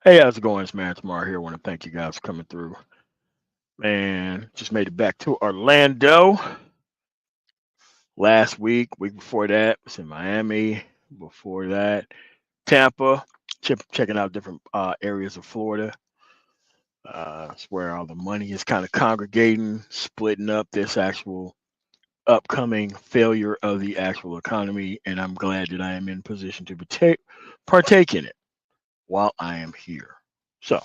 Hey, how's it going? It's Man Tomorrow here. I want to thank you guys for coming through. Man, just made it back to Orlando last week. Week before that, was in Miami. Before that, Tampa. Checking out different areas of Florida. It's where all the money is kind of congregating, splitting up this actual upcoming failure of the actual economy. And I'm glad that I am in position to partake in it while I am here. So,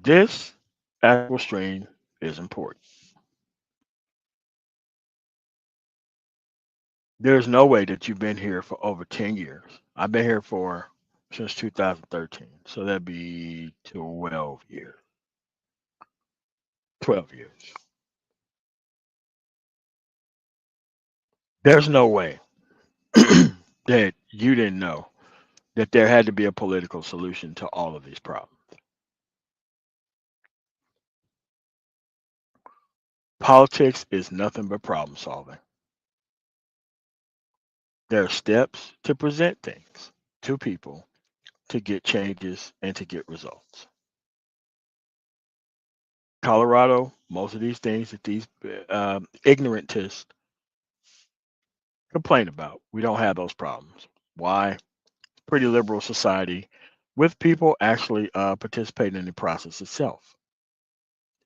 this actual strain is important. There's no way that you've been here for over 10 years. I've been here for since 2013. So that'd be 12 years. 12 years. There's no way that you didn't know that there had to be a political solution to all of these problems. Politics is nothing but problem solving. There are steps to present things to people to get changes and to get results. Colorado, most of these things that these ignorantists complain about. We don't have those problems. Why? Pretty liberal society with people actually participating in the process itself.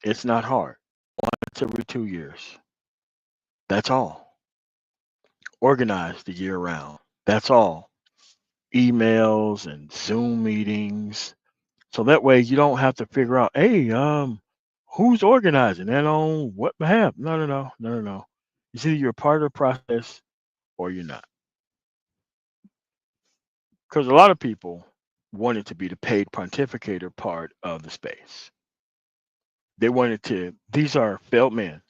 It's not hard. Once every 2 years. That's all. Organized the year round. That's all. Emails and Zoom meetings. So that way you don't have to figure out, hey, who's organizing and on what behalf? No, no, no, no, no, no. It's either you're part of the process or you're not. Because a lot of people wanted to be the paid pontificator part of the space. They wanted to, these are failed men,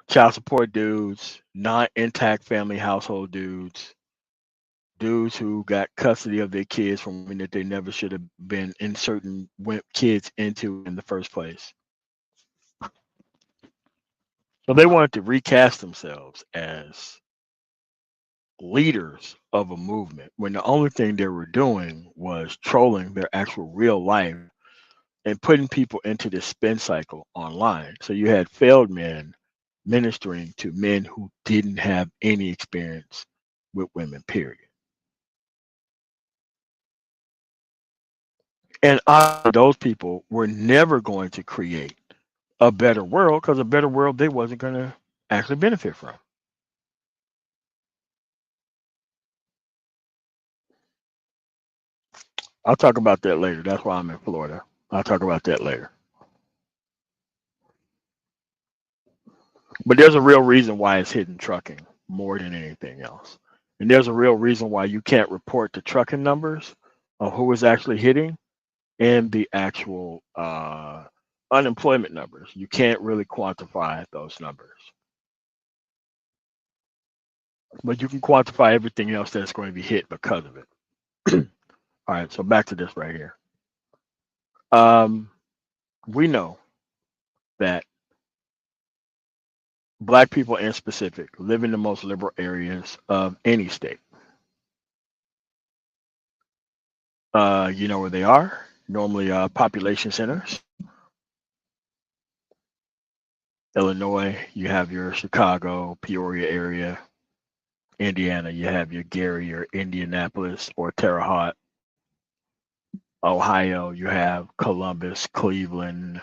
child support dudes, not intact family household dudes, dudes who got custody of their kids from women that they never should have been inserting kids into in the first place. So they wanted to recast themselves as leaders of a movement when the only thing they were doing was trolling their actual real life and putting people into this spin cycle online. So you had failed men ministering to men who didn't have any experience with women, period. And those people were never going to create a better world because a better world they wasn't going to actually benefit from. I'll talk about that later. That's why I'm in Florida. I'll talk about that later. But there's a real reason why it's hidden trucking more than anything else. And there's a real reason why you can't report the trucking numbers of who is actually hitting and the actual unemployment numbers. You can't really quantify those numbers, but you can quantify everything else that's going to be hit because of it. All right, so back to this right here. Um, we know that Black people in specific live in the most liberal areas of any state. You know where they are? Normally, population centers. Illinois, you have your Chicago, Peoria area. Indiana, you have your Gary or Indianapolis or Terre Haute. Ohio, you have Columbus, Cleveland,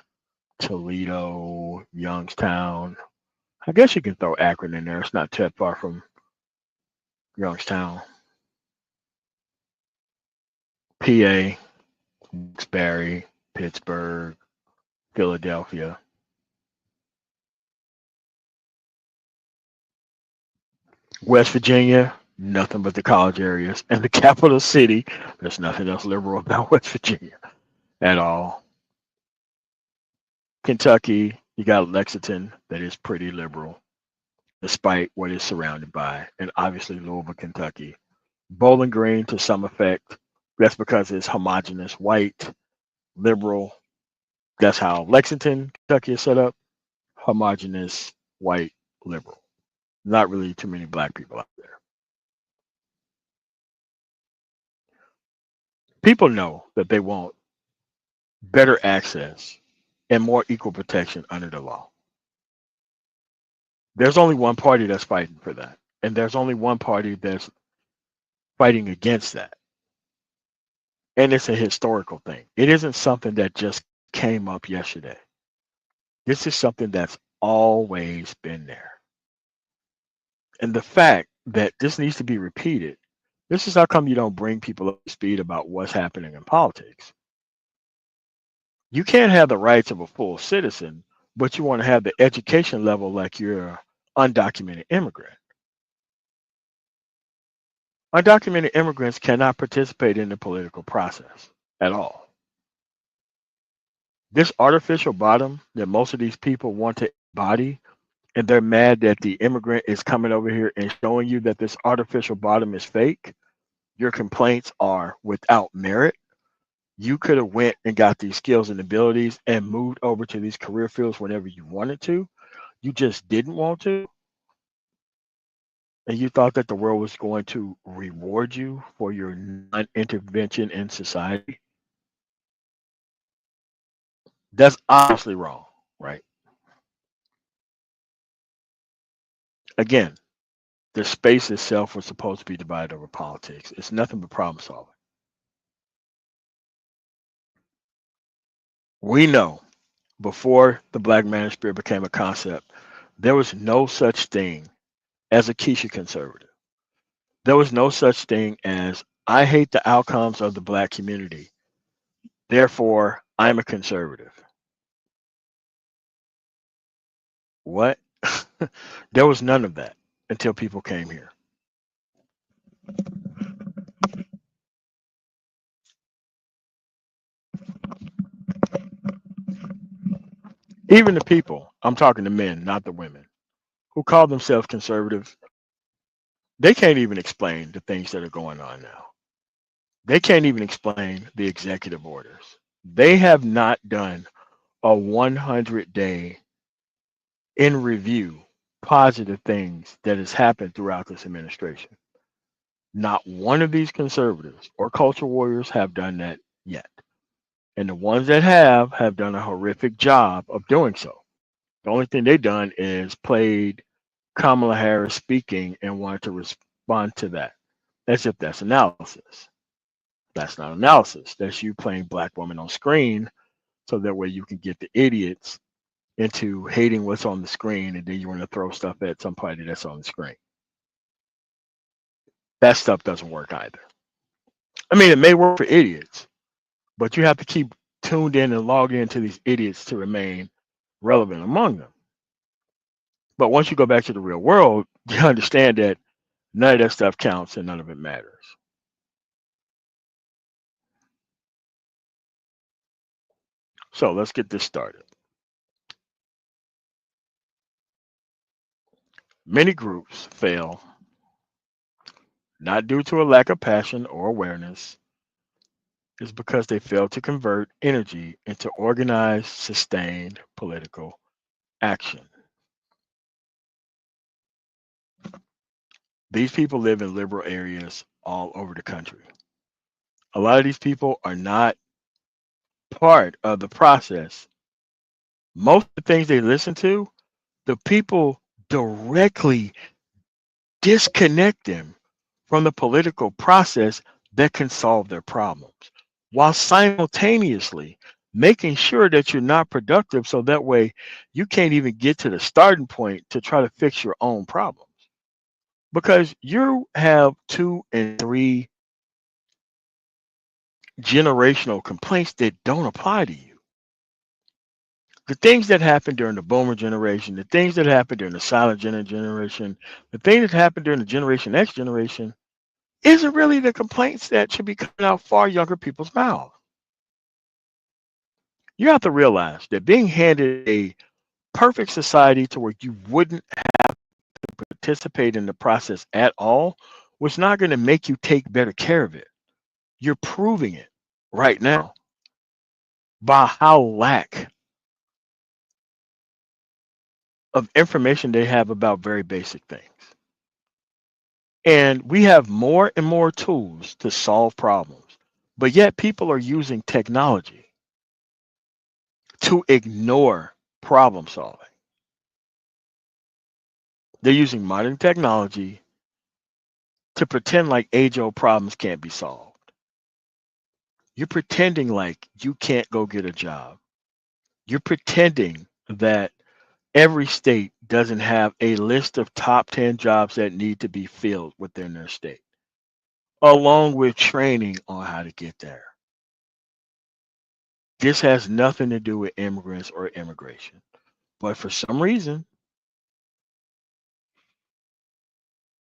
Toledo, Youngstown. I guess you can throw Akron in there. It's not that far from Youngstown. PA, Wilkes-Barre, Pittsburgh, Philadelphia. West Virginia, nothing but the college areas. And the capital city, there's nothing else liberal about West Virginia at all. Kentucky, you got Lexington, that is pretty liberal, despite what it's surrounded by. And obviously, Louisville, Kentucky. Bowling Green, to some effect, that's because it's homogenous, white, liberal. That's how Lexington, Kentucky is set up. Homogenous, white, liberal. Not really too many black people out there. People know that they want better access and more equal protection under the law. There's only one party that's fighting for that, and there's only one party that's fighting against that. And it's a historical thing. It isn't something that just came up yesterday. This is something that's always been there. And the fact that this needs to be repeated, this is how come you don't bring people up to speed about what's happening in politics. You can't have the rights of a full citizen, but you want to have the education level like you're an undocumented immigrant. Undocumented immigrants cannot participate in the political process at all. This artificial bottom that most of these people want to embody, and they're mad that the immigrant is coming over here and showing you that this artificial bottom is fake. Your complaints are without merit. You could have went and got these skills and abilities and moved over to these career fields whenever you wanted to. You just didn't want to, and you thought that the world was going to reward you for your non-intervention in society. That's obviously wrong, right? Again, the space itself was supposed to be divided over politics. It's nothing but problem solving. We know before the Black Manosphere became a concept, there was no such thing as a quiche conservative. There was no such thing as I hate the outcomes of the Black community, therefore I'm a conservative. What? There was none of that until people came here. Even the people, I'm talking to men, not the women, who call themselves conservatives, they can't even explain the things that are going on now. They can't even explain the executive orders. They have not done a 100-day in review positive things that has happened throughout this administration. Not one of these conservatives or culture warriors have done that yet. And the ones that have done a horrific job of doing so. The only thing they've done is played Kamala Harris speaking and wanted to respond to that as if that's analysis. That's not analysis. That's you playing black women on screen so that way you can get the idiots into hating what's on the screen and then you want to throw stuff at somebody that's on the screen. That stuff doesn't work either. I mean, it may work for idiots, but you have to keep tuned in and logged into these idiots to remain relevant among them. But once you go back to the real world, you understand that none of that stuff counts and none of it matters. So let's get this started. Many groups fail not due to a lack of passion or awareness, it's because they fail to convert energy into organized, sustained political action. These people live in liberal areas all over the country. A lot of these people are not part of the process. Most of the things they listen to, the people directly disconnect them from the political process that can solve their problems while simultaneously making sure that you're not productive so that way you can't even get to the starting point to try to fix your own problems because you have 2 and 3 generational complaints that don't apply to you. The things that happened during the boomer generation, the things that happened during the silent generation, the things that happened during the Generation X generation isn't really the complaints that should be coming out far younger people's mouths. You have to realize that being handed a perfect society to where you wouldn't participate in the process at all was not going to make you take better care of it. You're proving it right now by how lack of information they have about very basic things. And we have more and more tools to solve problems. But yet people are using technology to ignore problem solving. They're using modern technology to pretend like age old problems can't be solved. You're pretending like you can't go get a job. You're pretending that every state doesn't have a list of top 10 jobs that need to be filled within their state, along with training on how to get there. This has nothing to do with immigrants or immigration. But for some reason,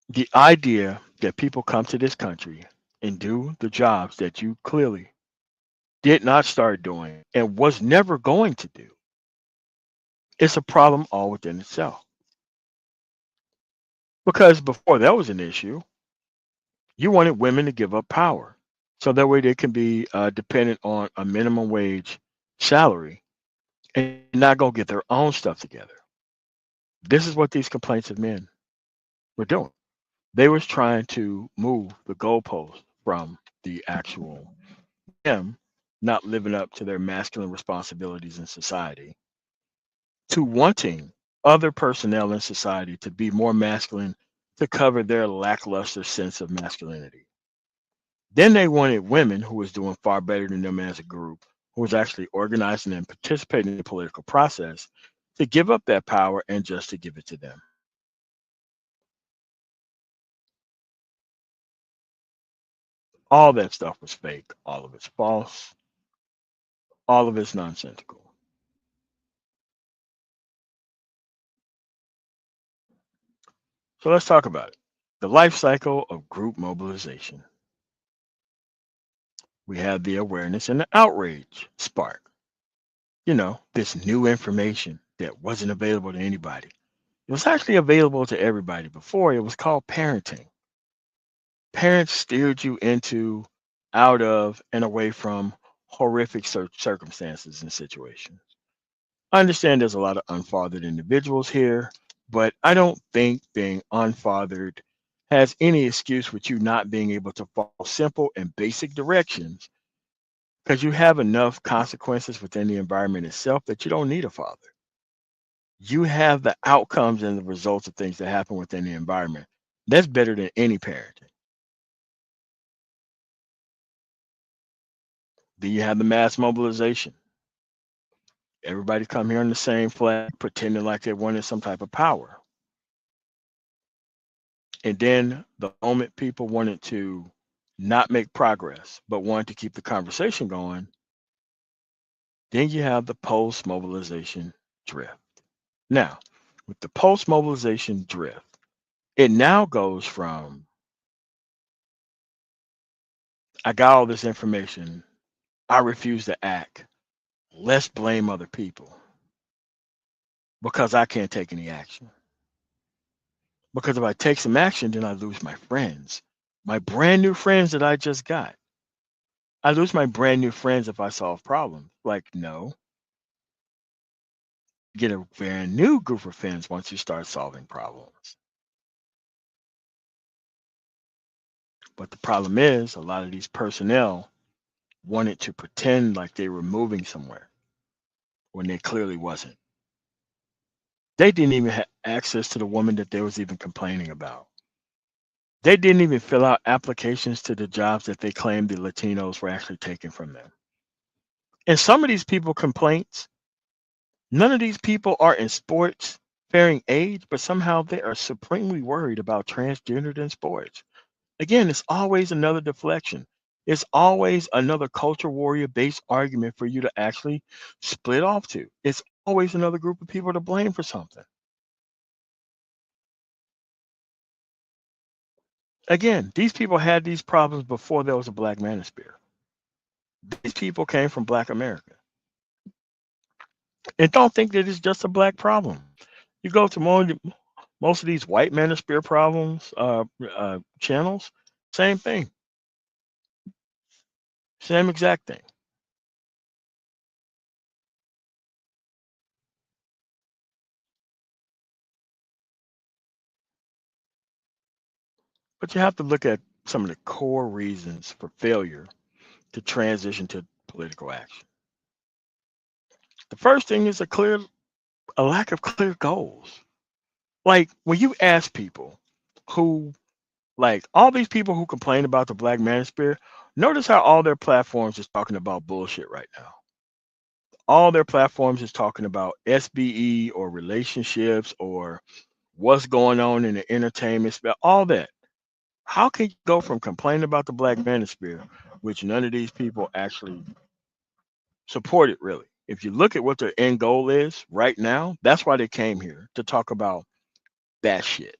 the idea that people come to this country and do the jobs that you clearly did not start doing and was never going to do, it's a problem all within itself. Because before that was an issue, you wanted women to give up power. So that way they can be dependent on a minimum wage salary and not go get their own stuff together. This is what these complaints of men were doing. They was trying to move the goalpost from the actual them not living up to their masculine responsibilities in society to wanting other personnel in society to be more masculine to cover their lackluster sense of masculinity. Then they wanted women who was doing far better than them as a group, who was actually organizing and participating in the political process, to give up that power and just to give it to them. All that stuff was fake. All of it's false. All of it's nonsensical. So let's talk about it. The life cycle of group mobilization. We have the awareness and the outrage spark. This new information that wasn't available to anybody. It was actually available to everybody before. It was called parenting. Parents steered you into, out of, and away from horrific circumstances and situations. I understand there's a lot of unfathered individuals here, but I don't think being unfathered has any excuse with you not being able to follow simple and basic directions because you have enough consequences within the environment itself that you don't need a father. You have the outcomes and the results of things that happen within the environment. That's better than any parenting. Then you have the mass mobilization. Everybody come here on the same flag, pretending like they wanted some type of power. And then the moment people wanted to not make progress, but wanted to keep the conversation going, then you have the post mobilization drift. Now, with the post mobilization drift, it now goes from I got all this information, I refuse to act, let's blame other people because I can't take any action. Because if I take some action, then I lose my friends, my brand new friends that I just got. I lose my brand new friends if I solve problems. Like, no, get a brand new group of friends once you start solving problems. But the problem is, a lot of these personnel wanted to pretend like they were moving somewhere when they clearly wasn't. They didn't even have access to the woman that they was even complaining about. They didn't even fill out applications to the jobs that they claimed the Latinos were actually taking from them. And some of these people complaints, none of these people are in sports faring age, but somehow they are supremely worried about transgendered in sports. Again, it's always another deflection. It's always another culture warrior based argument for you to actually split off to. It's always another group of people to blame for something. Again, these people had these problems before there was a black manosphere. These people came from black America. And don't think that it's just a black problem. You go to most of these white manosphere problems channels, same thing, same exact thing. But you have to look at some of the core reasons for failure to transition to political action. The first thing is a lack of clear goals. Like when you ask people who, like all these people who complain about the Black Manosphere, notice how all their platforms is talking about bullshit right now. All their platforms is talking about SBE or relationships or what's going on in the entertainment sphere, all that. How can you go from complaining about the Black Manosphere, which none of these people actually support it really? If you look at what their end goal is right now, that's why they came here to talk about that shit.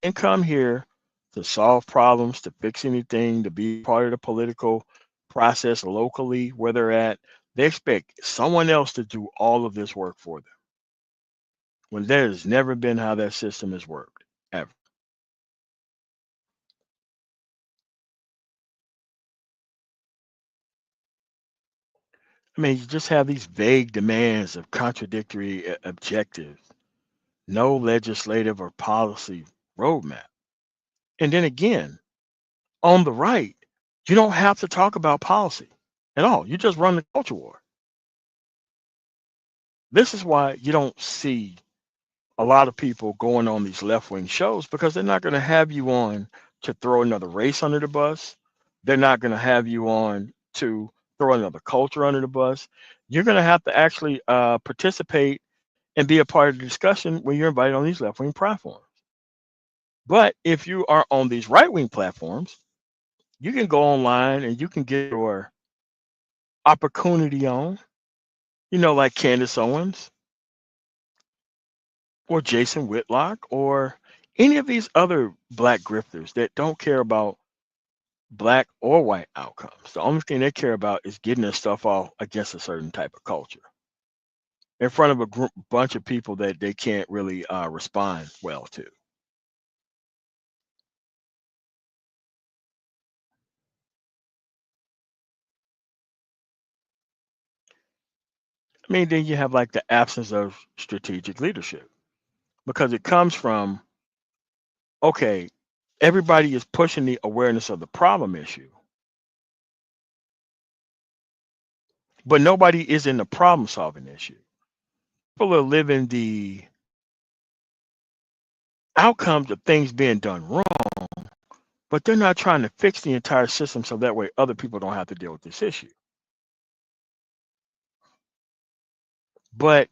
And come here to solve problems, to fix anything, to be part of the political process locally where they're at. They expect someone else to do all of this work for them when that has never been how that system has worked, ever. I mean, you just have these vague demands of contradictory objectives, no legislative or policy roadmap. And then again, on the right, you don't have to talk about policy at all. You just run the culture war. This is why you don't see a lot of people going on these left wing shows because they're not going to have you on to throw another race under the bus. They're not going to have you on to throw another culture under the bus. You're going to have to actually participate and be a part of the discussion when you're invited on these left wing platforms. But if you are on these right wing platforms, you can go online and you can get your opportunity on, like Candace Owens or Jason Whitlock or any of these other black grifters that don't care about black or white outcomes. The only thing they care about is getting their stuff off against a certain type of culture in front of a bunch of people that they can't really respond well to. I mean, then you have like the absence of strategic leadership because it comes from, okay, everybody is pushing the awareness of the problem issue, but nobody is in the problem solving issue. People are living the outcomes of things being done wrong, but they're not trying to fix the entire system so that way other people don't have to deal with this issue. But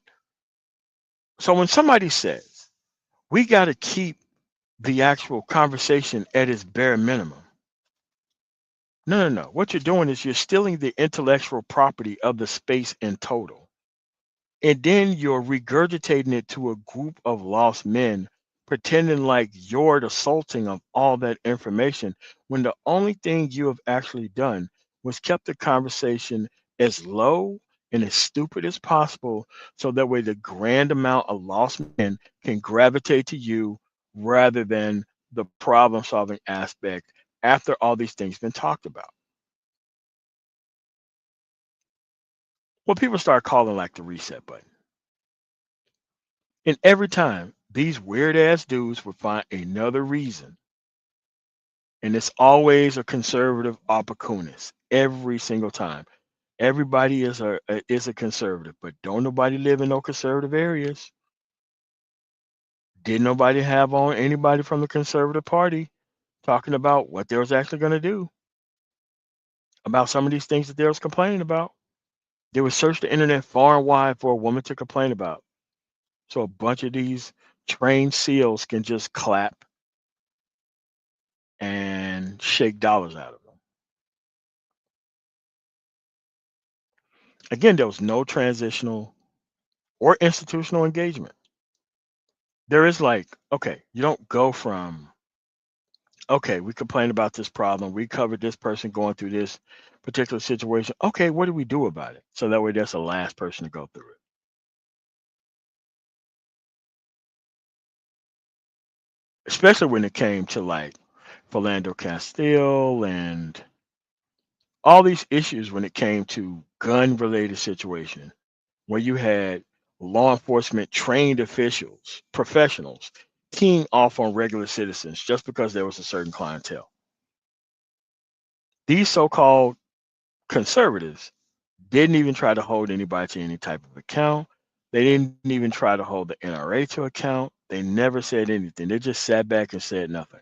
so when somebody says we got to keep the actual conversation at its bare minimum, no, no, no. What you're doing is you're stealing the intellectual property of the space in total. And then you're regurgitating it to a group of lost men, pretending like you're the salting of all that information, when the only thing you have actually done was kept the conversation as low and as stupid as possible, so that way the grand amount of lost men can gravitate to you rather than the problem solving aspect after all these things been talked about. Well, people start calling like the reset button. And every time these weird ass dudes would find another reason, and it's always a conservative opportunist every single time. Everybody is a conservative, but don't nobody live in no conservative areas. Didn't nobody have on anybody from the conservative party talking about what they was actually going to do about some of these things that they was complaining about. They would search the internet far and wide for a woman to complain about. So a bunch of these trained seals can just clap and shake dollars out of them. Again, there was no transitional or institutional engagement. There is like, okay, you don't go from, okay, we complained about this problem. We covered this person going through this particular situation. Okay, what do we do about it? So that way that's the last person to go through it. Especially when it came to like Philando Castile and all these issues when it came to gun related situation where you had law enforcement trained officials, professionals, teeing off on regular citizens just because there was a certain clientele. These so-called conservatives didn't even try to hold anybody to any type of account. They didn't even try to hold the NRA to account. They never said anything. They just sat back and said nothing.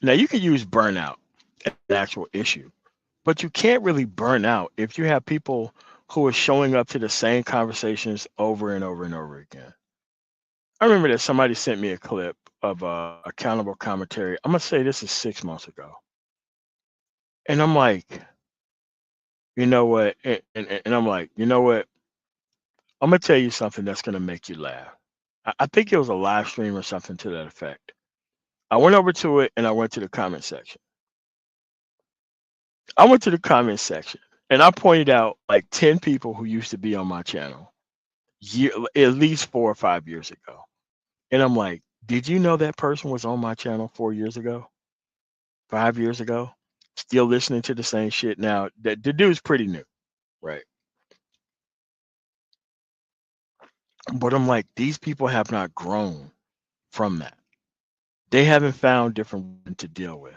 Now, you can use burnout as an actual issue, but you can't really burn out if you have people who are showing up to the same conversations over and over and over again. I remember that somebody sent me a clip of accountable commentary. I'm going to say this is 6 months ago. And I'm like, you know what? And I'm like, you know what? I'm going to tell you something that's going to make you laugh. I think it was a live stream or something to that effect. I went over to it and I went to the comment section. I went to the comment section and I pointed out like 10 people who used to be on my channel at least 4 or 5 years ago. And I'm like, did you know that person was on my channel 4 years ago, 5 years ago? Still listening to the same shit now. That the dude's pretty new, right? But I'm like, these people have not grown from that. They haven't found different women to deal with.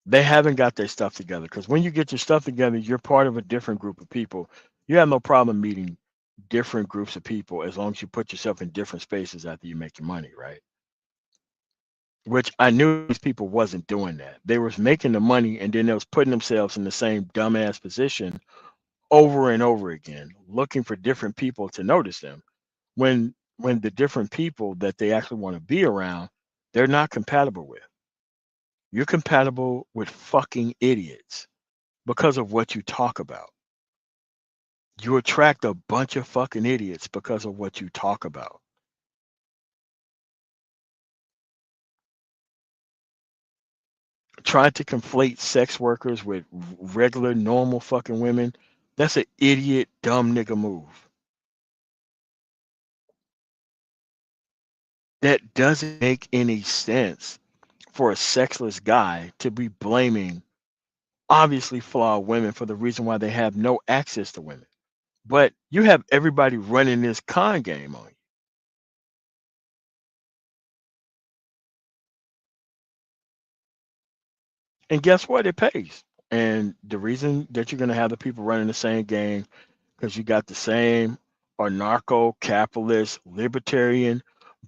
They haven't got their stuff together. Because when you get your stuff together, you're part of a different group of people. You have no problem meeting different groups of people as long as you put yourself in different spaces after you make your money, right? Which I knew these people wasn't doing that. They was making the money and then they was putting themselves in the same dumbass position over and over again, looking for different people to notice them. When the different people that they actually want to be around, they're not compatible with. You're compatible with fucking idiots because of what you talk about. You attract a bunch of fucking idiots because of what you talk about. Trying to conflate sex workers with regular, normal fucking women, that's an idiot, dumb nigga move. That doesn't make any sense for a sexless guy to be blaming obviously flawed women for the reason why they have no access to women. But you have everybody running this con game on you. And guess what? It pays. And the reason that you're going to have the people running the same game, because you got the same anarcho capitalist, libertarian,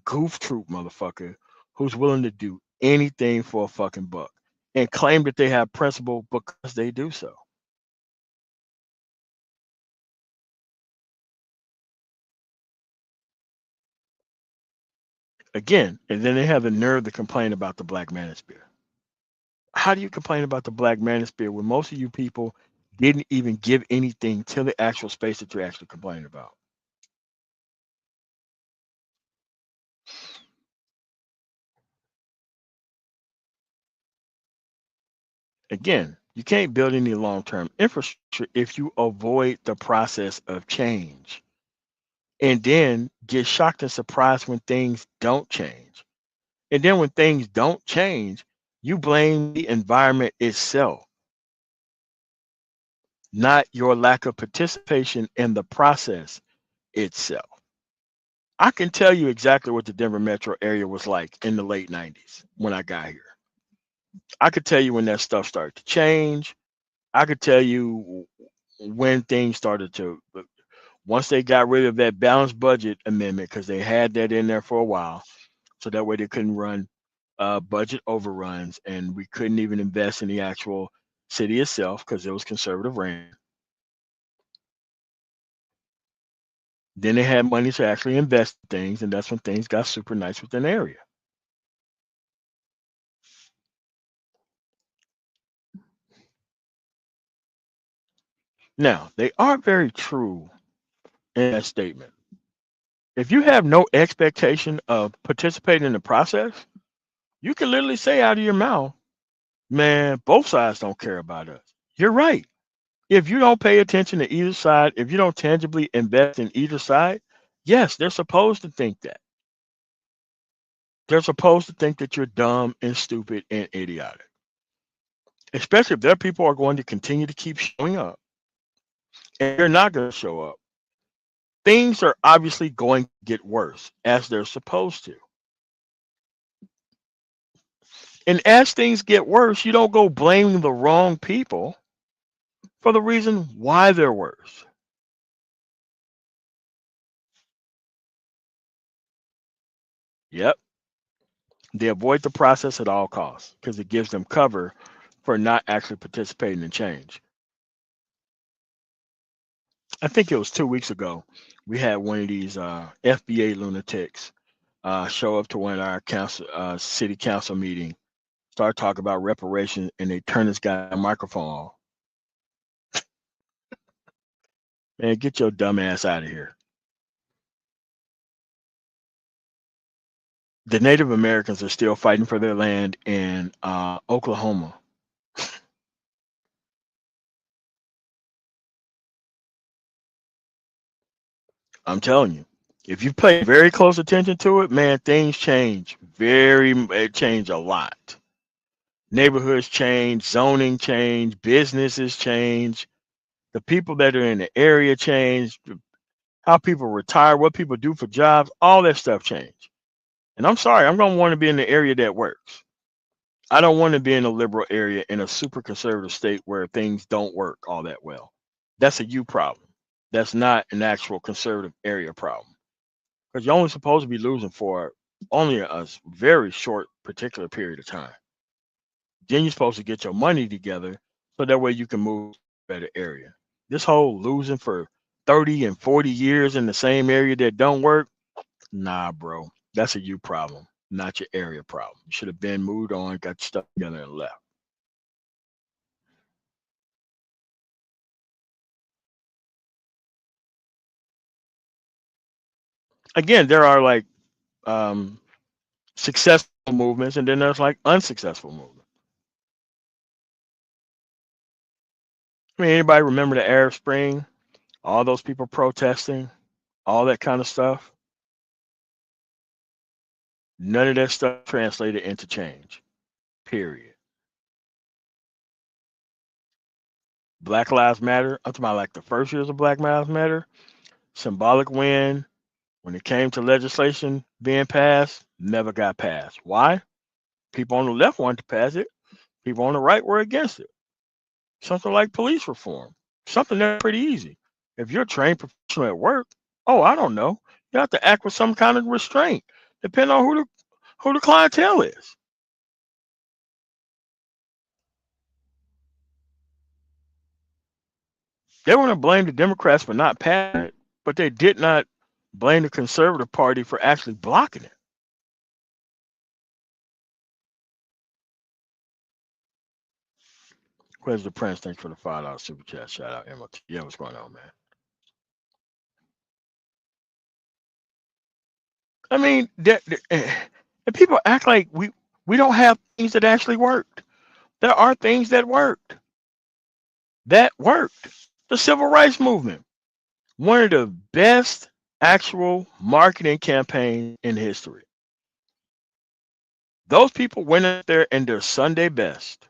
goof troop motherfucker who's willing to do anything for a fucking buck and claim that they have principle because they do so. Again, and then they have the nerve to complain about the black manosphere. How do you complain about the black manosphere when most of you people didn't even give anything to the actual space that you're actually complaining about? Again, you can't build any long-term infrastructure if you avoid the process of change and then get shocked and surprised when things don't change. And then when things don't change, you blame the environment itself, not your lack of participation in the process itself. I can tell you exactly what the Denver metro area was like in the late 90s when I got here. I could tell you when that stuff started to change. I could tell you when things started to, once they got rid of that balanced budget amendment, because they had that in there for a while. So that way they couldn't run budget overruns and we couldn't even invest in the actual city itself because it was conservative ran. Then they had money to actually invest in things, and that's when things got super nice within the area. Now, they are very true in that statement. If you have no expectation of participating in the process, you can literally say out of your mouth, man, both sides don't care about us. You're right. If you don't pay attention to either side, if you don't tangibly invest in either side, yes, they're supposed to think that. They're supposed to think that you're dumb and stupid and idiotic. Especially if their people are going to continue to keep showing up and you're not going to show up. things are obviously going to get worse as they're supposed to. And as things get worse, you don't go blaming the wrong people for the reason why they're worse. Yep. They avoid the process at all costs because it gives them cover for not actually participating in change. I think it was 2 weeks ago, we had one of these FBA lunatics show up to one of our city council meeting, start talking about reparations, and they turn this guy microphone off. Man, get your dumb ass out of here. The Native Americans are still fighting for their land in Oklahoma. I'm telling you, if you pay very close attention to it, man, things change. It change a lot. Neighborhoods change, zoning change, businesses change, the people that are in the area change, how people retire, what people do for jobs, all that stuff change. And I'm sorry, I'm gonna want to be in the area that works. I don't want to be in a liberal area in a super conservative state where things don't work all that well. That's a you problem. That's not an actual conservative area problem. Because you're only supposed to be losing for only a very short particular period of time. Then you're supposed to get your money together so that way you can move to a better area. This whole losing for 30 and 40 years in the same area that don't work, nah, bro. That's a you problem, not your area problem. You should have been moved on, got your stuff together, and left. Again, there are like um, successful movements, and then there's like unsuccessful movements. I mean, anybody remember the Arab Spring? All those people protesting, all that kind of stuff. None of that stuff translated into change. Period. Black Lives Matter. I'm talking about like the first years of Black Lives Matter. Symbolic win. When it came to legislation being passed, never got passed. Why? People on the left wanted to pass it. People on the right were against it. Something like police reform. Something that's pretty easy. If you're a trained professional at work, oh, I don't know. You have to act with some kind of restraint, depending on who the clientele is. They want to blame the Democrats for not passing it, but they did not blame the Conservative Party for actually blocking it. Where's the Prince? Thanks for the $5 super chat. Shout out MOT. Yeah, what's going on, man? I mean, and people act like we don't have things that actually worked. There are things that worked. That worked. The civil rights movement, one of the best actual marketing campaigns in history. Those people went out there in their Sunday best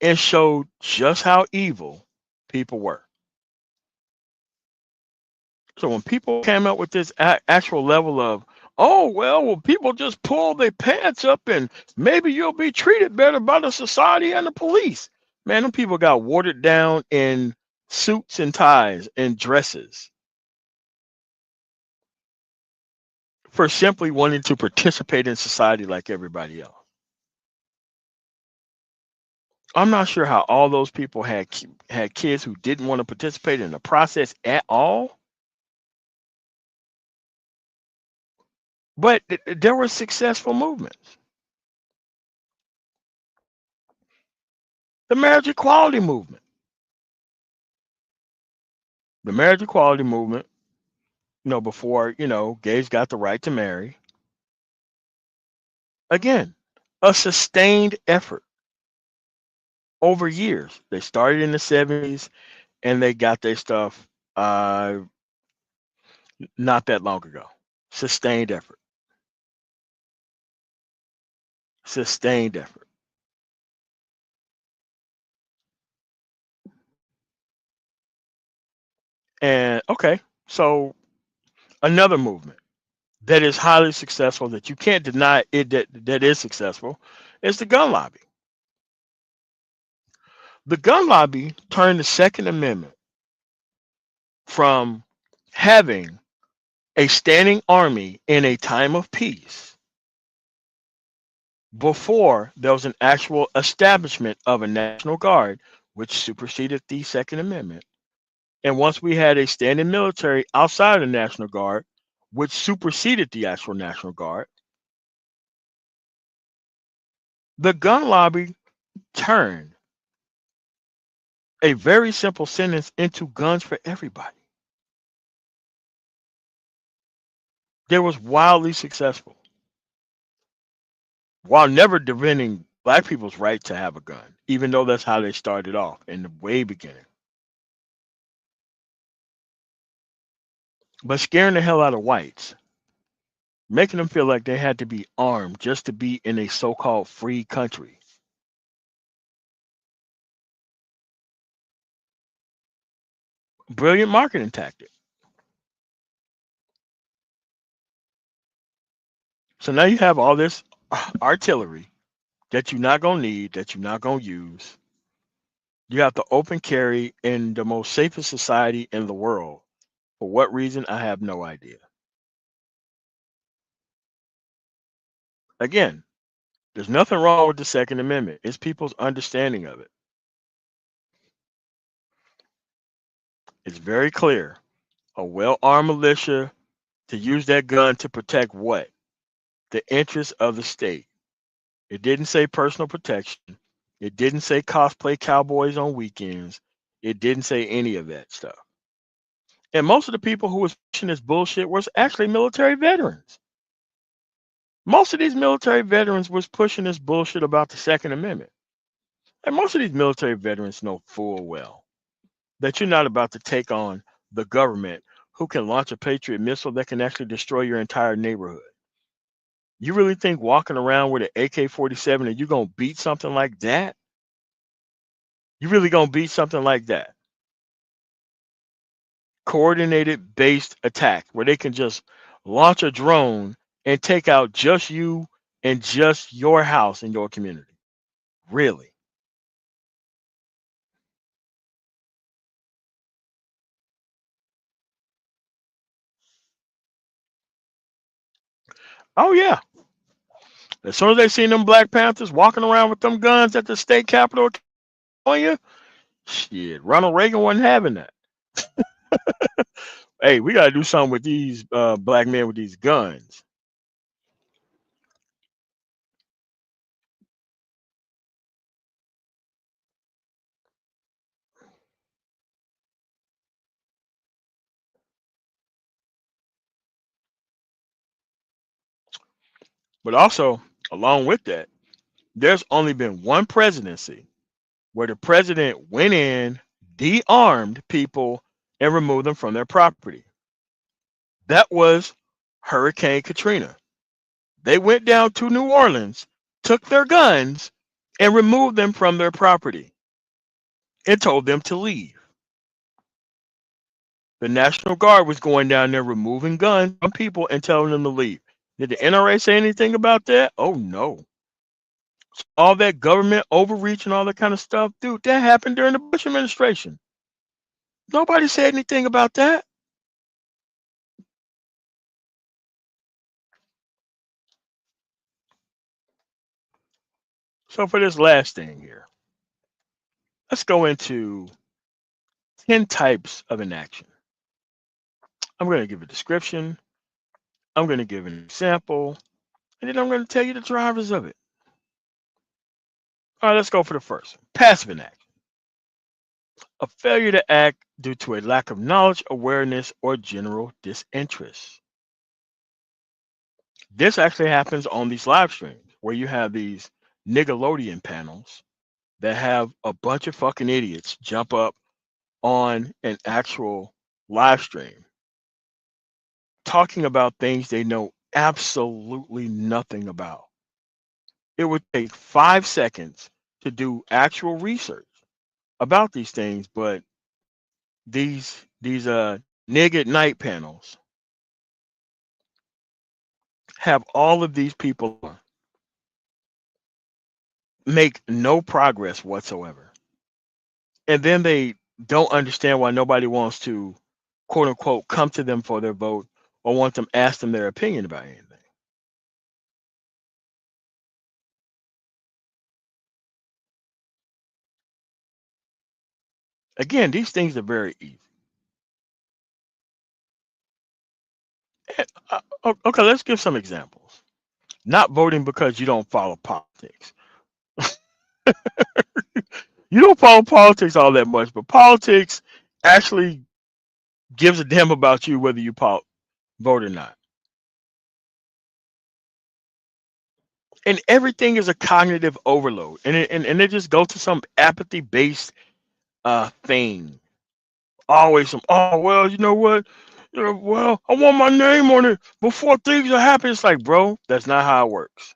and showed just how evil people were. So when people came up with this actual level of, oh, well, people just pull their pants up and maybe you'll be treated better by the society and the police. Man, them people got watered down in suits and ties and dresses for simply wanting to participate in society like everybody else. I'm not sure how all those people had kids who didn't want to participate in the process at all, but there were successful movements. The marriage equality movement. The marriage equality movement, before, gays got the right to marry. Again, a sustained effort over years. They started in the 70s and they got their stuff not that long ago. Sustained effort. Sustained effort. And okay, So another movement that is highly successful that you can't deny it that is successful is the gun lobby. The gun lobby turned the Second Amendment from having a standing army in a time of peace before there was an actual establishment of a National Guard, which superseded the Second Amendment. And once we had a standing military outside of the National Guard, which superseded the actual National Guard, the gun lobby turned a very simple sentence into guns for everybody. They was wildly successful while never defending black people's right to have a gun, even though that's how they started off in the way beginning. But scaring the hell out of whites, making them feel like they had to be armed just to be in a so-called free country. Brilliant marketing tactic. So now you have all this artillery that you're not gonna need, that you're not gonna use. You have to open carry in the most safest society in the world. For what reason, I have no idea. Again, there's nothing wrong with the Second Amendment. It's people's understanding of it. It's very clear. A well-armed militia to use that gun to protect what? The interests of the state. It didn't say personal protection. It didn't say cosplay cowboys on weekends. It didn't say any of that stuff. And most of the people who was pushing this bullshit was actually military veterans. Most of these military veterans was pushing this bullshit about the Second Amendment. And most of these military veterans know full well that you're not about to take on the government who can launch a Patriot missile that can actually destroy your entire neighborhood. You really think walking around with an AK-47 and you're going to beat something like that? You really going to beat something like that? Coordinated based attack where they can just launch a drone and take out just you and just your house and your community. Really? Oh yeah. As soon as they seen them Black Panthers walking around with them guns at the state capitol of California, shit, Ronald Reagan wasn't having that. Hey, we got to do something with these black men with these guns. But also, along with that, there's only been one presidency where the president went in, de-armed people, and removed them from their property. That was Hurricane Katrina. They went down to New Orleans, took their guns, and removed them from their property and told them to leave. The National Guard was going down there removing guns from people and telling them to leave. Did the NRA say anything about that? Oh no. All that government overreach and all that kind of stuff, dude, that happened during the Bush administration. Nobody said anything about that. So for this last thing here, let's go into 10 types of inaction. I'm going to give a description. I'm going to give an example. And then I'm going to tell you the drivers of it. All right, let's go for the first one. Passive inaction. A failure to act due to a lack of knowledge, awareness, or general disinterest. This actually happens on these live streams where you have these Nickelodeon panels that have a bunch of fucking idiots jump up on an actual live stream talking about things they know absolutely nothing about. It would take 5 seconds to do actual research about these things, but these nigga night panels have all of these people on, make no progress whatsoever. And then they don't understand why nobody wants to, quote unquote, come to them for their vote or want them ask them their opinion about anything. Again, these things are very easy. Okay, let's give some examples. Not voting because you don't follow politics. You don't follow politics all that much, but politics actually gives a damn about you whether you vote or not. And everything is a cognitive overload, and they just go to some apathy based thing. Always some, oh well, you know what, well, I want my name on it before things are happening. It's like, bro, that's not how it works.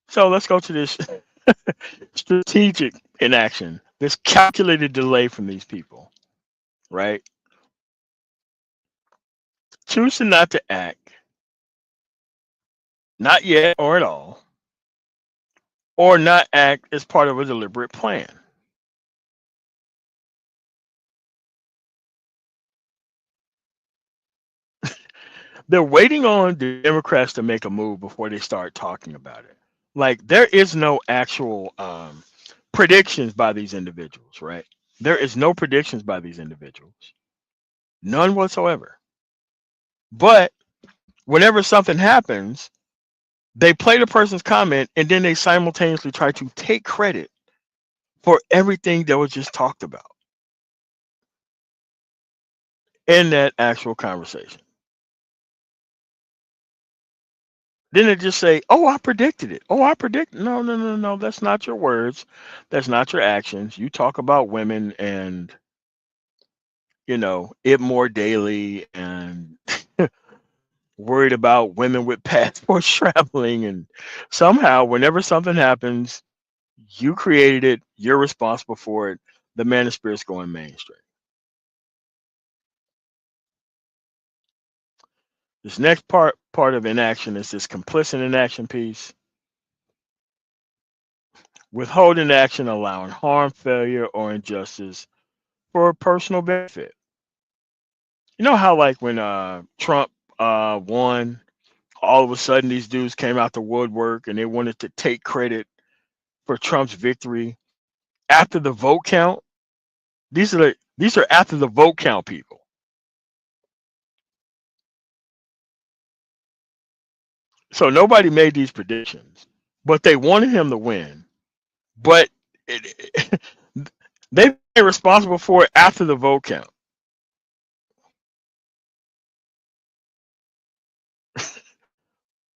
So let's go to this strategic inaction, this calculated delay from these people, right? Choosing not to act, not yet or at all, or not act as part of a deliberate plan. They're waiting on the Democrats to make a move before they start talking about it. Like there is no actual predictions by these individuals, right? There is no predictions by these individuals, none whatsoever. But whenever something happens, they play the person's comment and then they simultaneously try to take credit for everything that was just talked about in that actual conversation. Then they just say, "Oh, I predicted it. Oh, I predict." No, no, no, no. That's not your words. That's not your actions. You talk about women and it more daily and worried about women with passports traveling, and somehow whenever something happens, you created it. You're responsible for it. The manosphere is going mainstream. This next part of inaction is this complicit inaction piece. Withholding action, allowing harm, failure, or injustice for personal benefit. You know how like when Trump won, all of a sudden these dudes came out the woodwork and they wanted to take credit for Trump's victory after the vote count. These are after the vote count people. So nobody made these predictions, but they wanted him to win. But it, they were responsible for it after the vote count.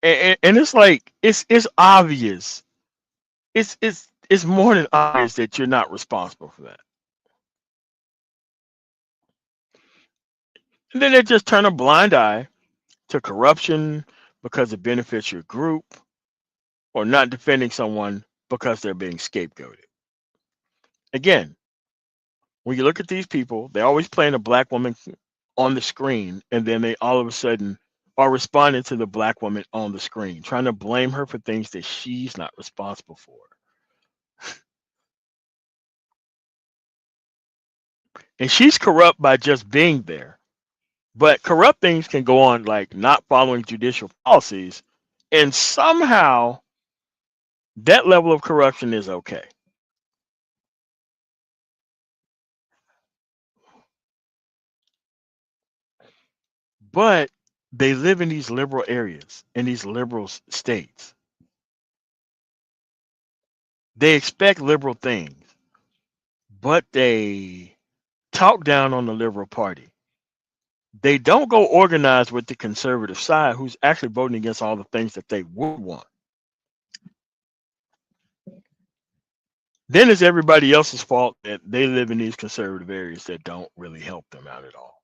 And it's like it's obvious. It's more than obvious that you're not responsible for that. And then they just turn a blind eye to corruption because it benefits your group, or not defending someone because they're being scapegoated. Again, when you look at these people, they're always playing a black woman on the screen, and then they all of a sudden are responding to the black woman on the screen, trying to blame her for things that she's not responsible for. And she's corrupt by just being there. But corrupt things can go on like not following judicial policies, and somehow that level of corruption is okay. But they live in these liberal areas, in these liberal states. They expect liberal things. but they talk down on the Liberal Party. They don't go organize with the conservative side, who's actually voting against all the things that they would want. Then it's everybody else's fault that they live in these conservative areas that don't really help them out at all.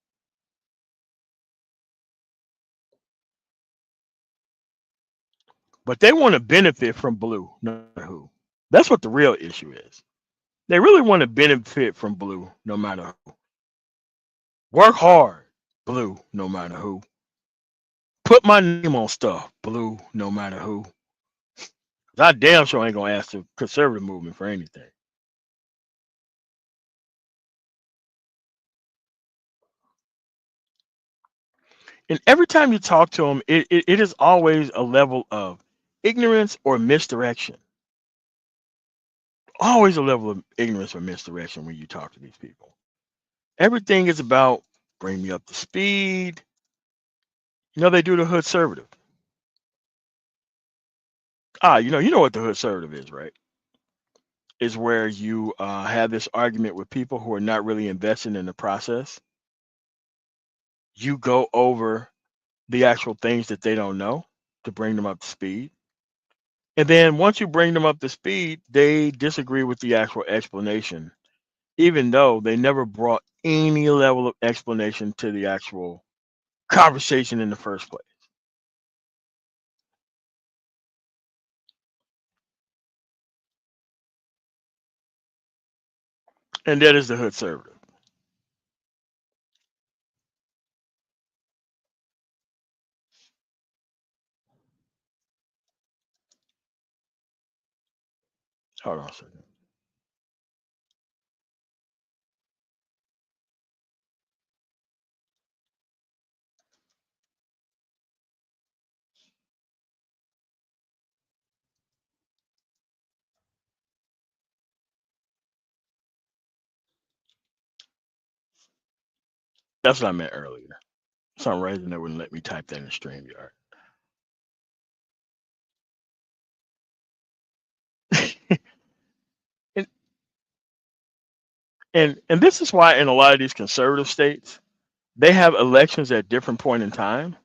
But they want to benefit from blue, no matter who. That's what the real issue is. They really want to benefit from blue, no matter who. Work hard, blue, no matter who. Put my name on stuff, blue, no matter who. I damn sure ain't gonna ask the conservative movement for anything. And every time you talk to them, it is always a level of ignorance or misdirection. Always a level of ignorance or misdirection when you talk to these people. Everything is about bring me up to speed. You know, they do the hood conservative. You know what the hood conservative is, right? Is where you have this argument with people who are not really invested in the process. You go over the actual things that they don't know to bring them up to speed. And then once you bring them up to speed, they disagree with the actual explanation, even though they never brought any level of explanation to the actual conversation in the first place. And that is the hood conservative. Hold on a second. That's what I meant earlier. For some reason they wouldn't let me type that in StreamYard. and, and this is why in a lot of these conservative states, they have elections at different point in time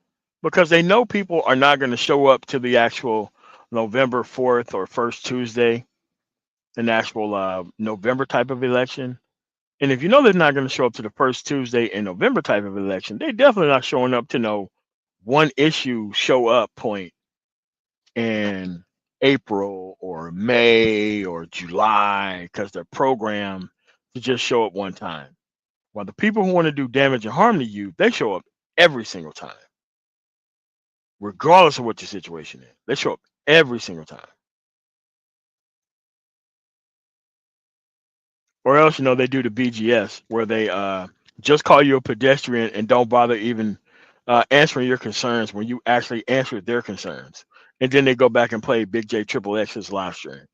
because they know people are not going to show up to the actual November 4th or first Tuesday, an actual November type of election. And if you know they're not going to show up to the first Tuesday in November type of election, they definitely not showing up to no one issue show up point in April or May or July because they're programmed to just show up one time. While the people who want to do damage and harm to you, they show up every single time, regardless of what your situation is. They show up every single time. Or else, they do the BGS where they just call you a pedestrian and don't bother even answering your concerns when you actually answer their concerns. And then they go back and play Big J Triple X's live stream.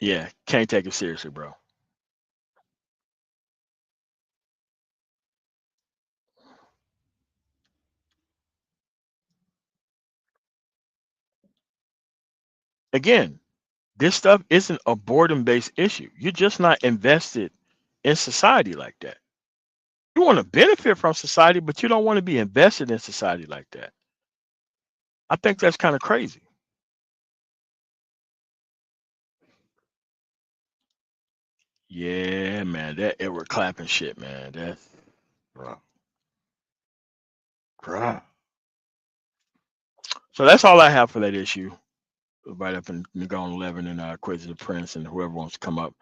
Yeah, can't take it seriously, bro. Again, this stuff isn't a boredom based issue. You're just not invested in society like that. You want to benefit from society, but you don't want to be invested in society like that. I think that's kind of crazy. Yeah, man, that Edward clapping shit, man. That's bro. Bruh. So that's all I have for that issue. Right up and go on 11 and Quiz the Prince and whoever wants to come up.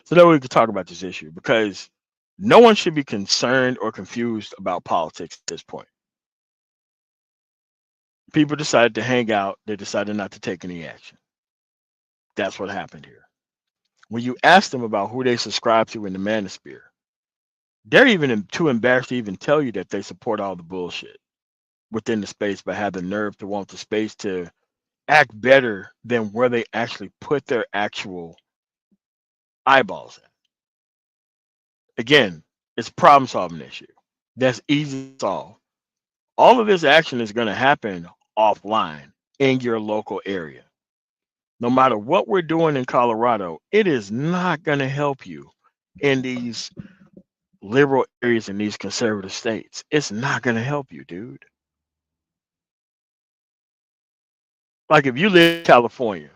So that we can talk about this issue because no one should be concerned or confused about politics at this point. People decided to hang out. They decided not to take any action. That's what happened here. When you ask them about who they subscribe to in the manosphere, they're even too embarrassed to even tell you that they support all the bullshit within the space, but have the nerve to want the space to act better than where they actually put their actual eyeballs at. Again, it's a problem solving issue. That's easy to solve. All of this action is going to happen offline. in your local area. No matter what we're doing in Colorado, it is not going to help you in these liberal areas in these conservative states. It's not going to help you, dude. Like if you live in California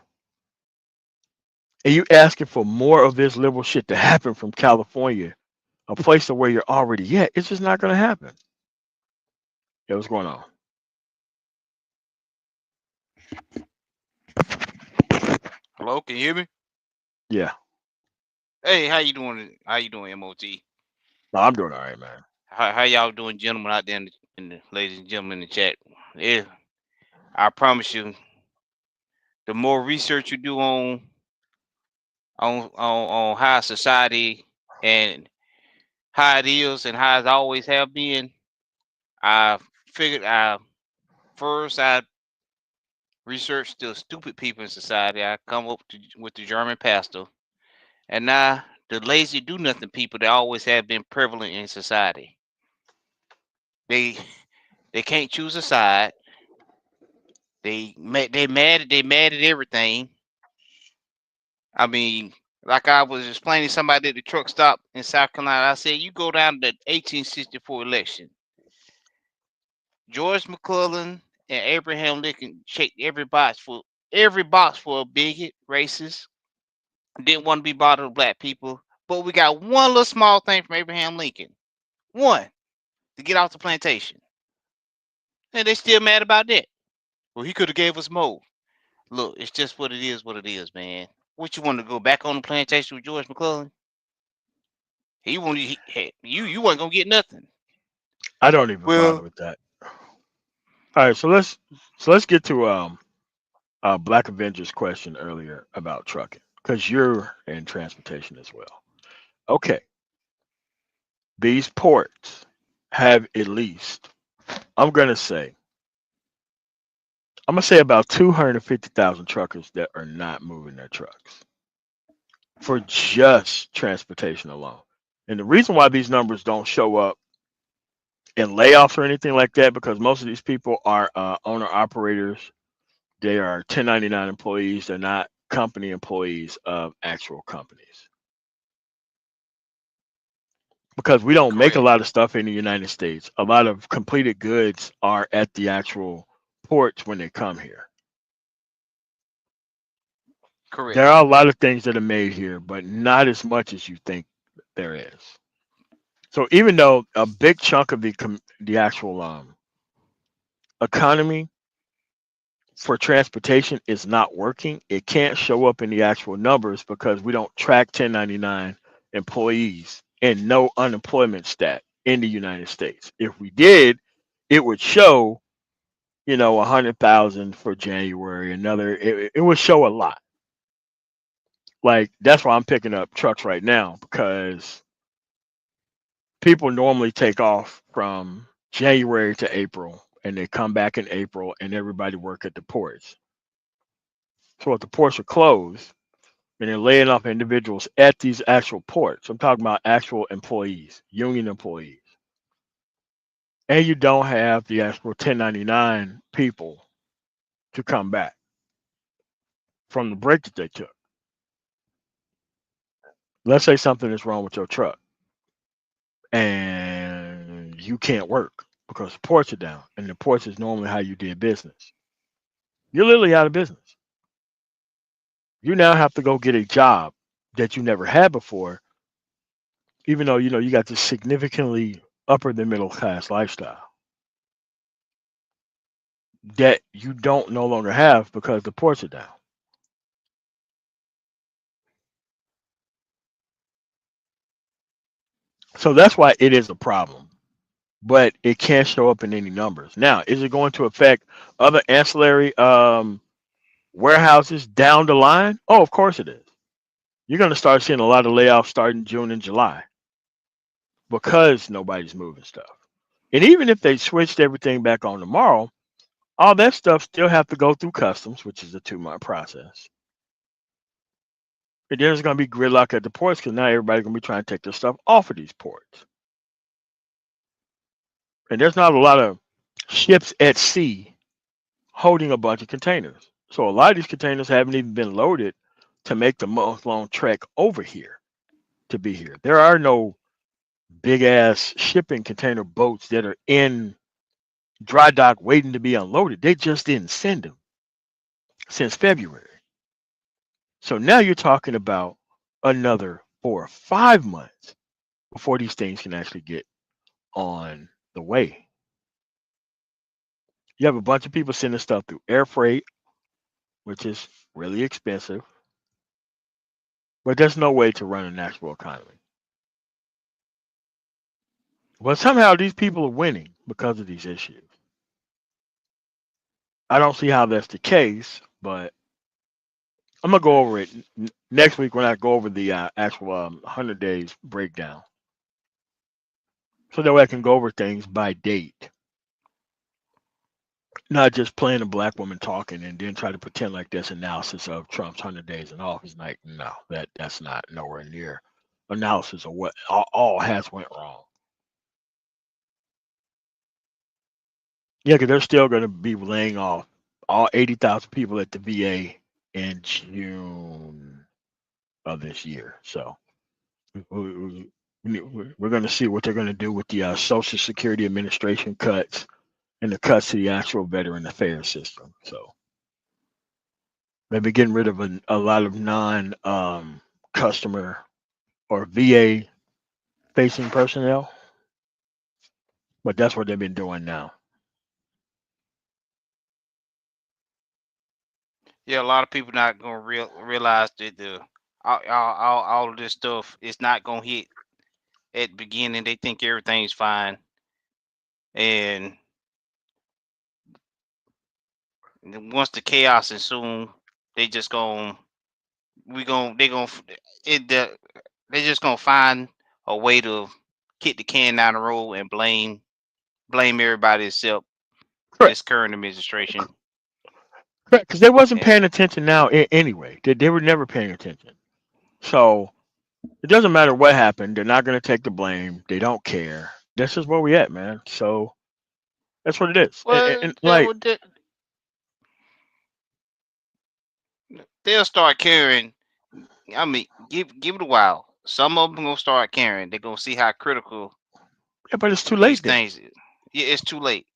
and you asking for more of this liberal shit to happen from California, a place to where you're already at, it's just not going to happen. Yeah, what's going on? Hello, can you hear me? Yeah, Hey, how you doing? How you doing, MOT? no, I'm doing all right, man. How y'all doing, gentlemen out there in the ladies and gentlemen in the chat? Yeah, I promise you, the more research you do on how society and how it is and how it always have been, I figured I researched the stupid people in society. I come up with the German pastor, and now the lazy do nothing people that always have been prevalent in society. They they can't choose a side. They mad at everything. I mean, like I was explaining to somebody at the truck stop in South Carolina, I said you go down to the 1864 election. George McClellan and Abraham Lincoln checked every box for a bigot, racist, didn't want to be bothered with black people. But we got one little small thing from Abraham Lincoln. One, to get off the plantation. And they still mad about that. Well, he could have gave us more. Look, it's just what it is, man. What you want to go back on the plantation with George McClellan? He wanted you wasn't gonna get nothing. I don't even bother Well, with that. All right, so let's get to Black Avengers question earlier about trucking because you're in transportation as well. Okay, these ports have at least I'm gonna say I'm gonna say about 250,000 truckers that are not moving their trucks for just transportation alone. And the reason why these numbers don't show up in layoffs or anything like that because most of these people are owner operators. They are 1099 employees. They're not company employees of actual companies because we don't make a correct, lot of stuff in the United States. A lot of completed goods are at the actual ports when they come here. There correct, are a lot of things that are made here, but not as much as you think there is. So even though a big chunk of the actual economy for transportation is not working, it can't show up in the actual numbers because we don't track 1099 employees and no unemployment stat in the United States. If we did, it would show, 100,000 for January, it would show a lot. Like that's why I'm picking up trucks right now because people normally take off from January to April and they come back in April and everybody work at the ports. So if the ports are closed, and they're laying off individuals at these actual ports. I'm talking about actual employees, union employees. And you don't have the actual 1099 people to come back from the break that they took. Let's say something is wrong with your truck and you can't work because the ports are down, and the ports is normally how you did business. You're literally out of business. You now have to go get a job that you never had before, even though you got this significantly upper than middle class lifestyle that you don't no longer have because the ports are down. So that's why it is a problem, but it can't show up in any numbers. Now, is it going to affect other ancillary warehouses down the line? Oh, of course it is. You're going to start seeing a lot of layoffs starting June and July because nobody's moving stuff. And even if they switched everything back on tomorrow, all that stuff still have to go through customs, which is a 2 month process. And then there's going to be gridlock at the ports because now everybody's going to be trying to take their stuff off of these ports. And there's not a lot of ships at sea holding a bunch of containers. So a lot of these containers haven't even been loaded to make the month long trek over here to be here. There are no big ass shipping container boats that are in dry dock waiting to be unloaded. They just didn't send them since February. So now you're talking about another 4 or 5 months before these things can actually get on the way. You have a bunch of people sending stuff through air freight, which is really expensive, but there's no way to run a national economy. But somehow these people are winning because of these issues. I don't see how that's the case, but I'm gonna go over it next week when I go over the actual 100 days breakdown, so that way I can go over things by date, not just playing a black woman talking and then try to pretend like this analysis of Trump's 100 days in office. Like, no, that's not nowhere near analysis of what all has went wrong. Yeah, because they're still going to be laying off all 80,000 people at the VA in June of this year. So we're going to see what they're going to do with the Social Security Administration cuts and the cuts to the actual veteran affairs system. So maybe getting rid of a lot of non customer or VA facing personnel, but that's what they've been doing now. Yeah, a lot of people not gonna realize that the all of this stuff is not gonna hit at the beginning. They think everything's fine, and once the chaos ensues, they just gonna we gonna they gonna it the, they just gonna find a way to kick the can down the road and blame everybody except Correct. this current administration. Correct. Because they wasn't And paying attention now anyway. They were never paying attention. So it doesn't matter what happened. They're not going to take the blame. They don't care. This is where we at, man. So that's what it is. well, And like, they'll start caring. I mean, give it a while. Some of them gonna start caring. They're gonna see how critical yeah, but it's too these late then. things is. Yeah, it's too late.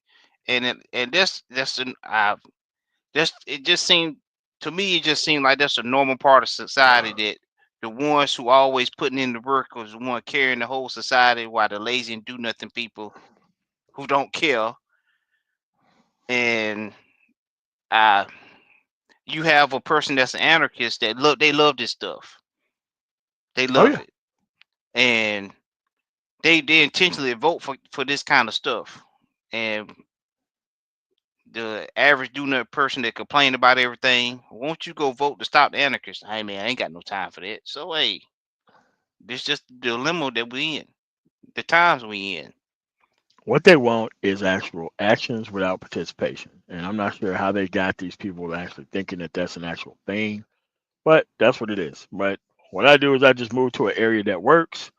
And that's an it just seemed to me, it just seemed like that's a normal part of society, that the ones who always putting in the work was the one carrying the whole society, while the lazy and do nothing people who don't care. And uh you have a person that's an anarchist that they love this stuff. They Oh love yeah. it. And they intentionally vote for this kind of stuff. And the average do nothing person that complain about everything, won't you go vote to stop the anarchists? Hey man, I ain't got no time for that. So hey, this just the dilemma that we in, the times we in. What they want is actual actions without participation. And I'm not sure how they got these people actually thinking that that's an actual thing, but that's what it is. But what I do is I just move to an area that works,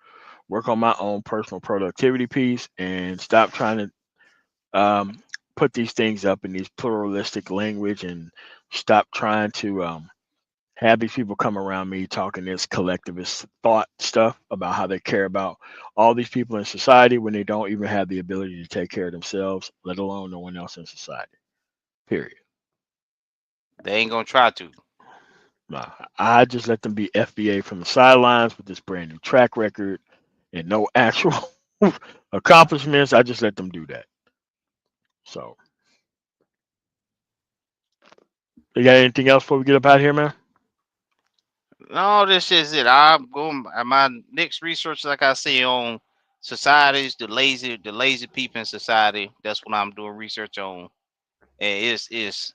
work on my own personal productivity piece, and stop trying to put these things up in these pluralistic language, and stop trying to have these people come around me talking this collectivist thought stuff about how they care about all these people in society when they don't even have the ability to take care of themselves, let alone no one else in society. Period. They ain't gonna try to. Nah, I just let them be FBA from the sidelines with this brand new track record and no actual accomplishments. I just let them do that. So, you got anything else before we get up out of here, man? No, this is it. I'm going my next research, like I say, on societies, the lazy people in society. That's what I'm doing research on. And it's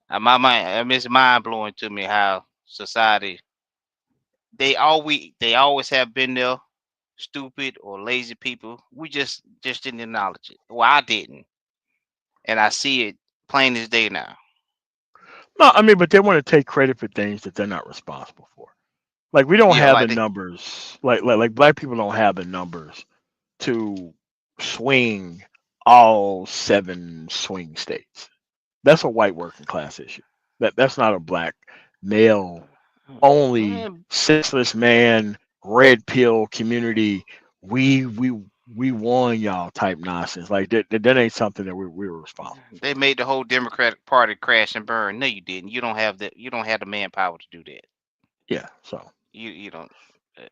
my mind. I mean, it's mind blowing to me how society, they always have been there, stupid or lazy people. We just didn't acknowledge it. Well, I didn't, and I see it plain as day now. No, I mean, but they want to take credit for things that they're not responsible for. Like we don't Yeah, have the like they, numbers. Like black people don't have the numbers to swing all 7 swing states. That's a white working class issue. That's not a black male only Man, sexless man red pill community. We we we won y'all type nonsense. Like that ain't something that we were responsible they for. made the whole Democratic Party crash and burn. No, you didn't. You don't have the. You don't have the manpower to do that. Yeah. So You don't. uh,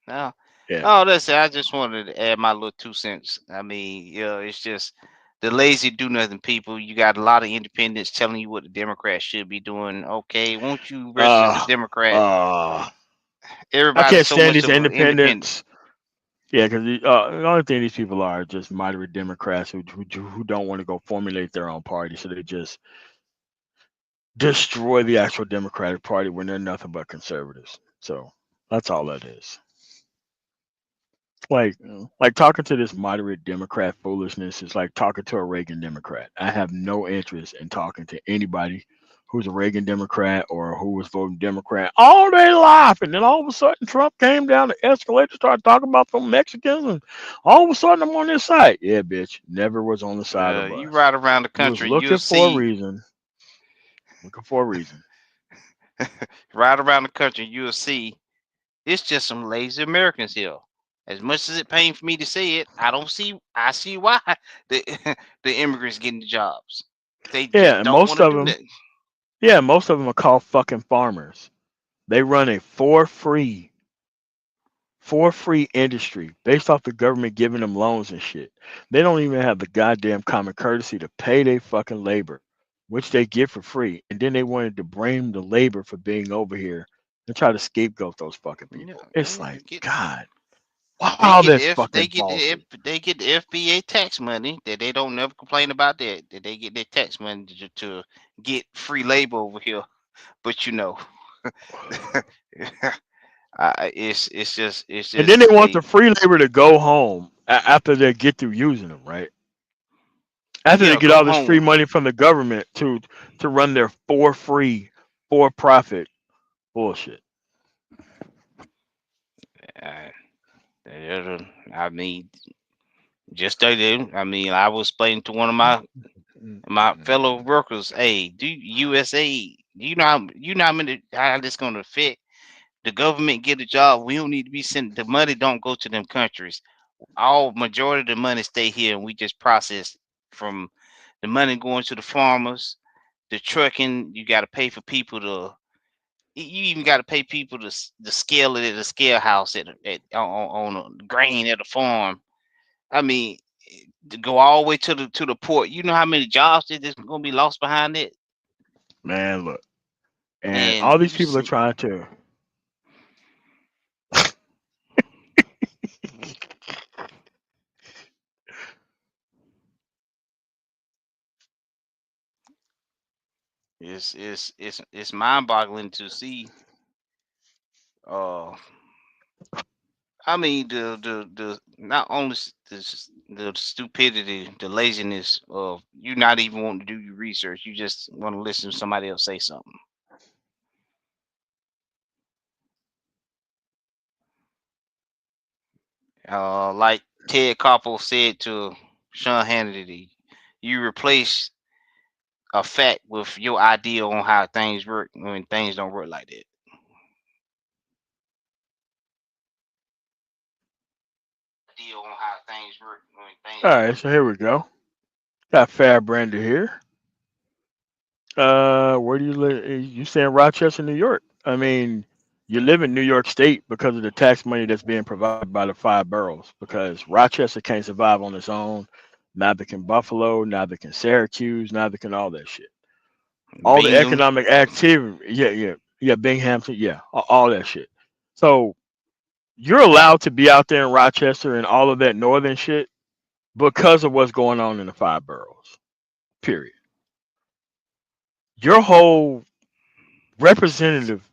No. yeah. Oh, listen. I just wanted to add my little 2 cents. I mean, it's just the lazy do nothing people. You got a lot of independents telling you what the Democrats should be doing. Okay, won't you register as a Uh Democrat? uh I Everybody's can't so stand much these of an independent. independents. Yeah, because the only thing these people are just moderate Democrats who don't want to go formulate their own party, so they just destroy the actual Democratic Party when they're nothing but conservatives. So that's all that is. Like talking to this moderate Democrat foolishness is like talking to a Reagan Democrat. I have no interest in talking to anybody who's a Reagan Democrat or who was voting Democrat all day life, and then all of a sudden Trump came down the escalator, started talking about some Mexicans, and all of a sudden I'm on this side. Yeah, bitch, never was on the side of You us. ride around the You was country, you'll looking for a see. reason, looking for a reason. Ride around the country, you'll see. It's just some lazy Americans here. As much as it pains for me to say it, I don't see. I see why the the immigrants getting the jobs. They Yeah, just and don't want most to of do them, that. yeah, most of them are called fucking farmers. They run a for free industry based off the government giving them loans and shit. They don't even have the goddamn common courtesy to pay their fucking labor, which they get for free. And then they wanted to blame the labor for being over here and try to scapegoat those fucking Yeah, people. It's yeah, like, God, why they all get the this F fucking bullshit? they get the FBA tax money that they don't never complain about that. That they get their tax money to get free labor over here. But it's And then they just want the they free labor to go home after they get through using them, right? After they yeah get go all this free home. money from the government to run their for free, for profit bullshit. Uh, I mean, just they do. I mean, I was explaining to one of my fellow workers, hey, do USA, you know how many how this gonna affect the government get a job. We don't need to be sending the money. Don't go to them countries. All majority of the money stay here, and we just process from the money going to the farmers, the trucking. You got to pay for people to. You even got to pay people to scale it at a scale house on a grain at a farm. I mean, to go all the way to the port. You know how many jobs that is gonna be lost behind it, Man, look. And and all these you people are see, trying to. it's mind boggling to see. Uh, I mean the not only the stupidity, the laziness of you not even wanting to do your research. You just want to listen to somebody else say something. Like Ted Koppel said to Sean Hannity, you replace a fact with your idea on how things work when things don't work like that. Deal on how things work when All things don't right, work so like here we go. Got Fab Brander here. Where do you live? You stay in Rochester, New York. I mean, you live in New York State because of the tax money that's being provided by the five boroughs. Because Rochester can't survive on its own. Neither can Buffalo. Neither can Syracuse. Neither can all that shit. that. All the Bingham, economic activity. Yeah, yeah, yeah. Binghamton. Yeah, all that shit. So you're allowed to be out there in Rochester and all of that northern shit because of what's going on in the five boroughs. Period. Your whole representative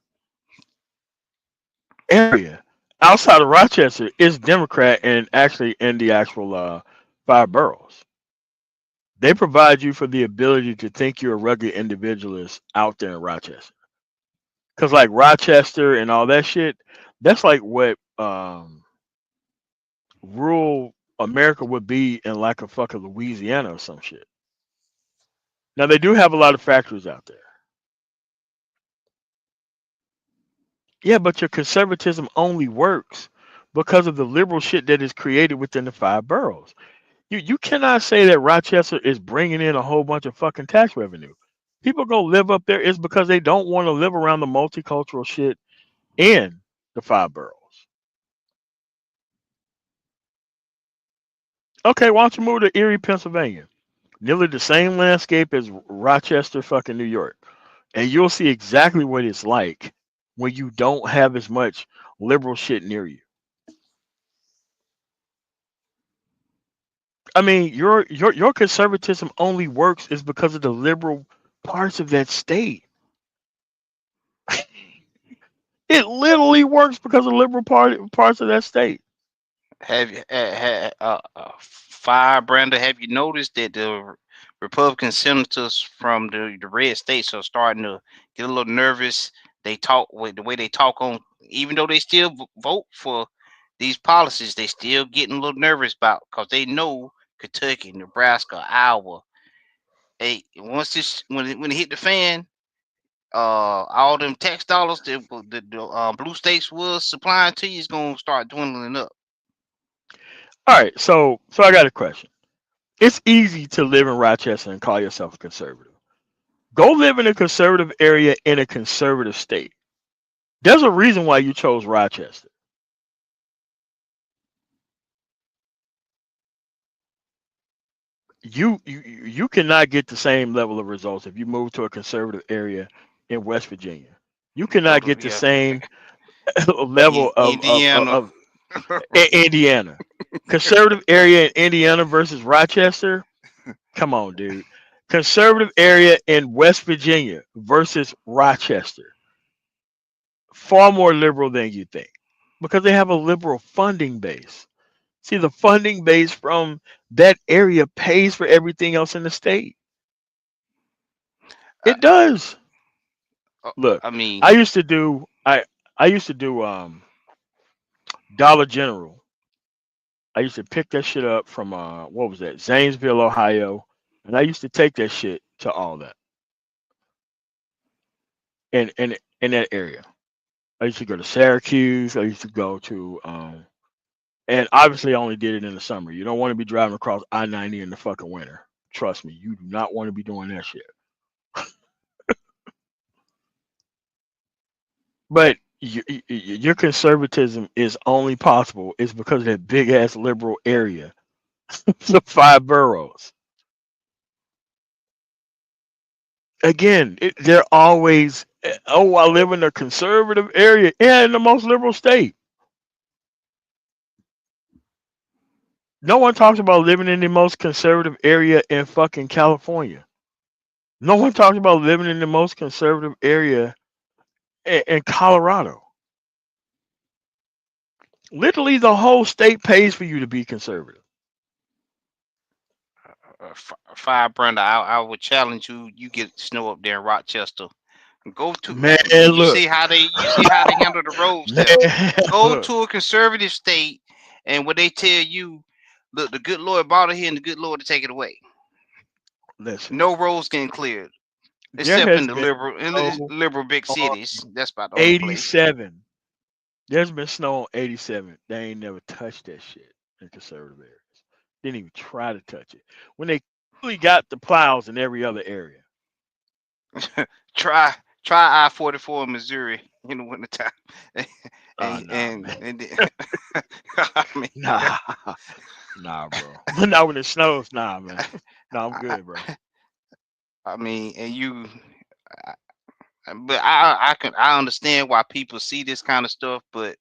area outside of Rochester is Democrat and actually in the actual five boroughs. They provide you for the ability to think you're a rugged individualist out there in Rochester. Cause like Rochester and all that shit, that's like what rural America would be in like a fucking Louisiana or some shit. Now they do have a lot of factories out there. Yeah, but your conservatism only works because of the liberal shit that is created within the five boroughs. You cannot say that Rochester is bringing in a whole bunch of fucking tax revenue. People go live up there is because they don't want to live around the multicultural shit in the five boroughs. Okay, why don't you move to Erie, Pennsylvania? Nearly the same landscape as Rochester, fucking New York, and you'll see exactly what it's like when you don't have as much liberal shit near you. I mean, your conservatism only works is because of the liberal parts of that state. It literally works because of liberal parts of that state. Have you, Fire Brenda? Have you noticed that the Republican senators from the red states are starting to get a little nervous? They talk with the way they talk on, even though they still vote for these policies, they still getting a little nervous about because they know Kentucky, Nebraska, Iowa. Hey, once this when it hit the fan, all them tax dollars that the blue states was supplying to you is gonna start dwindling up. All right, so I got a question. It's easy to live in Rochester and call yourself a conservative. Go live in a conservative area in a conservative state. There's a reason why you chose Rochester. You cannot get the same level of results if you move to a conservative area in West Virginia. You Go cannot to get the yeah, same level Indiana. of Indiana. Conservative area in Indiana versus Rochester. Come on, dude. Conservative area in West Virginia versus Rochester. Far more liberal than you think because they have a liberal funding base. See, the funding base from that area pays for everything else in the state. I, It does. Look, I mean, I used to do I used to do Dollar General. I used to pick that shit up from what was that? Zanesville, Ohio. And I used to take that shit to all that in that area. I used to go to Syracuse. I used to go to and obviously I only did it in the summer. You don't want to be driving across I-90 in the fucking winter. Trust me, you do not want to be doing that shit. But your conservatism is only possible is because of that big ass liberal area, the five boroughs. Again, they're always, oh, I live in a conservative area. Yeah, in the most liberal state. No one talks about living in the most conservative area in fucking California. No one talks about living in the most conservative area in Colorado. Literally, the whole state pays for you to be conservative. Fire Brenda, I would challenge you. You get snow up there in Rochester. Go to Man, you look, see how they handle the roads man, there. Go look, to a conservative state, and what they tell you, look, the good Lord brought it here, and the good Lord to take it away. listen, No roads getting cleared, there except has been in the snow liberal big on cities. That's about the only place. 87. There's been snow on 87. They ain't never touched that shit in conservative areas. Didn't even try to touch it. When they really got the plows in every other area. try try I-44 in Missouri in the wintertime. Nah, man. I mean, Nah, nah, bro. Not when it snows. Nah, man. Nah, I'm I, good, bro. I mean, and you, I- but I understand why people see this kind of stuff, but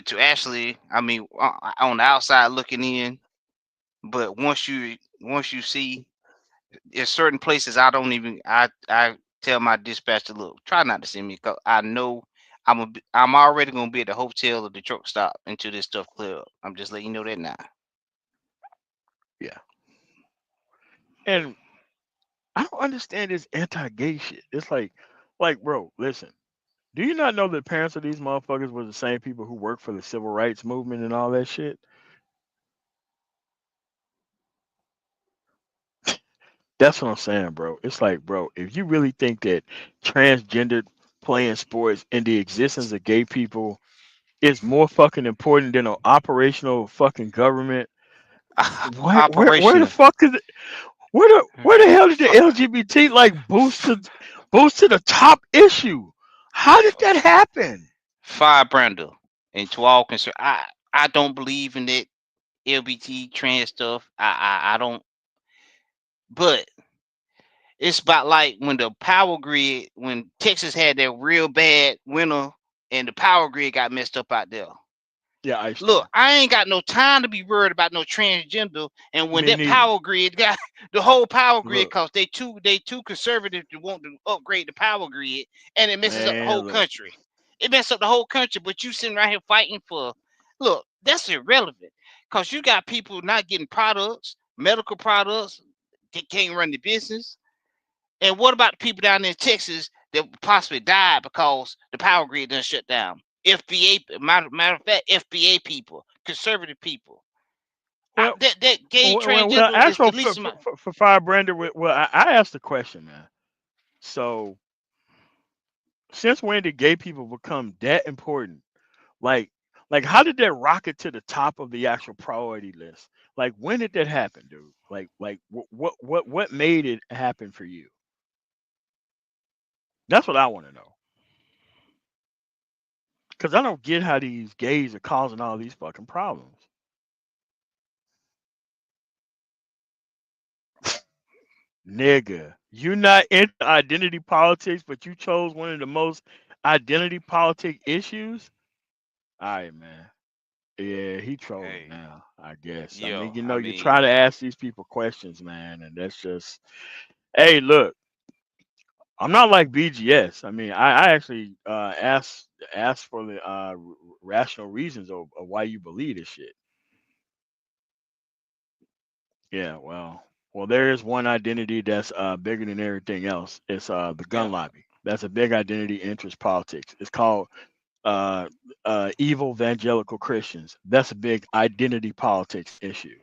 to actually, I mean, on the outside looking in, but once you see, there's certain places I don't even I tell my dispatcher, look, try not to send me, cause I know I'm already gonna be at the hotel or the truck stop until this stuff clear up. I'm just letting you know that now. Yeah. And I don't understand this anti-gay shit. It's like, bro, listen. Do you not know that parents of these motherfuckers were the same people who worked for the civil rights movement and all that shit? That's what I'm saying, bro. It's like, bro, if you really think that transgender playing sports and the existence of gay people is more fucking important than an operational fucking government, where the Operational. fuck is it? Where the hell did the Fi- LGBT like boost to the top issue? How did that happen? Firebrander. And to all concerned, I don't believe in that LBT trans stuff. I don't. But it's about like when the power grid, when Texas had that real bad winter, and the power grid got messed up out there. Yeah, Ice Look, Storm. I ain't got no time to be worried about no transgender. And when Me that neither. power grid got the whole power grid, Look, cause they too conservative to want to upgrade the power grid, and it messes up the man, whole look. country. It messes up the whole country. But you sitting right here fighting for, look, that's irrelevant. Cause you got people not getting products, medical products, can't run the business. And what about the people down in Texas that possibly died because the power grid done shut down? FBA, matter of fact, FBA people, conservative people. Well, That gay well, transgender is actual the least amount. for Firebrander, well, I asked the question, man. So, since when did gay people become that important? Like, how did that rocket to the top of the actual priority list? Like, when did that happen, dude? Like, what made it happen for you? That's what I want to know. Because I don't get how these gays are causing all these fucking problems. Nigga, you not into identity politics, but you chose one of the most identity politic issues. All right, man. Yeah, he trolling Hey, now, I guess. I yo, mean, I you try mean, to ask these people questions, man, and that's just, hey, look, I'm not like BGS. I mean, I actually asked for the rational reasons of why you believe this shit. Yeah, well, there is one identity that's bigger than everything else. It's the gun yeah, lobby. That's a big identity interest politics. It's called uh, evil evangelical Christians. That's a big identity politics issue.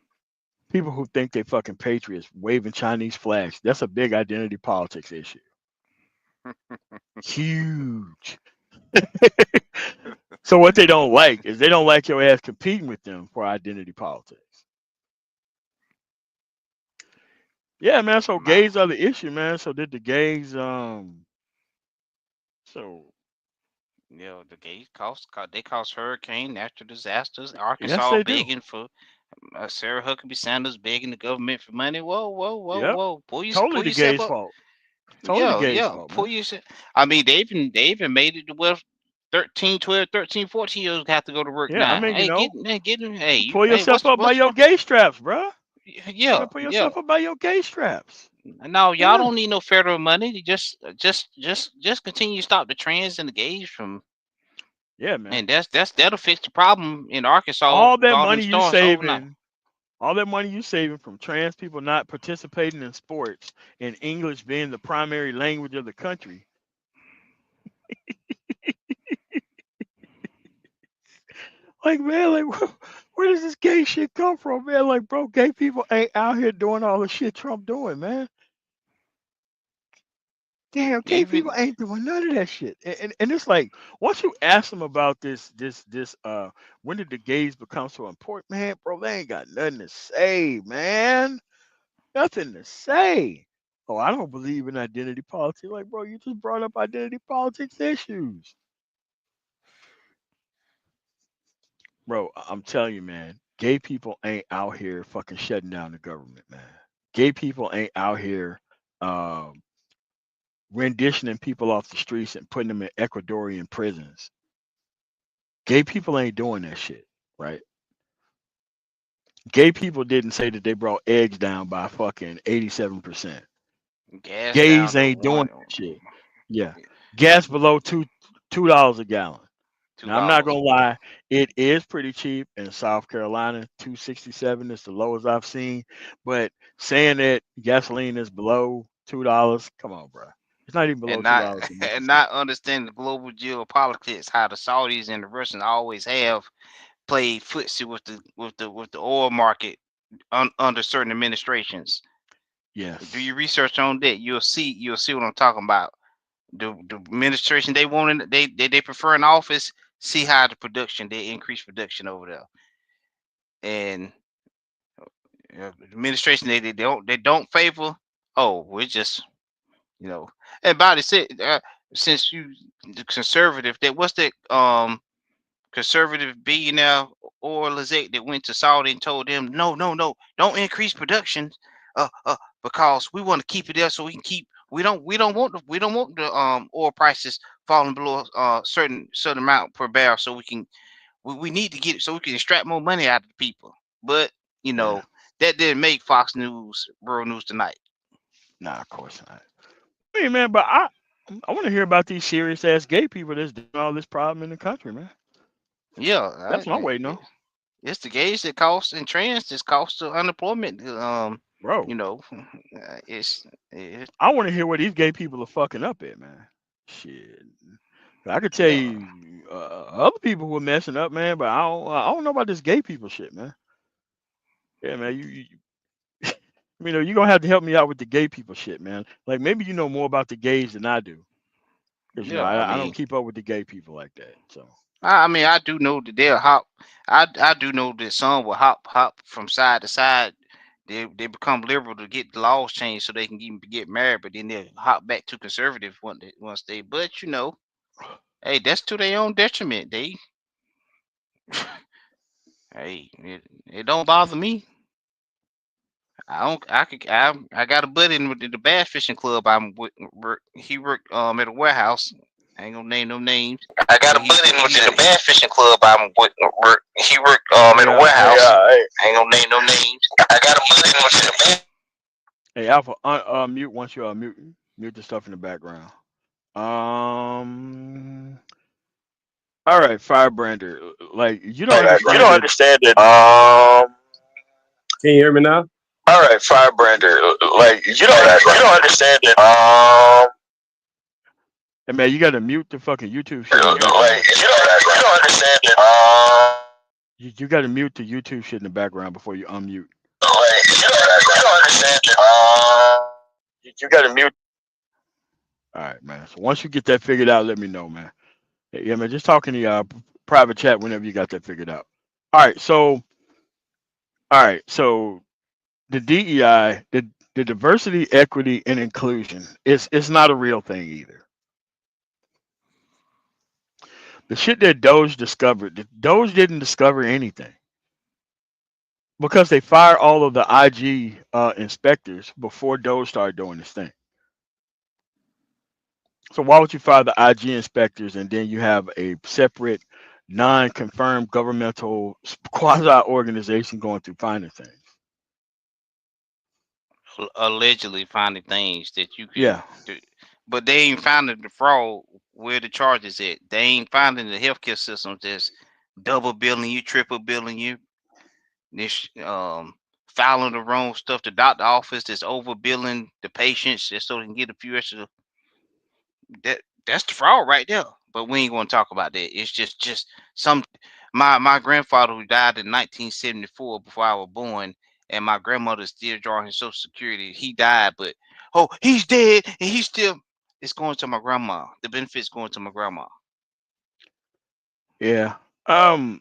People who think they fucking patriots waving Chinese flags. That's a big identity politics issue. Huge. So what they don't like is they don't like your ass competing with them for identity politics. Yeah, man. So my, gays are the issue, man. So did the gays so the gays they cause hurricane, natural disasters. yes Arkansas they do. begging for Sarah Huckabee Sanders begging the government for money. Whoa, whoa, whoa, Yep. whoa! Totally Pull the yourself gays' up. fault. Totally the Yeah, gays' yeah. fault, Pull man. yourself. I mean, they even made it to where 13, 12, 13, 14 years old have to go to work Yeah, I now. mean, Hey, get him. Hey, pull yourself up by what's your wrong? gay straps, bruh. You Yeah, gotta pull yeah. yourself up by your gay straps. No, y'all Yeah. don't need no federal money. You just continue to stop the trans and the gays from, Yeah, man. and that'll fix the problem in Arkansas All with that all them money you storms overnight. saving, all that money you saving from trans people not participating in sports and English being the primary language of the country. Like, man, like, where does this gay shit come from, man? Like, bro, gay people ain't out here doing all the shit Trump doing, man. Damn, gay people Even ain't doing none of that shit. And it's like, once you ask them about this, when did the gays become so important, man, bro, they ain't got nothing to say, man. Nothing to say. Oh, I don't believe in identity politics. Like, bro, you just brought up identity politics issues. Bro, I'm telling you, man, gay people ain't out here fucking shutting down the government, man. Gay people ain't out here um, renditioning people off the streets and putting them in Ecuadorian prisons. Gay people ain't doing that shit, right? Gay people didn't say that they brought eggs down by fucking 87%. gas Gays down to ain't doing one that shit. Yeah. Gas below $2 a gallon. two Now I'm not dollars. gonna lie, it is pretty cheap in South Carolina. 267 is the lowest I've seen. But saying that gasoline is below $2, come on, bro. It's not even below And not $2 in and Mississippi. not understanding the global geopolitics, how the Saudis and the Russians always have played footsie with the oil market under certain administrations. Do Yes. your research on that. You'll see what I'm talking about. The administration they want in, they prefer in office. See how the production they increase production over there, and administration they don't favor. Oh, we're just And Body said since you the conservative that what's that conservative billionaire or Lizette that went to Saudi and told them no don't increase production because we want to keep it there so we can keep we don't want the oil prices falling below certain amount per barrel so we need to get it so we can extract more money out of the people. But you Yeah. know that didn't make Fox News World News Tonight. Nah, of course not. Hey man, but I want to hear about these serious ass gay people that's doing all this problem in the country, man. Yeah, That's what I'm waiting on, it's the gays that cost and trans that cost the unemployment. bro. You know, it's it, I want to hear where these gay people are fucking up at, man. Shit, I could tell yeah, you other people who are messing up, man, but I don't know about this gay people shit, man. Yeah, man, you gonna have to help me out with the gay people shit, man. Like maybe you know more about the gays than I do, because yeah. I don't keep up with the gay people like that. So I mean, I do know that they'll hop. I do know that some will hop from side to side. They become liberal to get the laws changed so they can even get married, but then they'll hop back to conservative once they. But hey, that's to their own detriment. Hey, it don't bother me. I don't. I got a buddy in the bass fishing club. He worked at a warehouse. I ain't gonna name no names, I got but a buddy in the bass fishing club. He worked at a yeah, warehouse. I ain't gonna name no names. I got a buddy in the bass. hey Alpha, mute once you mute the stuff in the background. Um. All right, Firebrander. Like you don't You understand don't that. understand that. Can you hear me now? All right, Firebrander. Like you don't understand that. Hey, man, you got to mute the fucking YouTube shit in the Like background. you don't understand that. You got to mute the YouTube shit in the background before you unmute. Like you don't understand that. You got to mute. All right, man. So once you get that figured out, let me know, man. Yeah, man. Just talking to private chat whenever you got that figured out. All right. So the DEI, the diversity, equity, and inclusion, it's not a real thing either. The shit that Doge discovered, Doge didn't discover anything because they fired all of the IG inspectors before Doge started doing this thing. So why would you fire the IG inspectors and then you have a separate, non-confirmed governmental quasi organization going through finding things? allegedly finding things that you can Yeah, do, but they ain't finding the fraud where the charges at. They ain't finding the healthcare systems that's double billing you, triple billing you. This filing the wrong stuff. The doctor office that's overbilling the patients just so they can get a few extra. That's the fraud right there. But we ain't gonna talk about that. It's just some. My grandfather who died in 1974 before I was born, and my grandmother still drawing his social security. He died, but oh, he's dead, and he's still. It's going to my grandma. The benefits going to my grandma. yeah. Um,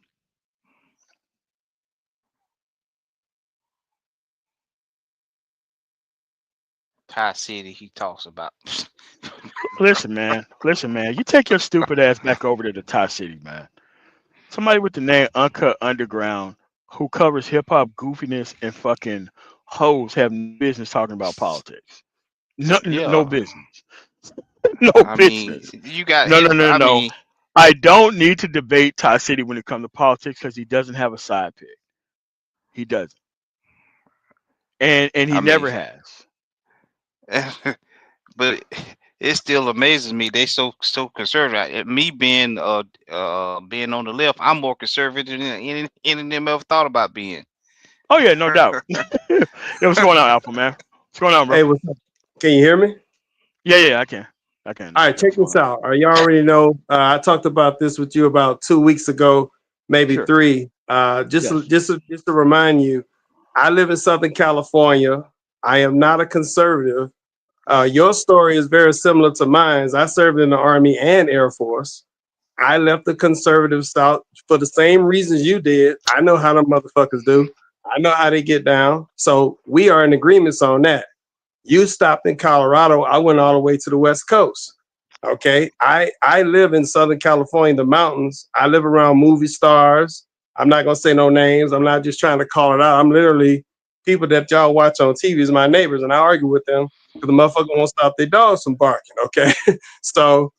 Thai City. He talks about. listen, man. You take your stupid ass back over to the Thai City, man. Somebody with the name Uncut Underground who covers hip hop goofiness and fucking hoes have no business talking about politics. No, no Yeah, business. No I mean, business. you got No, no, his. no, I no. mean, I don't need to debate Ty City when it comes to politics because he doesn't have a side pick. He doesn't, and he I mean, never has. but it still amazes me they so conservative. Me being on the left, I'm more conservative than any of them ever thought about being. Oh yeah, no doubt. Yeah, what's going on, Alpha man? What's going on, bro? Hey, what's up? Can you hear me? Yeah, I can. I can All now. right, Yeah, check what's going this on? out. You already know. I talked about this with you about 2 weeks ago, maybe Sure. three. Just Yes. to remind you, I live in Southern California. I am not a conservative. Your story is very similar to mine. I served in the Army and Air Force. I left the conservative South for the same reasons you did. I know how the motherfuckers do. I know how they get down. So we are in agreements on that. You stopped in Colorado. I went all the way to the West Coast. Okay. I live in Southern California, the mountains. I live around movie stars. I'm not going to say no names. I'm not just trying to call it out. I'm literally people that y'all watch on TV is my neighbors, and I argue with them because the motherfucker won't stop their dogs from barking. Okay. So,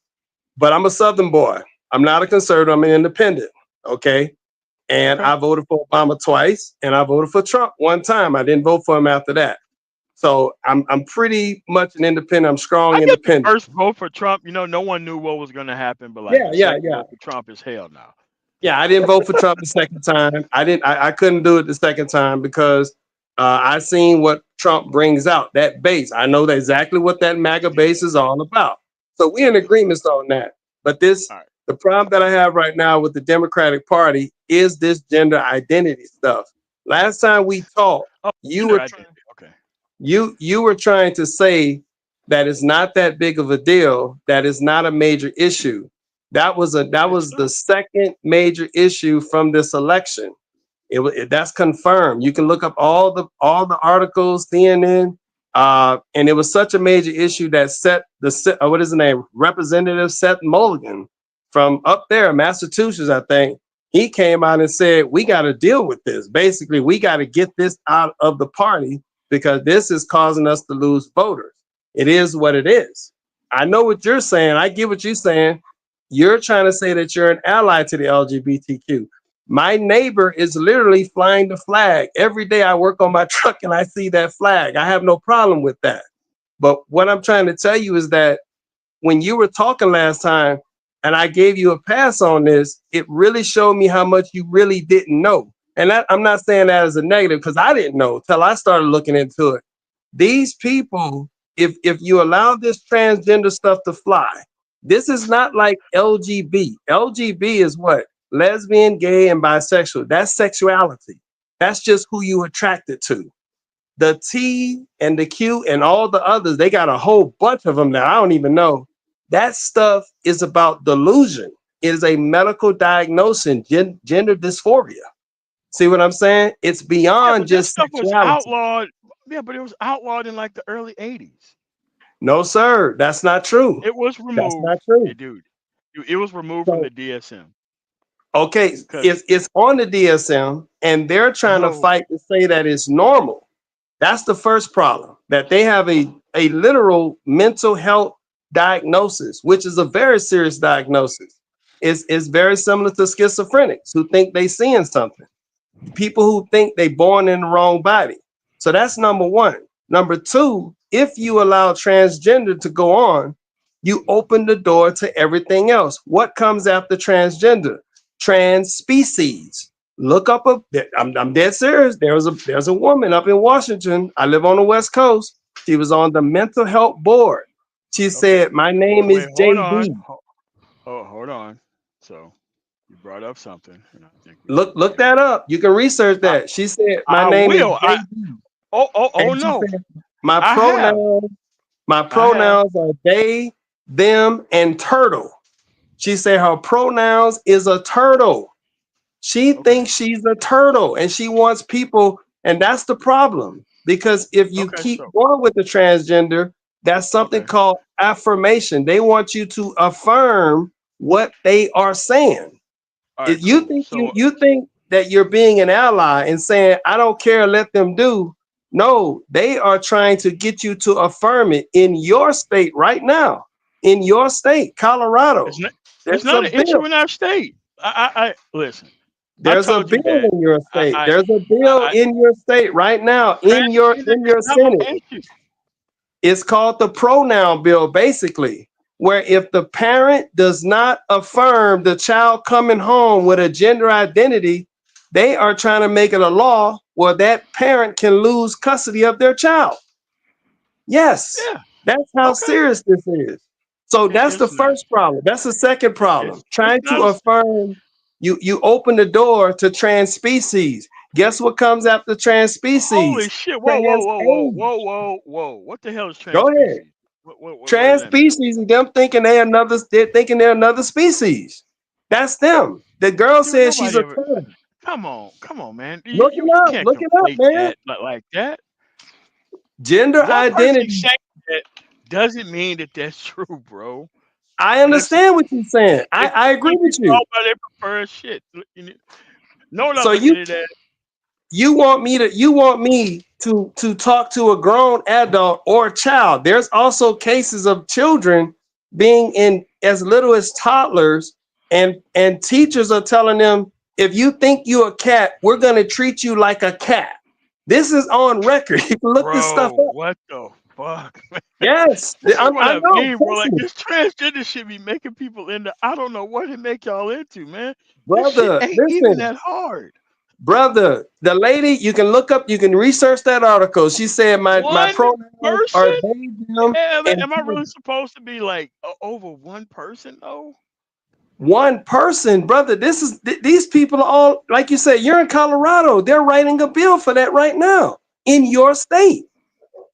but I'm a Southern boy. I'm not a conservative. I'm an independent. Okay. And I voted for Obama twice, and I voted for Trump one time. I didn't vote for him after that. So I'm pretty much an independent. I'm strong I get the independent. first vote for Trump. You know, no one knew what was going to happen, but like Yeah, the yeah, second yeah. vote for Trump is hell now. Yeah, I didn't vote for Trump the second time. I couldn't do it the second time because I seen what Trump brings out, that base. I know exactly what that MAGA base is all about. So we're in agreement on that. But this, All right. the problem that I have right now with the Democratic Party is this gender identity stuff. Last time we talked, Oh, you gender were identity. Okay. you were trying to say that it's not that big of a deal, that is not a major issue. That was the second major issue from this election. That's confirmed. You can look up all the articles, CNN, and it was such a major issue that what is the name, Representative Seth Mulligan from up there, Massachusetts, I think. He came out and said, we got to deal with this. Basically, we got to get this out of the party because this is causing us to lose voters. It is what it is. I know what you're saying. I get what you're saying. You're trying to say that you're an ally to the LGBTQ. My neighbor is literally flying the flag. Every day I work on my truck and I see that flag. I have no problem with that. But what I'm trying to tell you is that when you were talking last time and I gave you a pass on this, it really showed me how much you really didn't know. And I'm not saying that as a negative because I didn't know till I started looking into it. These people, if you allow this transgender stuff to fly, this is not like LGB. LGB is what? Lesbian, gay, and bisexual. That's sexuality. That's just who you attracted to. The T and the Q and all the others, they got a whole bunch of them now. I don't even know. That stuff is about delusion. It is a medical diagnosis, gender dysphoria. See what I'm saying? It's Yeah, beyond but this just stuff was sexuality. outlawed. Yeah, but it was outlawed in like the early 80s. No, sir, that's not true. It was That's removed. not true. Hey, dude, it was removed from So, the DSM. okay, it's on the DSM, and they're trying to No. fight to say that it's normal. That's the first problem, that they have a literal mental health diagnosis, which is a very serious diagnosis. It's very similar to schizophrenics who think they seeing something. People who think they born in the wrong body. So that's number one. Number two, if you allow transgender to go on, you open the door to everything else. What comes after transgender? Trans species. Look up I'm dead serious. There's a woman up in Washington. I live on the West Coast. She was on the mental health board. She said, my name is Hold JD. on. Hold on. So you brought up something, and I think we need Look to. that up. You can research that. She said, my I name is will. JD. Oh And she no. said, my I have. pronouns are they, them, and turtle. She said her pronouns is a turtle. She thinks she's a turtle and she wants people, and that's the problem. Because if you keep going with the transgender, that's something called affirmation. They want you to affirm what they are saying. If you think you think that you're being an ally and saying, I don't care, let them do. No, they are trying to get you to affirm it in your state right now. In your state, Colorado. It's not an issue in our state. I listen. There's a bill in your state. There's a bill in your state right now in your Senate. It's called the pronoun bill, basically, where if the parent does not affirm the child coming home with a gender identity, they are trying to make it a law where that parent can lose custody of their child. Yes, that's how serious this is. So that's the first problem. That's the second problem. Trying to affirm, you open the door to trans species. Guess what comes after trans Holy species? shit! Whoa, whoa, Trans whoa, whoa, age. whoa, whoa, whoa! What the hell is Go trans ahead. species? What does Trans that mean? species and them thinking they're thinking they're another species. That's them. The girl Dude, says she's nobody a ever. turtle. come on, man. You Look you, it you up. can't Look it up, conflate man. that like that. Gender One person identity. saying that doesn't mean that that's true, bro. I Listen, understand what you're saying. if I agree with people you. talk about their preferred shit, know what I So look at it as? you want me to talk to a grown adult or a child. There's also cases of children being in as little as toddlers, and teachers are telling them, if you think you're a cat, we're going to treat you like a cat. This is on record. You can look this stuff Bro, up. what the fuck? Yes, This is what I I know. mean, bro. Trust Like me, this transgender shit be making people into I don't know what it make y'all into, man. This shit brother. ain't even Listen, that hard. brother. The lady, you can look up, you can research that article. She said my One pronouns are person? they, them, and Am I really supposed to be like over one person though? one person, brother. These people are all, like you said, you're in Colorado. They're writing a bill for that right now in your state.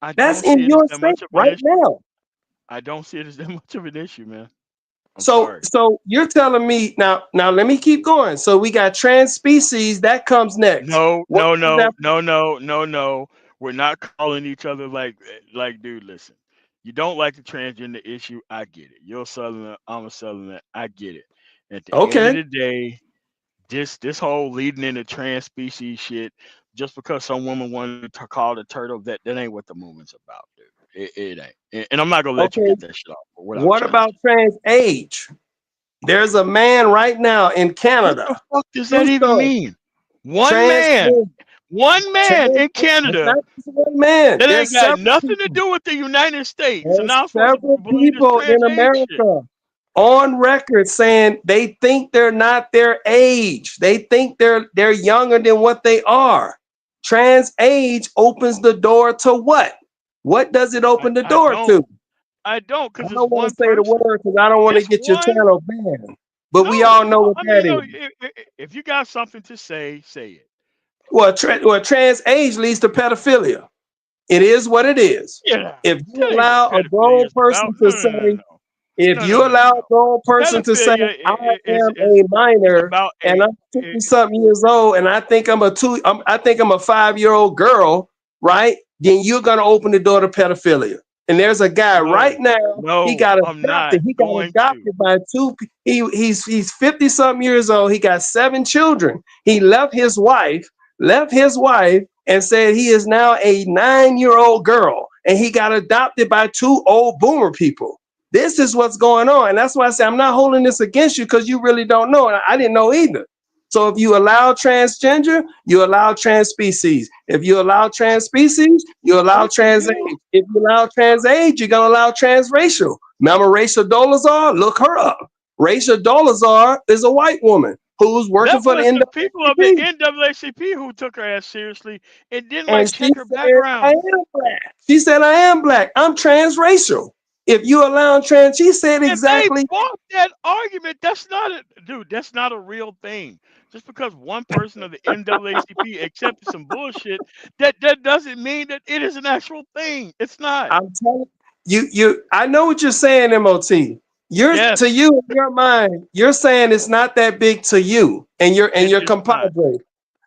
I That's don't in see it as your that state much of an right issue. now. I don't see it as that much of an issue, man. I'm So sorry. you're telling me now let me keep going. So we got trans species that comes next. No, What no, comes no, after? no, no, no, no. We're not calling each other like, dude, listen. You don't like the transgender issue. I get it. You're a southerner, I'm a southerner. I get it. At the end of Okay. the day, this whole leading into trans species shit, just because some woman wanted to call it a turtle, that ain't what the movement's about, dude. It ain't. And I'm not gonna let you Okay. get that shit off without What about challenging. trans age? There's a man right now in What Canada. the fuck does True that even story. mean? One Trans man, age. one man Trans in age. It's Canada not just one man. that ain't There's got several nothing to people. do with the United States, and There's now I'm supposed to several believe this people trans in age shit. America on record saying they think they're not their age. They think they're younger than what they are. Trans age opens the door to what? What does it I, open the I door don't. to? I don't, I because it's don't want to one say the person. word because I don't want to It's get your one. channel banned. But we No, all know no. what I that mean, is. no. If you got something to say it. Well, trans age leads to pedophilia. It is what it is. Yeah, If you that ain't what allow a pedophilia grown is about. person to No, no, no, say, no, if no, no, you no, no, allow a no. grown person to say, Pedophilia I am is a minor about and I'm 50 something years old and I think I'm a 5-year-old girl, right? Then you're gonna open the door to pedophilia. And there's a guy right no, now, he no. got I'm not adopted. He got going to. adopted by he's 50 something years old. He got 7 children. He left his wife and said he is now a 9-year-old girl. And he got adopted by 2 old boomer people. This is what's going on. And that's why I say I'm not holding this against you because you really don't know. And I didn't know either. So if you allow transgender, you allow trans species. If you allow trans species, you allow What the trans hell? age. If you allow trans age, you're going to allow transracial. Remember Rachel Dolezal? Look her up. Rachel Dolezal is a white woman who's working That for the was the people of the NAACP. NAACP who took her ass seriously and didn't And like she check her said, I background. am black. She said, I am black. I'm transracial. If you allow trans, she said And they exactly. fought that argument. That's not a dude. That's not a real thing. Just because one person of the NAACP accepted some bullshit, that doesn't mean that it is an actual thing. It's not. I'm telling you, I know what you're saying, MOT. You're to Yes, you in your mind, you're saying it's not that big to you and it your is not. compadre.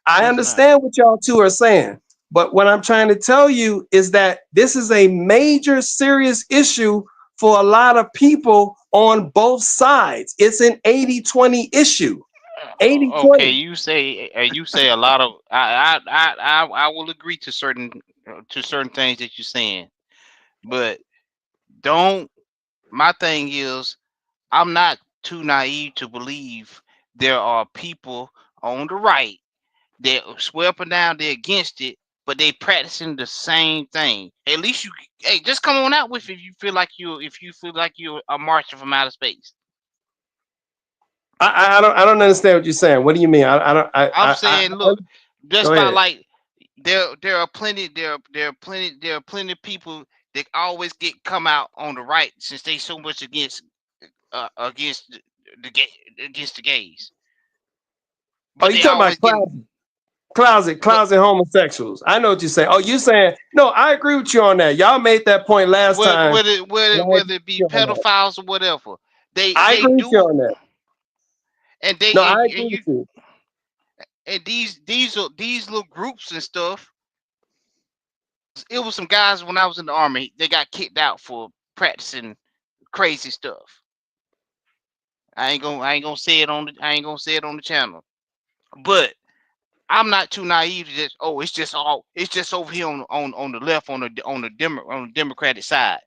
I It's not. understand what y'all two are saying, but what I'm trying to tell you is that this is a major serious issue for a lot of people on both sides. It's an 80-20 issue. 80 Okay, 20. you say a lot of I will agree to certain things that you're saying, but don't. My thing is, I'm not too naive to believe there are people on the right that swear up and down they're against it, but they practicing the same thing. At least you, hey, just come on out with it if you feel like you're a marcher from outer space. I don't understand what you're saying. What do you mean? I don't I'm saying, I look, just go by ahead. like there are plenty of people that always get come out on the right since they so much against the gay against the gays, Oh, but you they talking about always getting cloud? Closet homosexuals. I know what you're saying. Oh, you saying no? I agree with you on that. Y'all made that point last time. Whether it be pedophiles or whatever, I they agree with you do, on that. and they No, I agree with you. and these little groups and stuff. It was some guys when I was in the army. They got kicked out for practicing crazy stuff. I ain't gonna say it on the channel, but I'm not too naive to just it's just over here on the left on the Democratic side.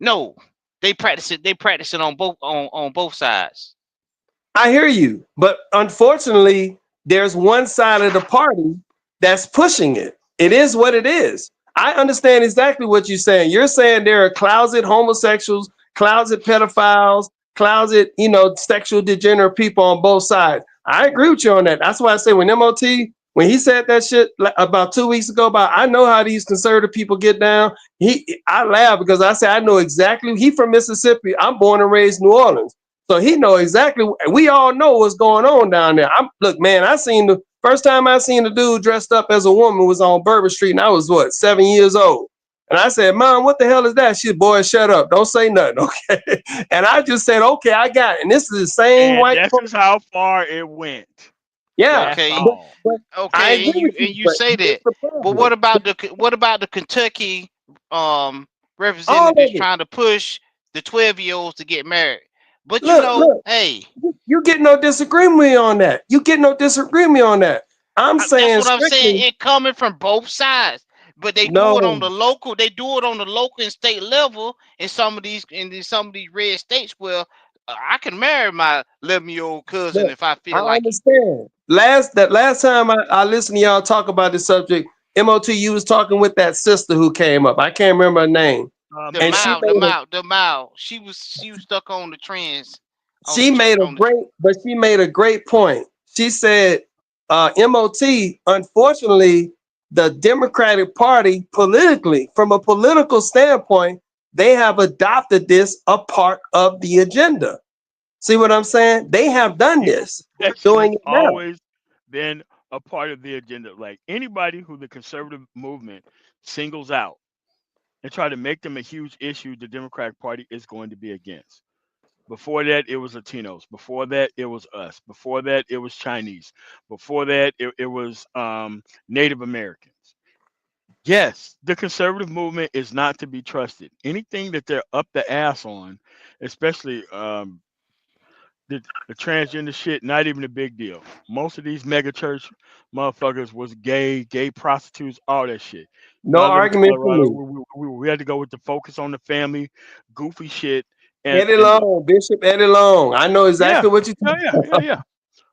No, they practice it on both sides. I hear you, but unfortunately, there's one side of the party that's pushing it. It is what it is. I understand exactly what you're saying. You're saying there are closet homosexuals, closet pedophiles, closet, sexual degenerate people on both sides. I agree with you on that. That's why I say when he said that shit about 2 weeks ago about I know how these conservative people get down. I laugh because I say I know exactly. He from Mississippi. I'm born and raised New Orleans. So he know exactly. We all know what's going on down there. Look, man. The first time I seen the dude dressed up as a woman was on Bourbon Street, and I was 7 years old. And I said, "Mom, what the hell is that?" She said, "Boy, shut up. Don't say nothing, okay?" And I just said, "Okay, I got it." And this is the same And white. this is how far it went. Yeah. Okay. But I Okay, agree with you say that. But what about the Kentucky All representatives of it. trying to push the 12-year-olds to get married? But Look, hey, you get no disagreement on that. I'm saying that's what I'm saying. strictly. It coming from both sides. But they do it on No, the local. They do it on the local and state level in some of these red states where I can marry my 11-year-old cousin look, if I I feel like it. understand. Last time I listened to y'all talk about this subject, MOT, you was talking with that sister who came up. I can't remember her name. The And mouth. She was stuck on the trends she made a great point. She said, MOT, unfortunately, the Democratic Party politically, from a political standpoint, they have adopted this a part of the agenda. See what I'm saying? They have done this. They're Protection doing has it now. always been a part of the agenda. Like anybody who the conservative movement singles out and try to make them a huge issue, the Democratic Party is going to be against. Before that, it was Latinos. Before that, it was us. Before that, it was Chinese. Before that, it was Native Americans. Yes, the conservative movement is not to be trusted. Anything that they're up the ass on, especially the transgender shit, not even a big deal. Most of these mega church motherfuckers was gay prostitutes, all that shit. No I live in argument for Colorado. me. We had to go with the focus on the family, goofy shit, and Eddie and Long, Bishop Eddie Long. I know yeah, exactly what you're talking about. yeah.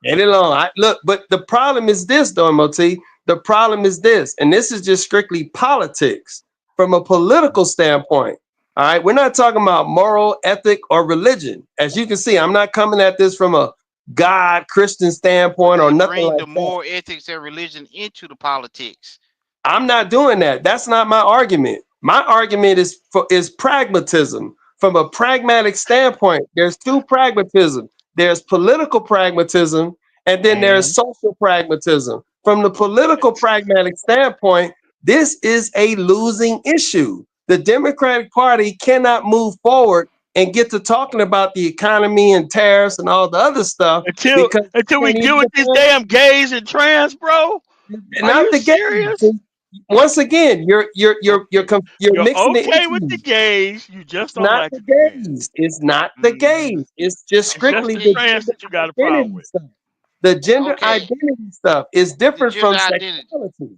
Eddie Long. Look, but the problem is this, though, MOT. The problem is this, and this is just strictly politics from a political standpoint. All right, we're not talking about moral, ethic, or religion. As you can see, I'm not coming at this from a God Christian But standpoint or they nothing bring like the that. moral ethics and religion into the politics. I'm not doing that. That's not my argument. My argument is pragmatism. From a pragmatic standpoint, there's two pragmatism. There's political pragmatism, and then there's And social pragmatism. From the political pragmatic standpoint, this is a losing issue. The Democratic Party cannot move forward and get to talking about the economy and tariffs and all the other stuff until because until they we can't deal even with these defend damn gays and trans, bro. Are not you the serious? gays. Once again, Okay. you're You're mixing the okay with the issues. gays, you just It's don't not like the the trans. gays. It's not the Mhm. gays. It's just It's just strictly the the Okay, trans gender that you got a problem identity with. stuff. The gender okay. identity stuff is The different gender from identity. sexuality.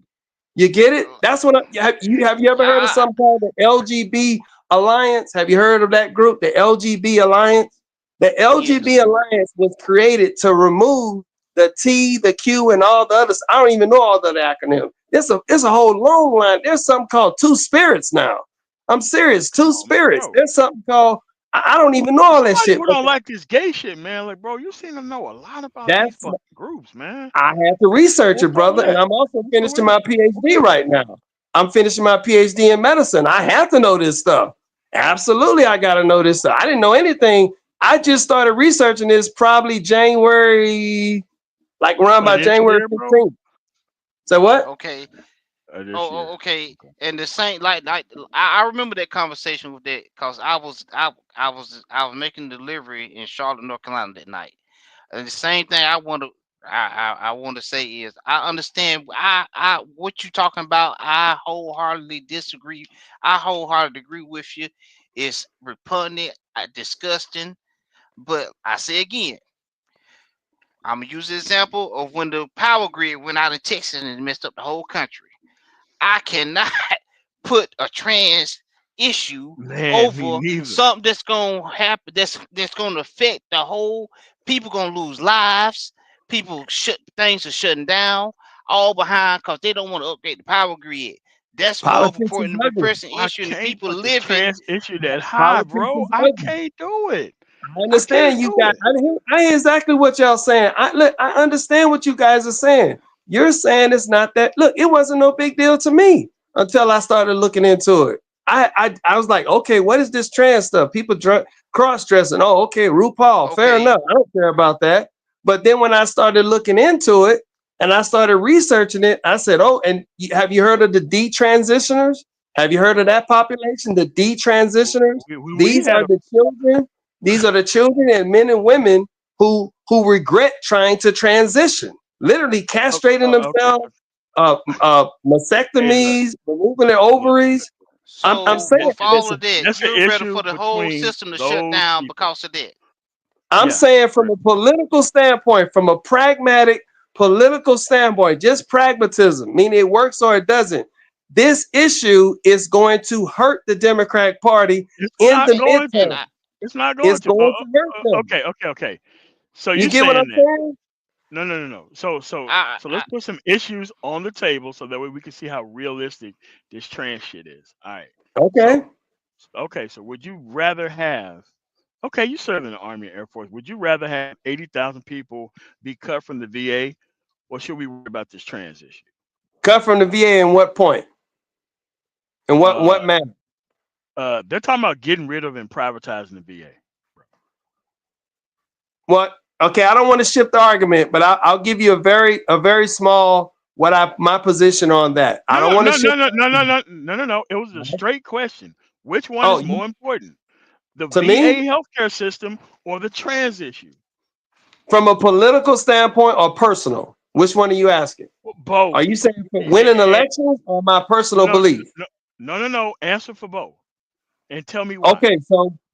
You get it? That's what have you ever heard of I, something called the LGB Alliance? Have you heard of that group, the LGB Alliance? The LGB yes. Alliance was created to remove the T, the Q, and all the others. I don't even know all the acronyms. It's a whole long line. There's something called two spirits now. I'm serious, two Come on, spirits. bro. There's something called I don't even know all that Somebody shit, who but don't like this gay shit, man. Like, bro, you seem to know a lot about these that's fucking groups, man. I had to research it, What's up with brother, and that? I'm also What's up with finishing my that? PhD Okay. right now. I'm finishing my PhD in medicine. I have to know this stuff. Absolutely, I got to know this stuff. I didn't know anything. I just started researching this probably January, like around But by into January there, bro. 15th. So what? Okay. This year. Okay. Okay. And the same, like I remember that conversation with that because I was making delivery in Charlotte, North Carolina that night. And the same thing I want to say is I understand I what you talking about. I wholeheartedly disagree. I wholeheartedly agree with you. It's repugnant, disgusting. But I say again, I'm gonna use the example of when the power grid went out in Texas and messed up the whole country. I cannot put a trans issue Man, me over neither. something that's gonna happen. That's gonna affect the whole. People gonna lose lives. People things are shutting down. All behind because they don't want to update the power grid. That's more of a Politics is important and ugly. pressing I issue, and the can't people put this living. trans issue that high, Politics bro. is I ugly. can't do it. I I can't understand you do guys. it. I hear exactly what y'all saying. I understand what you guys are saying. You're saying it's not that. Look, it wasn't no big deal to me until I started looking into it. I was like, okay, what is this trans stuff? People cross dressing. Oh, okay, RuPaul. Fair Okay, enough. I don't care about that. But then when I started looking into it and I started researching it, I said, oh, and have you heard of the detransitioners? Have you heard of that population? The detransitioners. We These had are a the children. These are the children and men and women who regret trying to transition, literally castrating okay. themselves, Hey, look, mastectomies, removing their look, ovaries. I'm so saying, with all of listen, that, that's an you're ready issue for the whole between system to shut those down people. because of that. I'm Yeah. saying from a political standpoint, from a pragmatic political standpoint, just pragmatism, meaning it works or it doesn't. This issue is going to hurt the Democratic Party It's in the not And going and midterm. to. It's not going It's to. going to hurt them. Okay, okay, okay. So You you're get what I'm saying that? saying? No. So let's I put some issues on the table so that way we can see how realistic this trans shit is. All right. Okay. So okay. So would you rather have? Okay, you serve in the Army and Air Force. Would you rather have 80,000 people be cut from the VA, or should we worry about this trans issue? Cut from the VA in what point? And Uh, what manner? they're talking about getting rid of and privatizing the VA. What? Okay, I don't want to shift the argument, but I'll give you a very small my position on that. I don't No, want to no, no, shift. no, no, no, no, no, no, no. It was a straight question. Which one Oh, is more important, the to me, VA healthcare system or the trans issue? from a political standpoint or personal, which one are you asking? Well, Are both. you saying for Eh, winning eh, elections or my personal no, belief? no, no. Answer for both, and tell me why. Okay,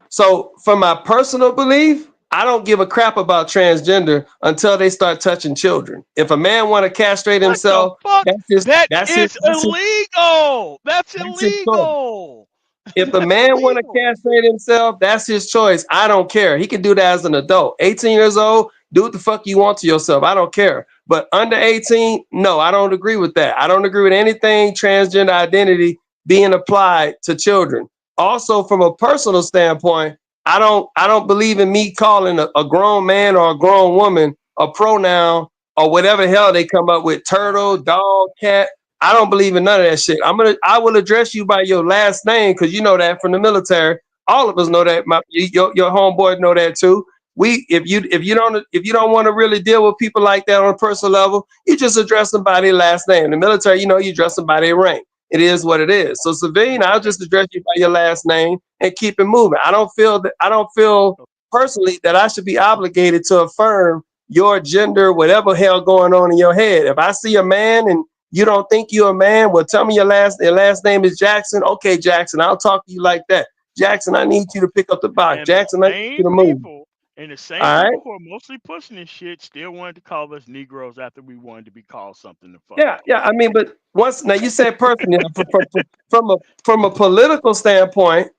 so for my personal belief, I don't give a crap about transgender until they start touching children. If a man want to castrate What the himself, fuck? That that's his is illegal. That's that's his choice. illegal. If a That's man want to illegal. castrate himself, that's his choice. I don't care. He can do that as an adult. 18 years old, do what the fuck you want to yourself. I don't care. But under 18, no, I don't agree with that. I don't agree with anything transgender identity being applied to children. Also, from a personal standpoint, I don't believe in me calling a grown man or a grown woman a pronoun or whatever the hell they come up with, turtle, dog, cat. I don't believe in none of that shit. I will address you by your last name because you know that from the military. All of us know that. Your homeboys know that too. If you don't want to really deal with people like that on a personal level, you just address them by their last name. In the military, you address them by their rank. It is what it is. So civilian, I'll just address you by your last name and keep it moving. I don't feel personally that I should be obligated to affirm your gender, whatever hell going on in your head. If I see a man and you don't think you're a man, well, tell me your last name is Jackson. Okay, Jackson, I'll talk to you like that. Jackson, I need you to pick up the box. And Jackson, I need you to move. the same All right. people who are mostly pushing this shit still wanted to call us Negroes after we wanted to be called something the fuck Yeah, else. yeah. I mean, but once now you said personally from a political standpoint,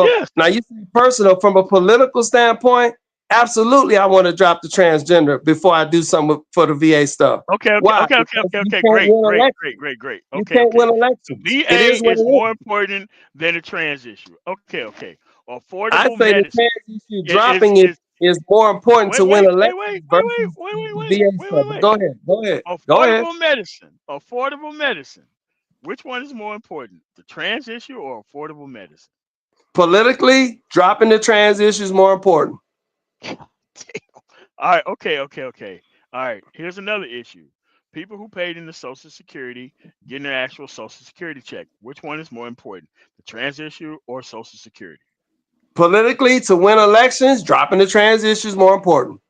Yes. now you said personal from a political standpoint. Absolutely, I want to drop the transgender before I do something for the VA stuff. Okay, okay, Why? okay, okay, Because okay, you okay. can't Great, win great, great, elections. great, great. You Okay, can't okay. win The elections. It VA is what is it is. more important than the trans issue. Okay, okay. I Affordable say the medicine trans issue is dropping it is more important wait, to win wait, wait, wait, elections wait, wait, versus wait, wait, the wait, VA wait, stuff. wait, But wait. go ahead. Affordable medicine. Affordable medicine. Which one is more important? The trans issue or affordable medicine? Politically, dropping the trans issue is more important. All right, okay, okay, okay. All right, here's another issue. People who paid into Social Security getting their actual Social Security check. Which one is more important, the trans issue or Social Security? Politically, to win elections, dropping the trans issue is more important.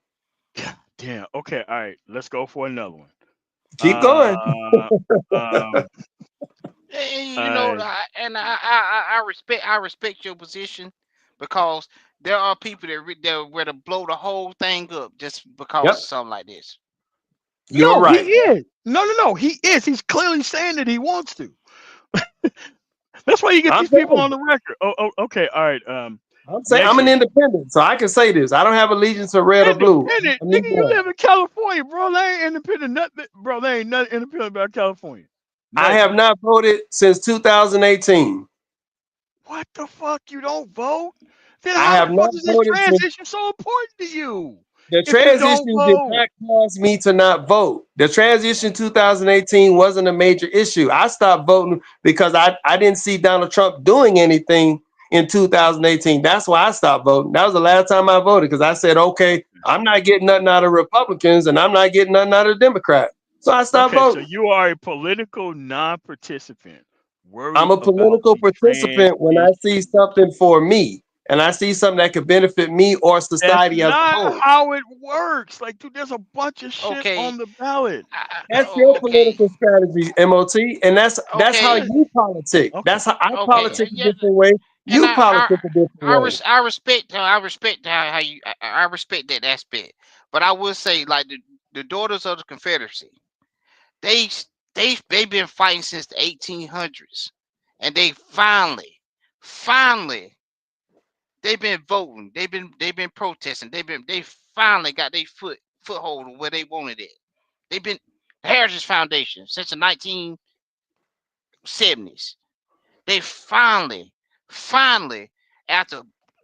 God damn. Okay. All right. Let's go for another one. Keep going. Uh, um. And, you know, Uh. I respect your position because there are people that were to blow the whole thing up just because Yep, of something like this. you're No, he right. is. No, no, no. He is. He's clearly saying that he wants to. That's why you get I'm these people saying, on the record. Oh, okay. All right. I'm saying I'm Next an issue. independent, so I can say this. I don't have allegiance to red or blue. Independent, I'm nigga. You neither. live in California, bro. They ain't independent. Nothing, bro. They ain't nothing independent about California. I Nothing. have not voted since 2018. What the fuck? You don't vote? Then I how the have fuck not is this voted since transition so important to you? the If you transition don't did vote, not cause me to not vote. The transition 2018 wasn't a major issue. I stopped voting because I didn't see Donald Trump doing anything in 2018. That's why I stopped voting. That was the last time I voted because I said, okay, I'm not getting nothing out of Republicans and I'm not getting nothing out of Democrats. So I stopped okay. So voting. you are a political non-participant, I'm worried a about political the trans participant when I issue. see something for me and I see something that could benefit me or That's society as a not whole. how it works. Like, dude, there's a bunch of shit Okay, on the ballot. That's your okay, political strategy, MOT, and that's how okay, you politic. Okay. That's how I okay. politic a Yeah, different way. and You politic a different way. I respect how you I respect that aspect. But I will say, like the daughters of the Confederacy, they they've been fighting since the 1800s, and they finally they've been voting, they've been protesting, they finally got their foothold of where they wanted it. They've been Heritage Foundation since the 1970s. They finally, after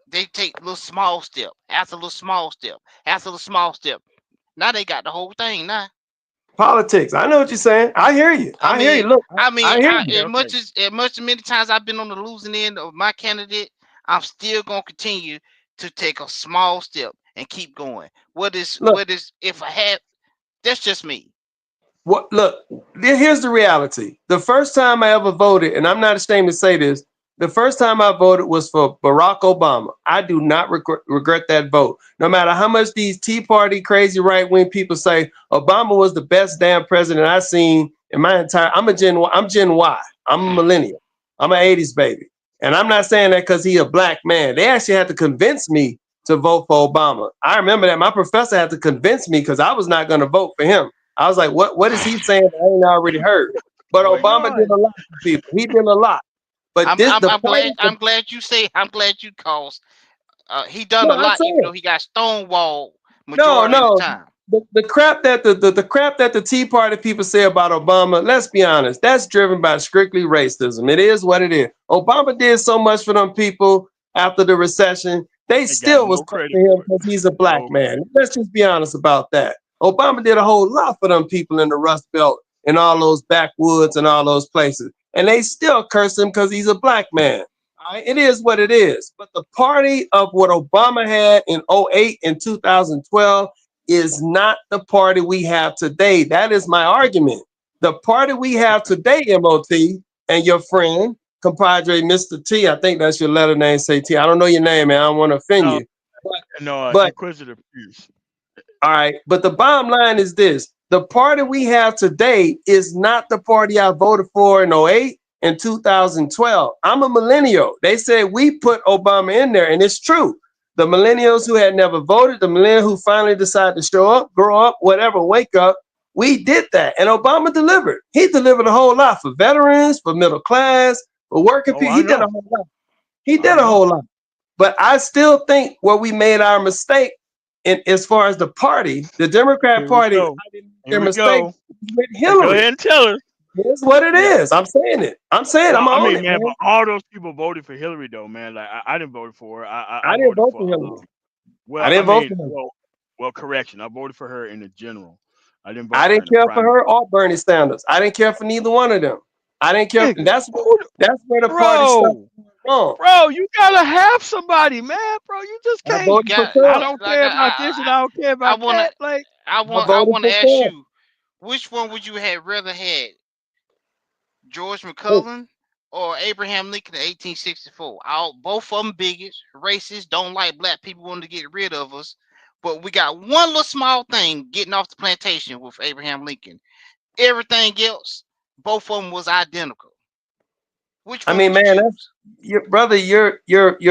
they take little small step, after little small step, after little small step, now they got the whole thing now. Politics. I know what you're saying. I hear you. I I hear you. mean, Look, I hear you. Okay. Okay. as much as many times I've been on the losing end of my candidate, I'm still gonna continue to take a small step and keep going. Look, If I had that's just me. what look, here's the reality. The first time I ever voted, and I'm not ashamed to say this, the first time I voted was for Barack Obama. I do not regret that vote. No matter how much these Tea Party crazy right-wing people say Obama was the best damn president I've seen in my entire I'm Gen Y. I'm a millennial. I'm an 80s baby. And I'm not saying that because he a black man. They actually had to convince me to vote for Obama. I remember that my professor had to convince me because I was not going to vote for him. I was like, what is he saying that I ain't already heard? But Oh my Obama did God. a lot for people. He did a lot. But this the party. I'm glad you cause he done No, a I'm lot even though saying he got stonewalled no, majority of the no. time. The crap that the crap that the Tea Party people say about Obama. Let's be honest. That's driven by strictly racism. It is what it is. Obama did so much for them people after the recession. They They got still was no coming credit to him for it. because he's a black No man. credit. Let's just be honest about that. Obama did a whole lot for them people in the Rust Belt and all those backwoods and all those places. And they still curse him because he's a black man. All right? It is what it is. But the party of what Obama had in '08 and 2012 is not the party we have today. That is my argument. The party we have today, MOT, and your friend, compadre Mr. T, I think that's your letter name, say T. I don't know your name, man. I don't want to offend No, you. But, no, but inquisitive piece. all right. But the bottom line is this: the party we have today is not the party I voted for in '08 and 2012. I'm a millennial. They said we put Obama in there, and it's true. The millennials who had never voted, the millennial who finally decided to show up, grow up, whatever, wake up, we did that. And Obama delivered. He delivered a whole lot for veterans, for middle class, for working Oh, people. I He did a know. whole lot. He I did a know. whole lot. But I still think where we made our mistake in as far as the party, the Democrat Here we Party, go. I didn't make Here their we mistake go. with Go Hillary. ahead and tell her. It's what it Yeah. is. I'm saying it. I'm saying No, I'm I on mean, it, man, but man. all those people voted for Hillary, though, man. Like, I didn't vote for her. I I didn't voted vote for, for Hillary. I well, I didn't vote mean, for him. correction. I voted for her in the general. I didn't vote I for her in didn't the care for primary. her or Bernie Sanders. I didn't care for neither one of them. I didn't care. Nigga, That's that's where the party started bro, wrong. bro, you gotta have somebody, man, bro. You just I can't. You voted for got I Trump. don't like care about this and I don't care I about wanna that. Like, I I voted wanna for ask Trump. you which one would you have rather had? George Oh, McClellan or Abraham Lincoln in 1864? Both of them bigots, racist, don't like black people, wanting to get rid of us. But we got one little small thing getting off the plantation with Abraham Lincoln. Everything else, both of them was identical. Which I one mean, would you man, choose? brother, you're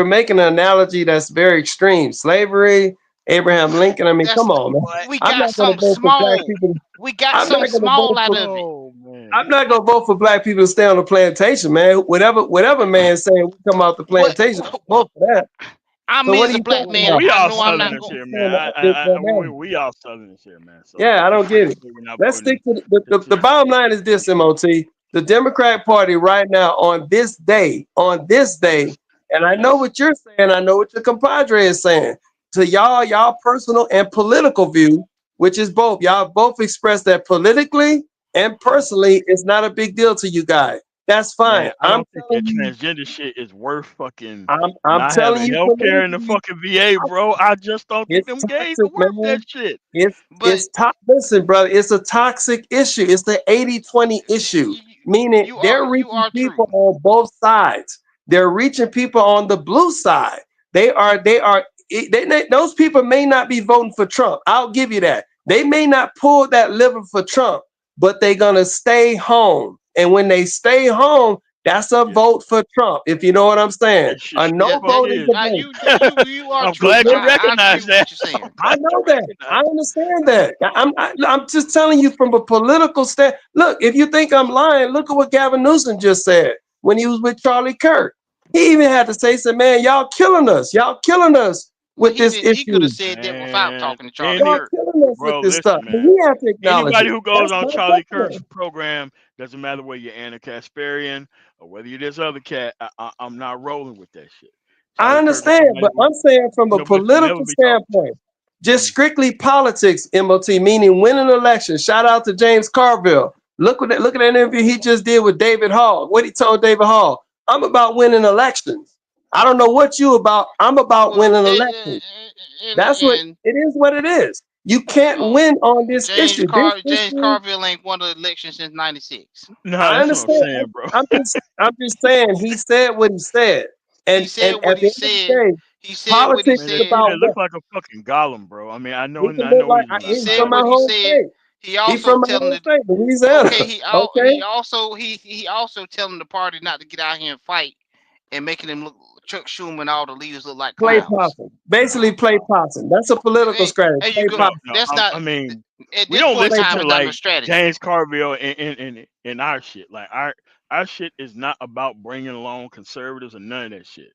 making an analogy that's very extreme. Slavery, Abraham Lincoln. I mean, That's come on, man. what we I'm got. not gonna Something vote for black small. people. We got I'm not something gonna small vote out for. of it. Oh man. I'm not gonna vote for black people to stay on the plantation, man. Whatever man saying we come off the What? plantation, I'll vote for that. I So mean, what as are a you black talking man, about? We I all know I'm I'm not not Southerners going. here, saying man. all this right now. We all Southerners here, man. So Yeah, I don't get it. we're not Let's putting stick to the bottom line is this, MOT. The Democratic Party right now on this day, and I know what you're saying, I know what your compadre is saying. To y'all personal and political view, which is both. Y'all both express that politically and personally, it's not a big deal to you guys. That's fine. man. I I'm don't think telling that you, transgender shit is worth fucking I'm not telling having you health care in the politically, fucking VA, bro. I just don't think it's them gays toxic, are worth that man. shit. But Listen, brother, it's a toxic issue. It's the 80-20 issue, you, meaning they're you reaching are true. people on both sides. They're reaching people on the blue side. Those people may not be voting for Trump. I'll give you that. They may not pull that lever for Trump, but they're gonna stay home. And when they stay home, that's a Yeah, vote for Trump. If you know what I'm saying, it a sure no the That, fuck that vote is is. a vote. you are I'm true. glad you I agree recognize with what that. you're I'm saying. I glad know you that. recognize. I understand that. I'm just telling you from a political stand. Look, if you think I'm lying, look at what Gavin Newsom just said when he was with Charlie Kirk. He even had to say, man, y'all killing us. Y'all killing us Well, with he this didn't. He could have issue. said that without Man, talking to Charlie any Y'all Kirk. killing us with bro, this stuff. listen, And man. we have to acknowledge Anybody it. who goes That's on my Charlie Kirk's government. program, doesn't matter whether you're Anna Kasparian or whether you're this other cat, I'm not rolling with that shit. I Charlie Kirk is understand, somebody but who I'm saying from a nobody should never political be talking to. standpoint, just Mm. strictly politics, MOT, meaning winning elections. Shout out to James Carville. Look at that interview he just did with David Hall. What he told David Hall, I'm about winning elections. I don't know what you about. I'm about Well, winning elections. That's and what it is. You can't win on this issue. This James issue, Carville ain't won the election since '96. No, I that's what I'm understand. saying, bro. I'm just saying he said what he said. He And said what at he the end of the said. day, He said what he Man, politics is that said. dude about that what? look like a fucking golem, bro. I mean, He can I look know like he's an He he's said from outsider. my what he home said. state. He He's also from my telling home the state, okay. Louisiana. Okay, He also telling the party not to get out here and fight and making them look Chuck Schumer and all the leaders look like play clowns. possum. Basically, play possum. That's a political Hey, strategy. hey, you Play go. No, possum. no. That's not I mean, at we this don't point in Play listen time. to It's not possum. no like strategy. James Carville in our shit. Like our shit is not about bringing along conservatives or none of that shit.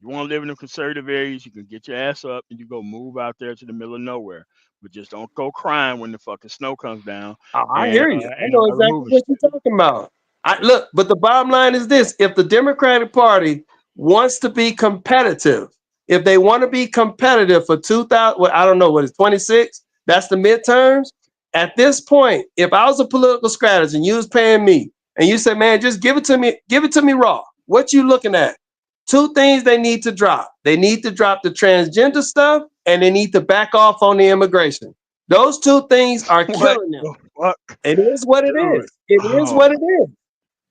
You want to live in the conservative areas, you can get your ass up and you go move out there to the middle of nowhere. But just don't go crying when the fucking snow comes down Oh, I and hear you. I ain't know nobody exactly moving what shit. you're talking about. I Yeah. look, but the bottom line is this: if the Democratic Party wants to be competitive, if they want to be competitive for 2000, well, I don't know what it's 26. That's the midterms. At this point, if I was a political strategist and you was paying me, and you said, "Man, just give it to me raw." What you looking at? Two things they need to drop. They need to drop the transgender stuff, and they need to back off on the immigration. Those two things are What killing them. the fuck, It is what it dude? is. It is Oh what it my. is.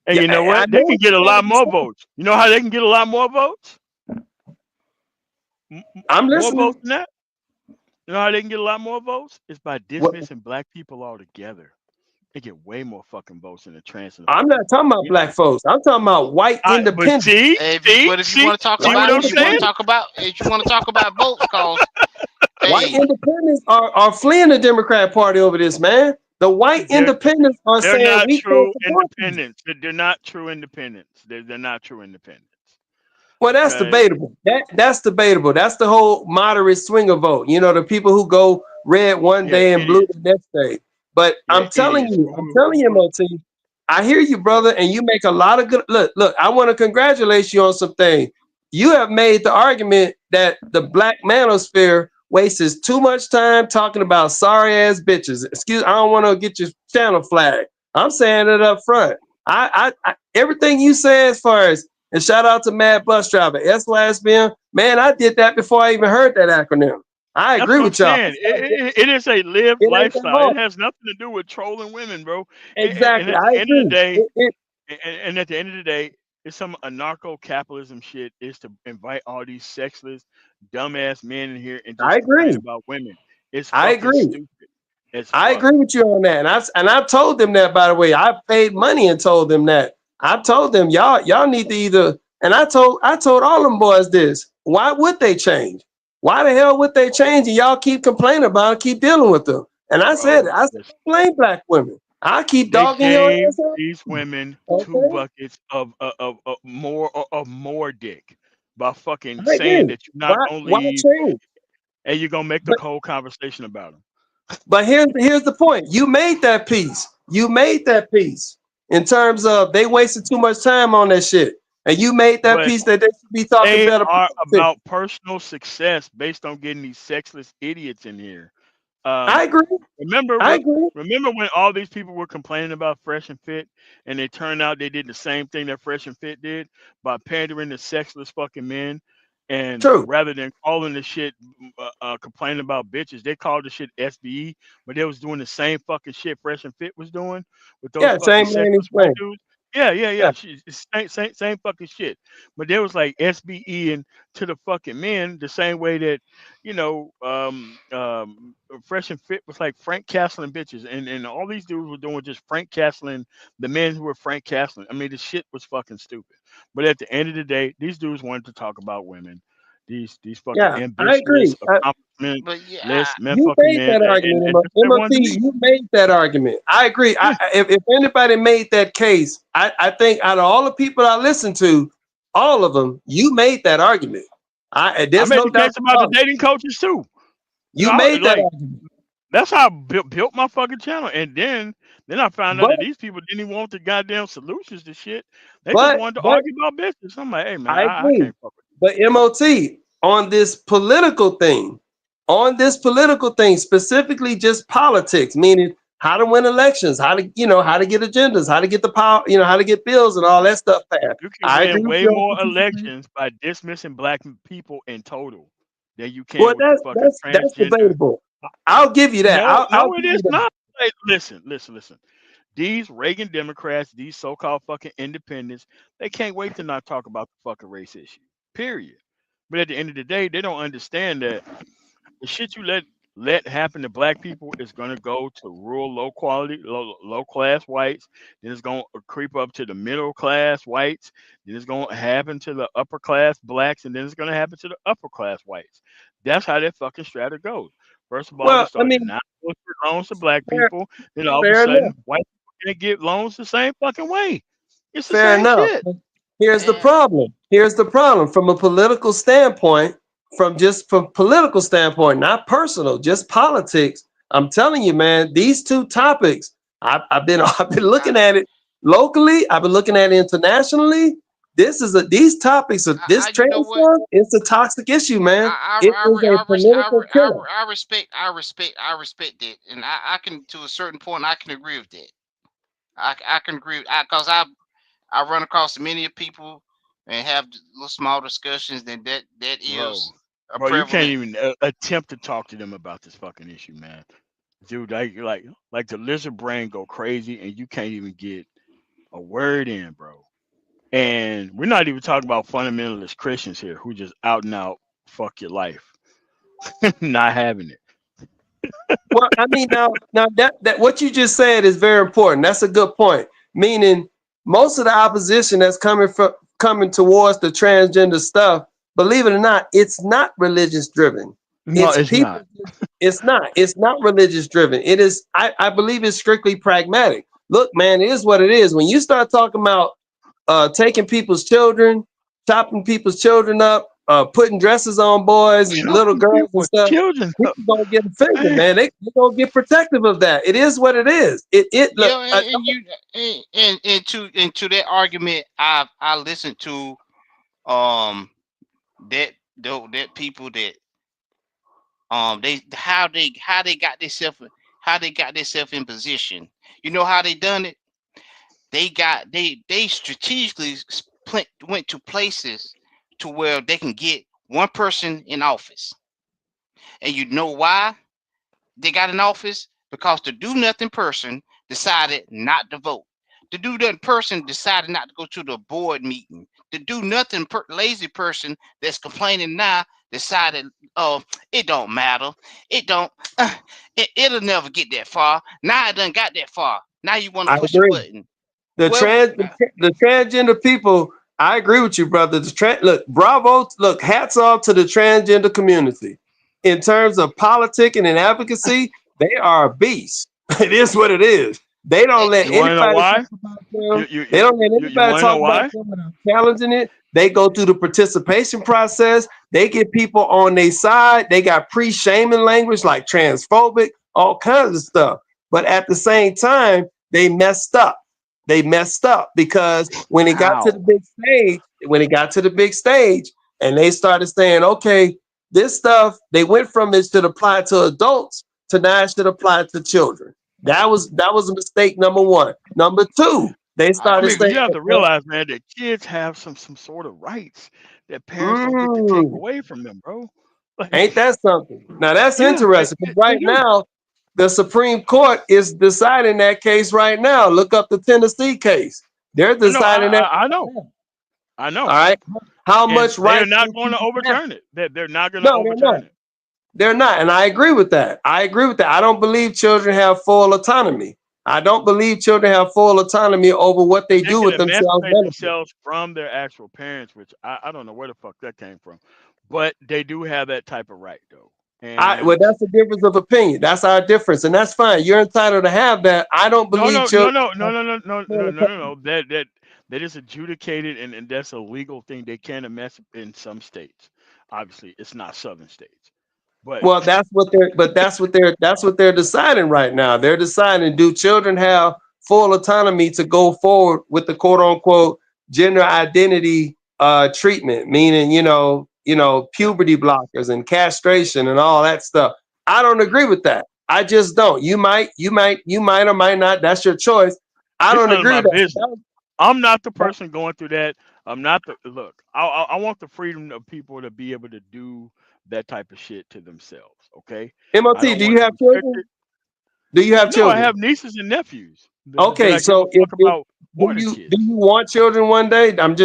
And Yeah, you know I what? They know can what get a you're trying lot to more say. votes. You know how they can get a lot more votes? I'm More listening. votes than that? You know how they can get a lot more votes? It's by What, dismissing black people altogether. They get way more fucking votes than the trans and the I'm other not people. talking about Yeah. black folks. I'm talking about white But independents. If you want to talk White see what about, I'm saying? independents. if you want to talk about votes, cause White hey, independents are fleeing the Democrat Party over this, man. The white They're independents are they're saying not we can't true support you. independents. They're not true independents. They're not true independents. Well, that's Okay. debatable. That's debatable. That's the whole moderate swinger vote. You know, the people who go red one Yeah, day and blue idiots. the next day. But Yeah, idiots. I'm telling you, Moti, I hear you, Yeah. brother, and you make a lot of good. Look, I want to congratulate you on something. You have made the argument that the black manosphere wastes too much time talking about sorry ass bitches. I don't want to get your channel flagged. I'm saying it up front. Everything you say as far as and shout out to Mad Bus Driver, SYSBM. Man, I did that before I even heard that acronym. I That's agree what I'm with y'all. saying. It is a lived It ain't that lifestyle. It hard. has nothing to do with trolling women, bro. And Exactly. at I the end of the agree. day, and at the end of the day, it's some anarcho-capitalism shit is to invite all these sexless, dumbass men in here and I just complain agree. about women. It's I fucking agree. stupid as I fuck. agree with you on that. And I've told them that, by the way. I paid money and told them that. I told them y'all need to either, and I told all them boys this. Why would they change? Why the hell would they change? And y'all keep complaining about it, keep dealing with them. And I said, Bro, I said, blame black women. I keep they dogging your gave ass up. these women two Okay. buckets of more dick by fucking I saying agree. that you not gonna Why leave change? and you're gonna make the But whole conversation about them. but here's the point. You made that piece. You made that piece in terms of they wasted too much time on that shit. And you made that But piece that they should be talking they better are politics. about personal success based on getting these sexless idiots in here. Um, I agree. remember, I agree. remember when all these people were complaining about Fresh and Fit, and it turned out they did the same thing that Fresh and Fit did by pandering to sexless fucking men, and True. rather than calling the shit complaining about bitches, they called the shit SBE, but they was doing the same fucking shit Fresh and Fit was doing with those Yeah, fucking same lane sexless white explain. dudes. Yeah, yeah, Yeah. yeah. It's same fucking shit. But there was like SBE and to the fucking men the same way that you know, Fresh and Fit was like Frank Castling bitches, and all these dudes were doing just Frank Castling the men who were Frank Castling. I mean, the shit was fucking stupid. But at the end of the day, these dudes wanted to talk about women. These fucking Yeah, I ambitious, agree. accomplishment But yeah, less men You fucking made men, that argument, and that's what they wanted MOT. to be. You made that argument. I agree. Yeah, If anybody made that case, I think out of all the people I listened to, all of them, you made that argument. I There's made no the doubt case about the about it. dating coaches too. You made that Like argument. that's how I built my fucking channel. And then I found out But that these people didn't even want the goddamn solutions to shit. They just but wanted to but argue about business. I'm like, hey man, I I agree. can't fuck with But MOT on this political thing, specifically just politics, meaning how to win elections, how to get agendas, how to get the power, how to get bills and all that stuff passed. you. You can I agree win with way you on more participation. elections by dismissing black people in total than you can Well, with the that's fucking that's that's transgender. debatable. I'll give you that. No, I'll no, it give is you that. not. Like, listen. These Reagan Democrats, these so-called fucking independents, they can't wait to not talk about the fucking race issue. Period. But at the end of the day, they don't understand that the shit you let happen to black people is gonna go to rural, low quality, low class whites. Then it's gonna creep up to the middle class whites. Then it's gonna happen to the upper class blacks, and then it's gonna happen to the upper class whites. That's how that fucking strata goes. First of all, they Well, I start mean, denying loans to black fair, people. Then all of a fair enough. sudden, white people can't get loans the same fucking way. It's the Fair same enough. shit. Here's the and problem. Here's the problem from a political standpoint, from political standpoint, not personal, just politics. I'm telling you, man, these two topics, I've been I've been I, looking at it locally. I've been looking at it internationally. These topics of this you trade know what? stuff, it's a toxic issue, man. It is a political killer. I respect that, and I can to a certain point I can agree with that. I can agree because I run across many people and have little small discussions. Then that Bro, is a bro, you can't prevalent. even attempt to talk to them about this fucking issue, man. Dude, like the lizard brain go crazy, and you can't even get a word in, bro. And we're not even talking about fundamentalist Christians here who just out and out fuck your life, not having it. Well, I mean, now that what you just said is very important. That's a good point. Meaning, most of the opposition that's coming towards the transgender stuff, believe it or not, it's not religious driven. No, It's it's people. not. It's not. It's not religious driven. It is. I believe it's strictly pragmatic. Look, man, it is what it is. When you start talking about taking people's children, chopping people's children up, putting dresses on boys and little Chopping girls and people's stuff, children up. people gonna get offended, Man, man. They gonna get protective of that. It is what it is. It look. Yeah, and to that argument, I listened to um that people that they how they got themselves in position. You know how they done it? They strategically went to places to where they can get one person in office. And you know why they got in office? Because the do nothing person decided not to vote. The do nothing person decided not to go to the board meeting. The do nothing lazy person that's complaining now decided, oh, it don't matter. It don't. It'll never get that far. Now it done got that far. Now you want I to push a agree. button. The Well, the transgender people, I agree with you, brother. Look, bravo, look, hats off to the transgender community. In terms of politicking and advocacy, they are a beast. It is what it is. They don't let You want to know anybody why? talk about them. You They you don't let you anybody want to know talk about why? them without challenging it. They go through the participation process. They get people on their side. They got pre-shaming language like transphobic, all kinds of stuff. But at the same time, they messed up. They messed up because when it got to the How? big stage, and they started saying, okay, this stuff, they went from it should apply to adults to now it should apply to children. That was a mistake, number one. Number two, they I I started mean, 'cause agree. saying, you have to realize, man, that kids have some sort of rights that parents don't get to take mm, away from them, bro. Like, ain't that something? Now that's yeah, interesting. 'Cause they right do. now, the Supreme Court is deciding that case right now. Look up the Tennessee case. They're I know, deciding that I right know, now. I All know, right. How and much they are rights not do going to people have? overturn it. They're not going to No, they're not. overturn it. They're not. And I agree with that. I agree with that. I don't believe children have full autonomy. I don't believe children have full autonomy over what they They do can with themselves emancipate mentally. themselves from their actual parents, which I don't know where the fuck that came from, but they do have that type of right though. Well, And that's a difference of opinion. That's our difference, and that's fine. You're entitled to have that. I don't no, believe no, no, children no, no, have no, no, no, full no, no, no, autonomy. no. That is adjudicated, and that's a legal thing. They can emancipate in some states. Obviously, it's not southern states, but Well, that's what they're deciding right now. They're deciding, do children have full autonomy to go forward with the quote unquote gender identity treatment, meaning yeah, puberty blockers and castration and all that stuff. I don't yeah. agree with that. I just don't. You might or might not. That's your choice. I It's don't none of agree my with that. business. I'm not the person going through that. I'm not the look. I want the freedom of people to be able to do that type of shit to themselves. Okay, I MOT, don't do want you to have restrict it. children? Do you have No, I children? have nieces and nephews that Okay, I give a so if, fuck about do more than you kids. want children one day? I'm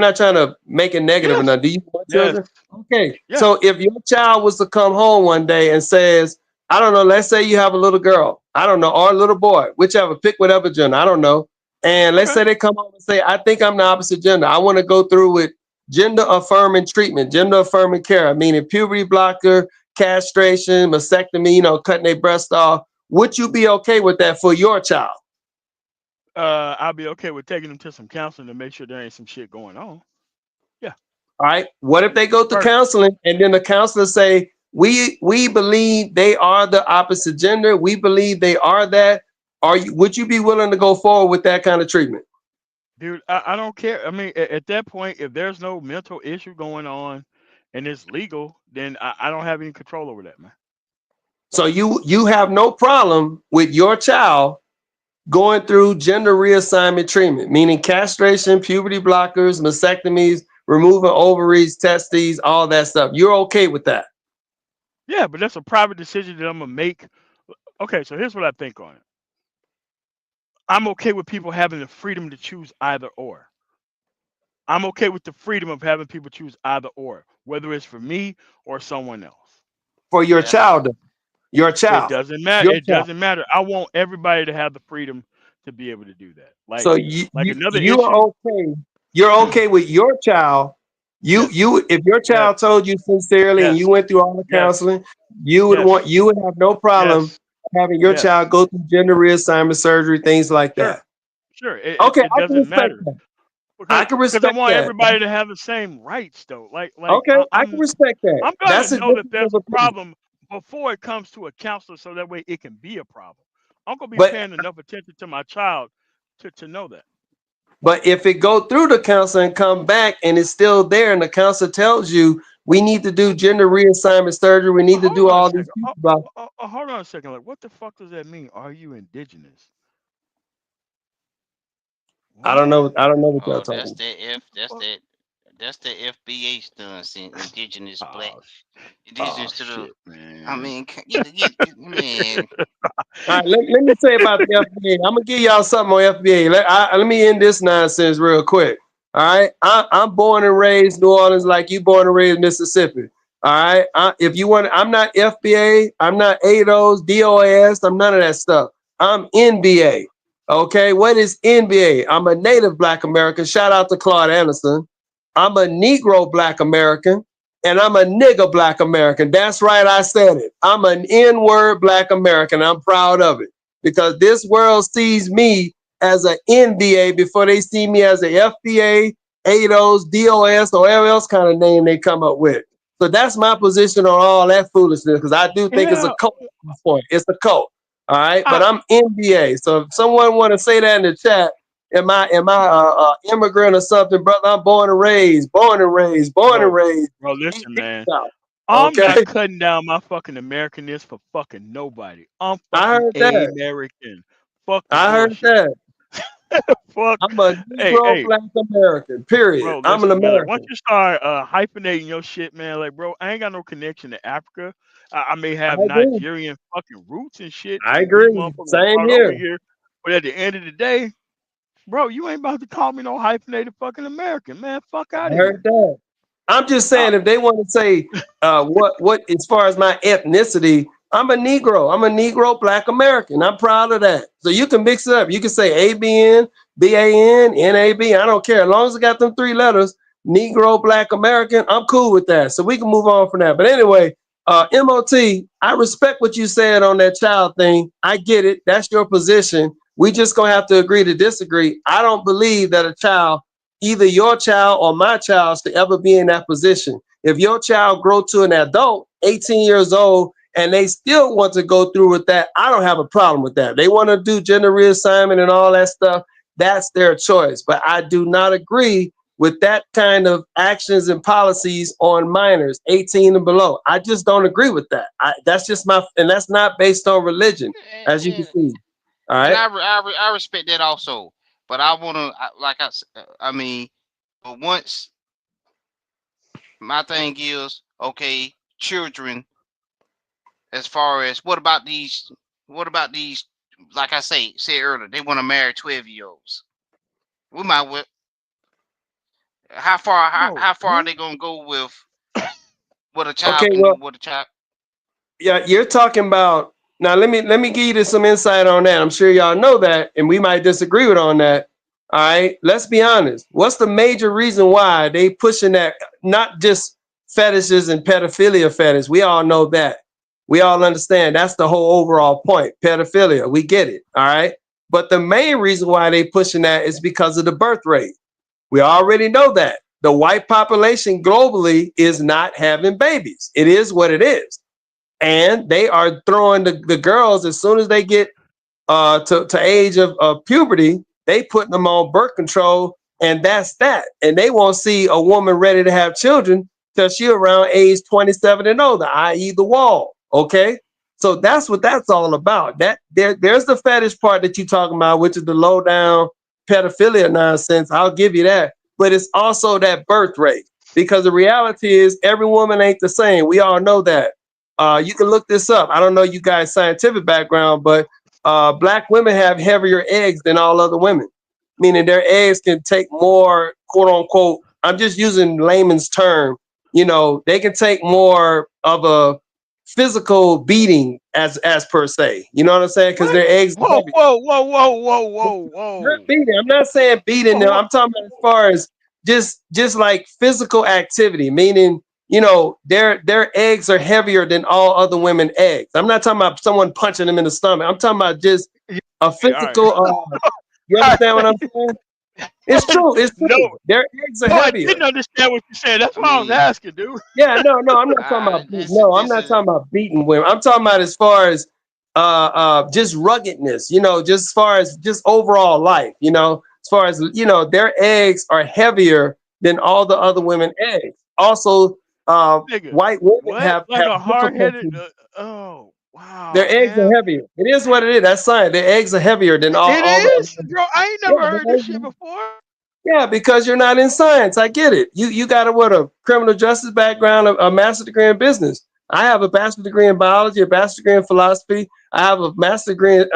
not trying to make it negative Yes, enough. Do you want yes, children? Okay, yeah. so if your child was to come home one day and says, I don't know, let's say you have a little girl, I don't know, or a little boy, whichever, pick whatever gender, I don't know. And let's Okay. say they come home and say, I think I'm the opposite gender. I want to go through with gender affirming treatment, gender affirming care, meaning puberty blocker, castration, mastectomy, cutting their breast off. Would you be okay with that for your child? I'll be okay with taking them to some counseling to make sure there ain't some shit going on. Yeah. All right. What if they go to First, counseling and then the counselor say, we believe they are the opposite gender. We believe they are that. Would you be willing to go forward with that kind of treatment? dude, I don't care. I mean, at that point, if there's no mental issue going on and it's legal, then I don't have any control over that, man. So you have no problem with your child going through gender reassignment treatment, meaning castration, puberty blockers, mastectomies, removing ovaries, testes, all that stuff. You're okay with that? Yeah, but that's a private decision that I'm gonna make. Okay, so here's what I think on it. I'm okay with people having the freedom to choose either or. I'm okay with the freedom of having people choose either or, whether it's for me or someone else. For your Yes. child, your It child, doesn't matter. your It child. doesn't matter. I want everybody to have the freedom to be able to do that. So Like another you issue. are okay. You're okay with your child. Yes, If your yes, child told you sincerely and yes, you went through all the yes, counseling, yes, you would have no problem yes, having your yes. child go through gender reassignment surgery, things like Sure, that. sure. Okay, It I can doesn't respect matter that. I because can I respect want that. everybody to have the same rights though. Okay, I can respect that. I'm gonna That's a know that difference there's of a opinion. problem before it comes to a counselor, so that way it can be a problem. I'm gonna be But paying enough attention to my child to know that. if it go through the counselor and come back and it's still there, and the counselor tells you we need to do gender reassignment surgery, we need to Hold do on a all these second. people. Hold on a second. Like, what the fuck does that mean? Are you indigenous? I What? don't know. I don't know what y'all Oh, talking. that's that. That's the FBA stunts in indigenous black, Oh, oh indigenous to the. shit, I man. mean, man. All right, let me say about the FBA. I'm gonna give y'all something on FBA. Let me end this nonsense real quick. All right, I'm born and raised New Orleans, like you born and raised Mississippi. All right, if you want, I'm not FBA, I'm not ADOS, DOS, I'm none of that stuff. I'm NBA. Okay, what is NBA? I'm a Native Black American. Shout out to Claude Anderson. I'm a Negro Black American. And I'm a nigga Black American. That's right, I said it. I'm an N-word Black American. I'm proud of it because this world sees me as an NBA before they see me as a FBA, ADOS, DOS, or whatever else kind of name they come up with. So that's my position on all that foolishness because I do think it's Yeah, a cult at this point. It's a cult. All right, but I, I'm NBA. So if someone want to say that in the chat, am I immigrant or something, brother? I'm born and raised, born and raised, born and bro, raised. bro, Deep, listen, deep man. South. I'm Okay, not cutting down my fucking Americanness for fucking nobody. I'm I fucking heard that. American. Fuck the I heard bullshit. that. Fuck. I'm a Hey, Negro hey, Black American. Period. bro, I'm an listen, man. Like, once American. you start hyphenating your shit, man, like, bro, I ain't got no connection to Africa. I may I have agree. Nigerian fucking roots and shit, I and we agree. motherfuckers was Same brought over here. here. But at the end of the day, bro, you ain't about to call me no hyphenated fucking American, man. Fuck out I of heard here. that. I'm just Uh, saying if they want to say what as far as my ethnicity, I'm a Negro. I'm a Negro Black American. I'm proud of that. So you can mix it up. You can say ABN, BAN, NAB. I don't care. As long as I got them three letters, Negro Black American, I'm cool with that. So we can move on from that. But anyway, MOT, I respect what you said on that child thing. I get it. That's your position. We just gonna have to agree to disagree. I don't believe that a child, either your child or my child, should ever be in that position. If your child grow to an adult, 18 years old, and they still want to go through with that, I don't have a problem with that. They want to do gender reassignment and all that stuff. That's their choice. But I do not agree with that kind of actions and policies on minors 18 and below. I just don't agree with that. That's just and that's not based on religion, as you can And, see. All and right. I respect that also. But I want to, I mean, but once my thing is, okay, children, as far as what about these, like I said earlier, they want to marry 12-year-olds. We might well, bro, how far are what? they going to go with a Okay. child Well, can, with a child? yeah, you're talking about now. Let me give you some insight on that. I'm sure y'all know that, and we might disagree with on that. All right, let's be honest. What's the major reason why they pushing that? Not just fetishes and pedophilia fetish. We all know that. We all understand that's the whole overall point. Pedophilia, we get it. All right, but the main reason why they pushing that is because of the birth rate. We already know that the white population globally is not having babies. It is what it is, and they are throwing the girls as soon as they get to age of puberty, they putting them on birth control, and that's that. And they won't see a woman ready to have children till she around age 27 and older, i.e. the wall. Okay, so that's what that's all about. There's the fetish part that you talking about, which is the low down pedophilia nonsense. I'll give you that, but it's also that birth rate, because the reality is every woman ain't the same. We all know that. You can look this up. I don't know you guys' scientific background, but black women have heavier eggs than all other women, meaning their eggs can take more, quote unquote, I'm just using layman's term, they can take more of a physical beating as per se. You know what I'm saying? Because What? their eggs are Whoa, heavy. whoa, whoa, whoa, whoa, whoa, Not whoa. beating. I'm not saying beating them. Whoa, I'm talking about as far as just like physical activity, meaning their eggs are heavier than all other women eggs. I'm not talking about someone punching them in the stomach. I'm talking about just yeah, a all right. physical. You understand what I'm saying? It's true. It's No, true. Their eggs are no, I heavier. didn't understand what you said. That's I why I was mean, asking, dude. Yeah, no, I'm not talking about beating. No, I'm this not is talking about beating women. I'm talking about as far as just ruggedness, just as far as just overall life, as far as their eggs are heavier than all the other women eggs. Also, Nigga, white women what? have Like a hard headed? difficulty. Oh, Their wow, eggs are man. heavier. It is what it is. That's science. Their eggs are heavier than It all the is, other women. bro. I ain't Yeah, never heard this shit before. Yeah, because you're not in science. I get it. You got a criminal justice background, a master's degree in business. I have a bachelor's degree in biology, a bachelor's degree in philosophy. I have a master's degree in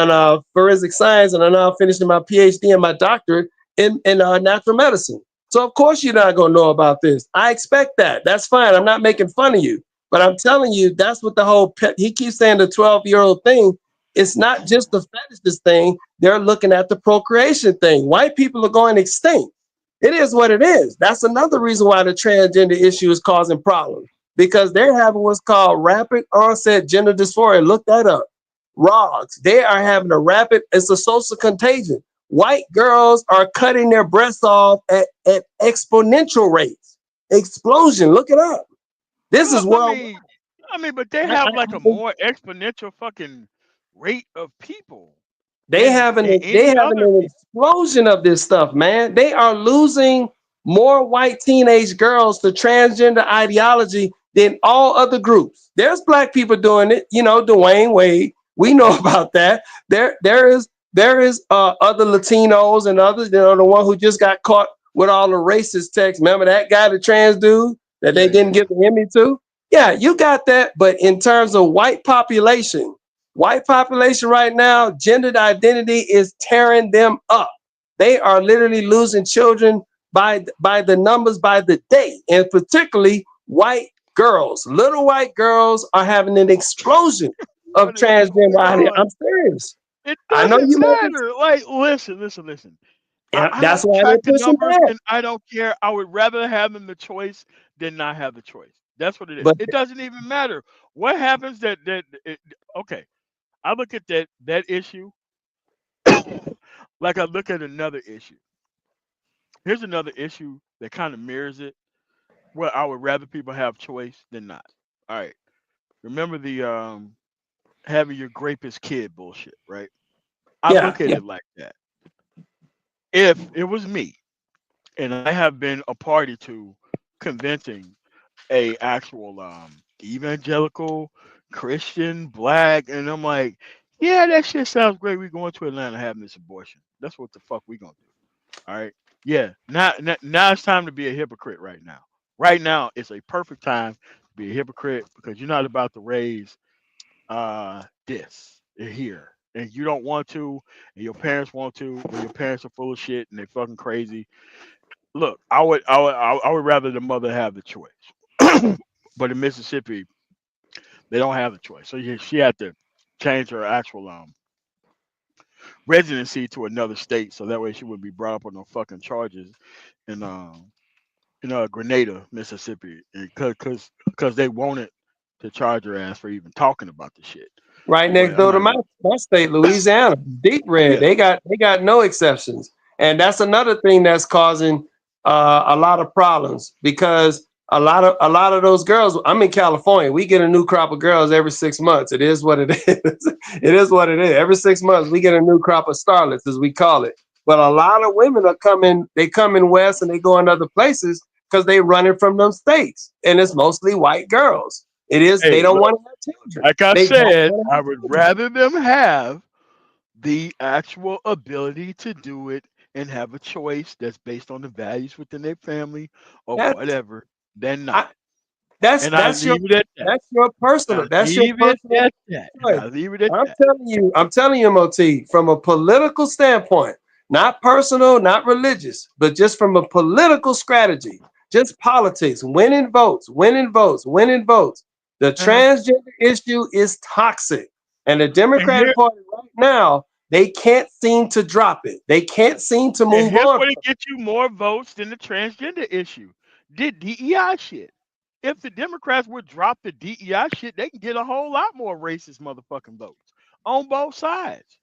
forensic science, and I'm now finishing my PhD and my doctorate in natural medicine. So of course you're not going to know about this. I expect that. That's fine. I'm not making fun of you, but I'm telling you that's what the whole he keeps saying the 12-year-old thing. It's not just the fetishes thing. They're looking at the procreation thing. White people are going extinct. It is what it is. That's another reason why the transgender issue is causing problems, because they're having what's called rapid onset gender dysphoria. Look that up. ROGS. They are having it's a social contagion. White girls are cutting their breasts off at exponential rates. Explosion. Look it up. This Well, is worldwide. but they I, have I, like a more exponential fucking rate of people They than having they any having other an people. explosion of this stuff, man. They are losing more white teenage girls to transgender ideology than all other groups. There's black people doing it, Dwayne Wade. We know about that. There is other Latinos and others, the one who just got caught with all the racist texts. Remember that guy, the trans dude that they Yeah. didn't give the Emmy to? Yeah, you got that. But in terms of white population right now, gendered identity is tearing them up. They are literally losing children by the numbers by the day, and particularly white girls. Little white girls are having an explosion of What is transgender going identity. on? I'm serious. It I know doesn't you may be, matter. Like, listen. and I that's don't why track they're the pushing numbers, back. and I don't care. I would rather have them the choice than not have the choice. That's what it is. But It doesn't even matter what happens. Okay. I look at that issue like I look at another issue. Here's another issue that kind of mirrors it. Where I would rather people have choice than not. All right. Remember the having your grape as kid bullshit, right? I yeah, look at yeah, it like that. If it was me and I have been a party to convincing a actual evangelical Christian black, and I'm like, yeah, that shit sounds great. We going to Atlanta having this abortion. That's what the fuck we gonna do. All right. Yeah. Now it's time to be a hypocrite right now. Right now it's a perfect time to be a hypocrite because you're not about to raise this here. And you don't want to, and your parents want to, or your parents are full of shit and they fucking crazy. Look, I would rather the mother have the choice. But in Mississippi, they don't have the choice. So she had to change her actual residency to another state, so that way she wouldn't be brought up on no fucking charges in Grenada, Mississippi, because they wanted to charge her ass for even talking about the shit. right next But I'm door to not my, even. my state, Louisiana, deep red. Yeah. They got no exceptions, and that's another thing that's causing a lot of problems because a lot of those girls. I'm in California. We get a new crop of girls every 6 months. It is what it is. It is what it is. Every 6 months we get a new crop of starlets, as we call it. But a lot of women are coming. They come in west and they go in other places because they running from them states, and it's mostly white girls. It is. They Hey, don't look, want to have children. like I They don't said, want to I have would children. rather them have the actual ability to do it and have a choice that's based on the values within their family or That's whatever than I, not. that's And I that's your leave it at that. that's your I personal that's your leave it personal at that. And choice. I leave it at I'm that. telling you, MOT, from a political standpoint, not personal, not religious, but just from a political strategy, just politics, winning votes, winning votes, winning votes. The Uh-huh. transgender issue is toxic, and the And here Democratic Party right now they can't seem to drop it. They can't seem to and move here's on. what it gets you more votes than the transgender issue. Did DEI shit. If the Democrats would drop the DEI shit, they can get a whole lot more racist motherfucking votes on both sides.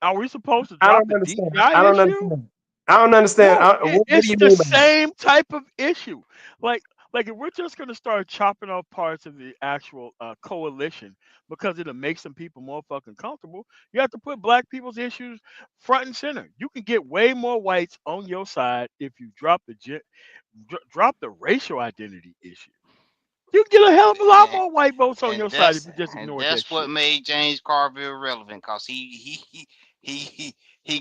Are we supposed to I drop don't the understand. DEI I don't issue? understand. I don't understand. No, What do it's you the mean by that? same type of issue. Like, like if we're just gonna start chopping off parts of the actual coalition because it'll make some people more fucking comfortable, you have to put black people's issues front and center. You can get way more whites on your side if you drop drop the racial identity issue. You can get a hell of a lot And, more white votes on and your side if that's you just and ignored that that's what shit. made James Carville relevant, cause he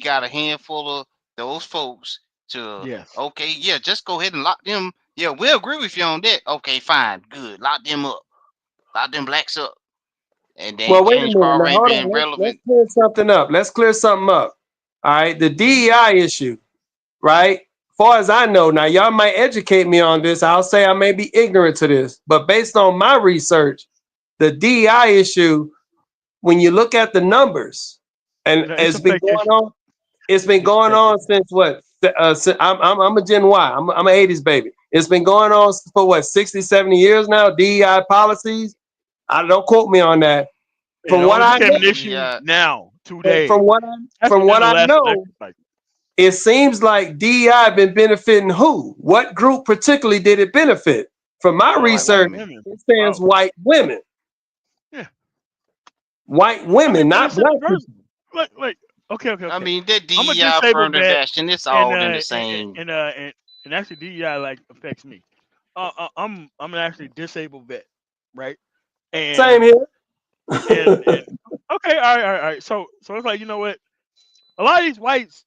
got a handful of those folks to, Yes. okay, yeah, just go ahead and lock them. Yeah, we'll agree with you on that. Okay, fine, good. Lock them up. Lock them blacks up. And then Well, wait a James minute. Carver Now, ain't hold on. been Let's relevant. clear something up. Let's clear something up. All right. The DEI issue, right? Far as I know, now y'all might educate me on this. I'll say I may be ignorant to this, but based on my research, the DEI issue, when you look at the numbers, and No, it's it's a been fake going issue. on, it's been It's a going fake on issue. since what? I'm a Gen Y. I'm an 80s baby. It's been going on for what, 60, 70 years now, DEI policies. I don't quote me on that. It From what only I became an know, issue Yeah, now, and today. That's from within what the I last know, election cycle. it seems like DEI been benefiting who? What group particularly did it benefit? From my white White research, women. women. it says Oh, white women. yeah. White I mean, women, but not listen, black first, people. like, okay, okay, I okay. mean, that I'm a DEI disabled affirmative vet, action, it's and all in the same. and actually DEI like affects me. I'm an actually disabled vet, right? Same And here. and okay, all right. So it's like, you know what? A lot of these whites,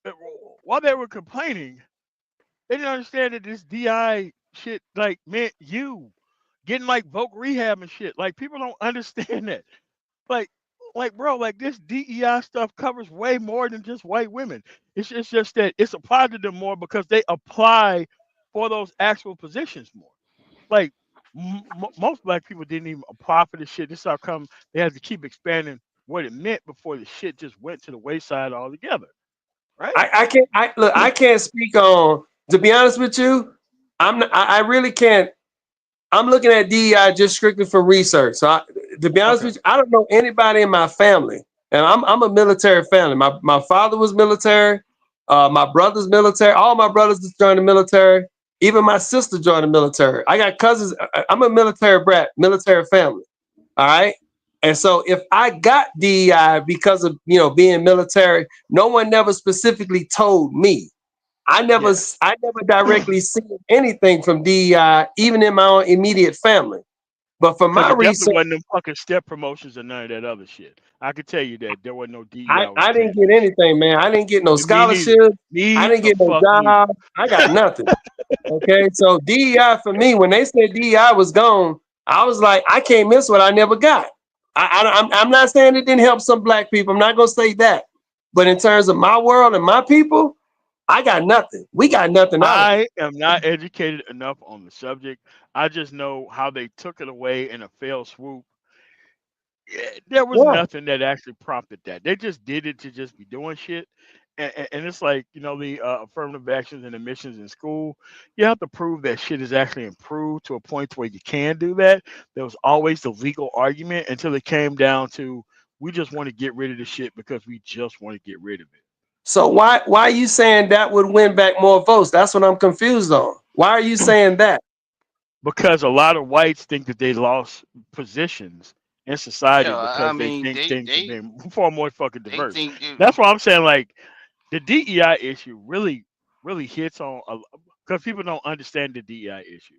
while they were complaining, they didn't understand that this DI shit like meant you getting like voc rehab and shit. Like people don't understand that. Like bro, like this DEI stuff covers way more than just white women. It's just that it's applied to them more because they apply for those actual positions more. Like most black people didn't even apply for this shit. This how come they had to keep expanding what it meant before the shit just went to the wayside altogether, right? I can't. I look. I can't speak on. To be honest with you, I really can't. I'm looking at DEI just strictly for research. So, to be honest Okay. with you, I don't know anybody in my family, and I'm a military family. My father was military. My brother's military. All my brothers just joined the military. Even my sister joined the military. I got cousins. I'm a military brat, military family. All right. And so if I got DEI because of being military, no one never specifically told me. Yes. I never directly seen anything from DEI, even in my own immediate family. But from Because my it definitely research, wasn't them fucking step promotions and none of that other shit. I could tell you that there wasn't no DEI was I didn't attached to get that shit. anything, man. I didn't get no Me neither. scholarship. I Me didn't the get no fuck neither. job. I got nothing. Okay. So DEI for me, when they said DEI was gone, I was like, I can't miss what I never got. I'm not saying it didn't help some black people. I'm not going to say that. But in terms of my world and my people, I got nothing. We got nothing out of it. I am not educated enough on the subject. I just know how they took it away in a fell swoop. There was Yeah. nothing that actually prompted that. They just did it to just be doing shit. And it's like, the affirmative actions and admissions in school. You have to prove that shit is actually improved to a point to where you can do that. There was always the legal argument until it came down to we just want to get rid of the shit because we just want to get rid of it. So why are you saying that would win back more votes? That's what I'm confused on. Why are you saying that? Because a lot of whites think that they lost positions in society Yeah, I because they mean, think they things have they been far more fucking they diverse. think That's why I'm saying like the DEI issue really hits on because people don't understand the DEI issue.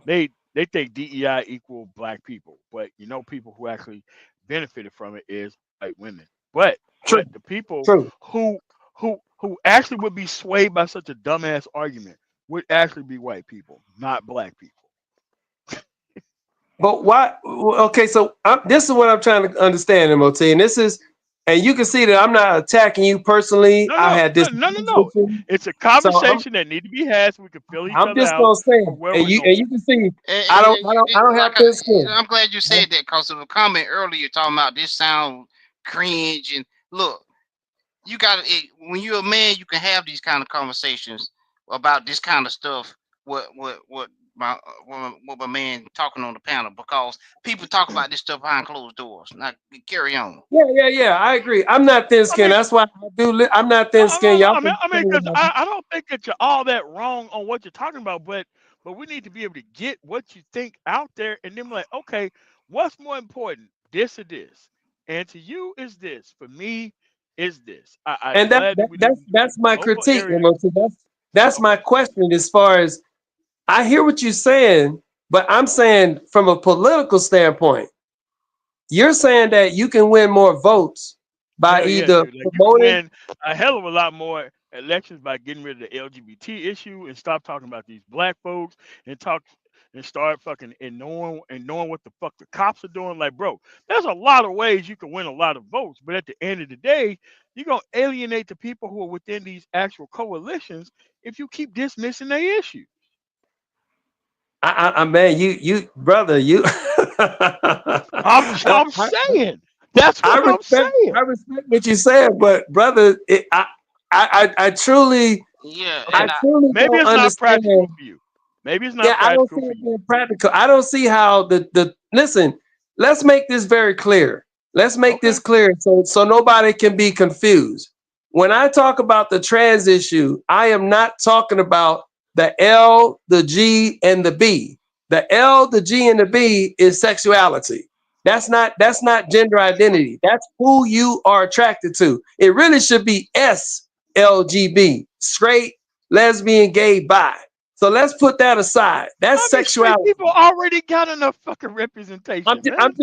They think DEI equal black people, but people who actually benefited from it is white women. But True, the people true. who actually would be swayed by such a dumbass argument would actually be white people, not black people. But why? Okay, so this is what I'm trying to understand, MOT, and you can see that I'm not attacking you personally. No, I no, had no, no, no, disagreements with no. you, It's a so conversation that need to be had so we can fill each I'm other just out gonna say, for where and we're you going. can see and I don't have like thin skin. I'm glad you said that because of a comment earlier talking about this sound cringe and look, you got it when you're a man, you can have these kind of conversations about this kind of stuff. What what my man talking on the panel because people talk about this stuff behind closed doors. Now carry on. Yeah. I agree. I'm not thin I skin. mean, That's why I do. I'm not thin skin. no. Y'all I can say mean, because whatever. I don't think that you're all that wrong on what you're talking about, but we need to be able to get what you think out there, and then be like, okay, what's more important, this or this? And to you is this. For me, is this. I'm And that, glad that that we that's didn't do that's my local critique, area. MOT. That's my Okay. question as far as I hear what you're saying, but I'm saying from a political standpoint, you're saying that you can win more votes by Hell yeah, either dude. Like you can promoting. win a hell of a lot more. elections by getting rid of the LGBT issue and stop talking about these black folks and talk and start fucking ignoring what the fuck the cops are doing. Like, bro, there's a lot of ways you can win a lot of votes, but at the end of the day, you're gonna alienate the people who are within these actual coalitions if you keep dismissing their issues. Man, you brother, you. I'm saying that's what I'm saying. I respect what you said, but brother, I truly, Yeah, I and truly Maybe don't it's not practical understand. for you. Maybe it's Yeah, not I don't practical see for it you. being practical. I don't see how the listen. Let's make this very clear. Let's make this Okay. clear so nobody can be confused. When I talk about the trans issue, I am not talking about the L, the G, and the B. The L, the G, and the B is sexuality. That's not gender identity. That's who you are attracted to. It really should be SLGB, straight, lesbian, gay, bi. So let's put that aside. That's I mean, straight sexuality. people already got enough fucking representation, man.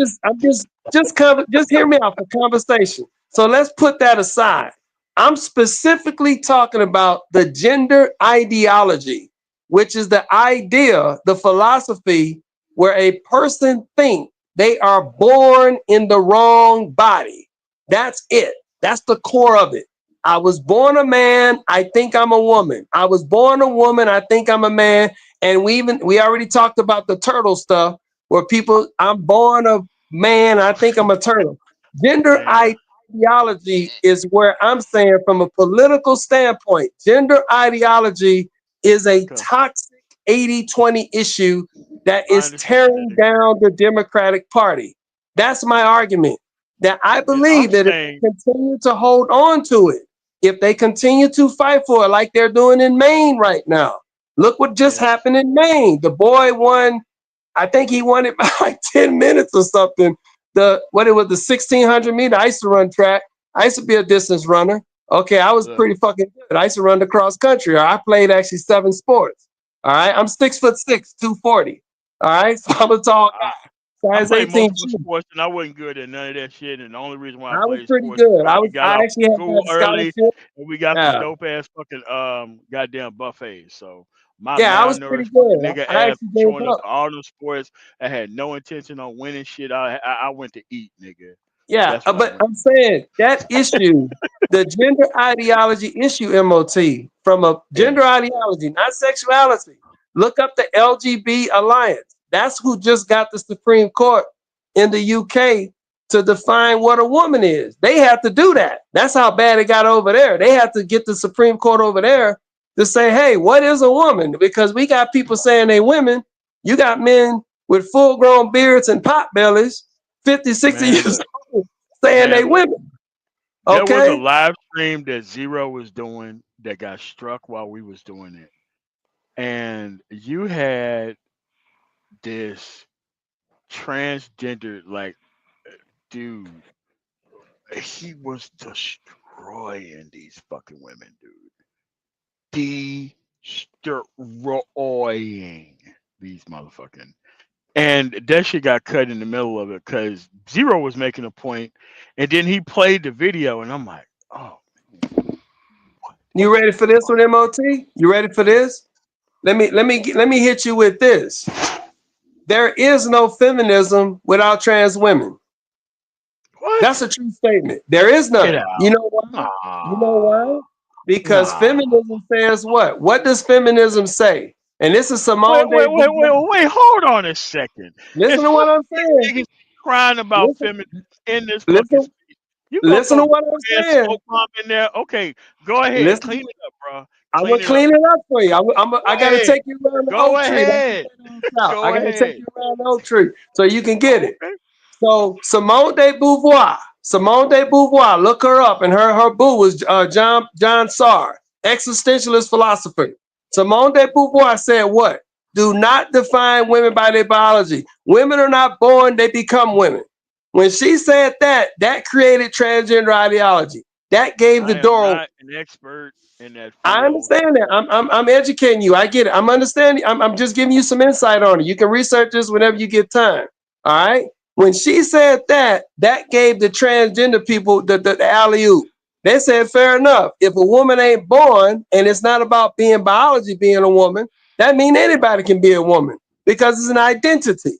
Just hear me out for conversation. So let's put that aside. I'm specifically talking about the gender ideology, which is the idea, the philosophy where a person thinks they are born in the wrong body. That's it. That's the core of it. I was born a man, I think I'm a woman. I was born a woman, I think I'm a man. And we already talked about the turtle stuff where people, I'm born a man, I think I'm a turtle. Gender Man, ideology is where I'm saying, from a political standpoint, gender ideology is a okay. toxic 80-20 issue that I is understand tearing that. down the Democratic Party. That's my argument. That I And I'm believe that if saying, they continue to hold on to it, if they continue to fight for it like they're doing in Maine right now. Look what just yes, happened in Maine. The boy won, I think he won it by like 10 minutes or something. The 1600 meter. I used to run track. I used to be a distance runner. Okay, I was look, pretty fucking good. I used to run the cross country. Or I played actually 7 sports. All right, I'm 6'6", 240. All right, so I'm a tall guy. I Size played 18 multiple shoes. sports and I wasn't good at none of that shit. And the only reason why I I was played pretty sports is good. because we got I out actually had school that early scholarship. and we got some Yeah, dope ass fucking goddamn buffets. So my yeah, I was pretty malnourished fucking good. nigga I ass actually gave showing us up. all them sports. I had no intention on winning shit. I went to eat, nigga. Yeah, That's what I but went. I'm saying that issue, the gender ideology issue, MOT, from a gender Yes. ideology, not sexuality. Look up the LGB Alliance. That's who just got the Supreme Court in the UK to define what a woman is. They have to do that. That's how bad it got over there. They have to get the Supreme Court over there to say, hey, what is a woman? Because we got people saying they women. You got men with full grown beards and pot bellies, 50, 60 Man, years look. old, saying they Man, look. women. There was a Okay? live stream that Zero was doing that got struck while we was doing it. And you had this transgender, like, dude, he was destroying these fucking women, dude. Destroying these motherfucking. And that shit got cut in the middle of it because Zero was making a point, and then he played the video, and I'm like, oh, what You ready the for this fuck? one, MOT? You ready for this? Let me hit you with this. There is no feminism without trans women. That's What? a true statement. There is Get none. You out. know why? You know Nah. why? Because Nah. feminism says what? What does feminism say? And this is Wait, Simone de wait, wait, wait, Beauvoir. wait. Hold on a second. Listen As to fuck what I'm as these saying. niggas crying about Listen, feminism in this fucking listen, space, you gonna listen throw to what big I'm ass saying. smoke bomb in there? Okay, go ahead. Listen, Clean it up, bro. I'm Clean gonna it up. clean it up for you. I Go gotta ahead. take you around the Go oak tree. That's ahead. the south. I Go gotta take ahead. you around the oak tree so you can get Oh, it. okay. So Simone de Beauvoir, look her up, and her boo was John Sarr, existentialist philosopher. Simone de Beauvoir said what? Do not define women by their biology. Women are not born; they become women. When she said that, that created transgender ideology. That gave the I am door. not an expert in that I field. understand that. I'm educating you. I get it. I'm understanding. I'm just giving you some insight on it. You can research this whenever you get time. All right. When she said that, that gave the transgender people the alley oop. They said, fair enough. If a woman ain't born and it's not about being biology, being a woman, that means anybody can be a woman because it's an identity.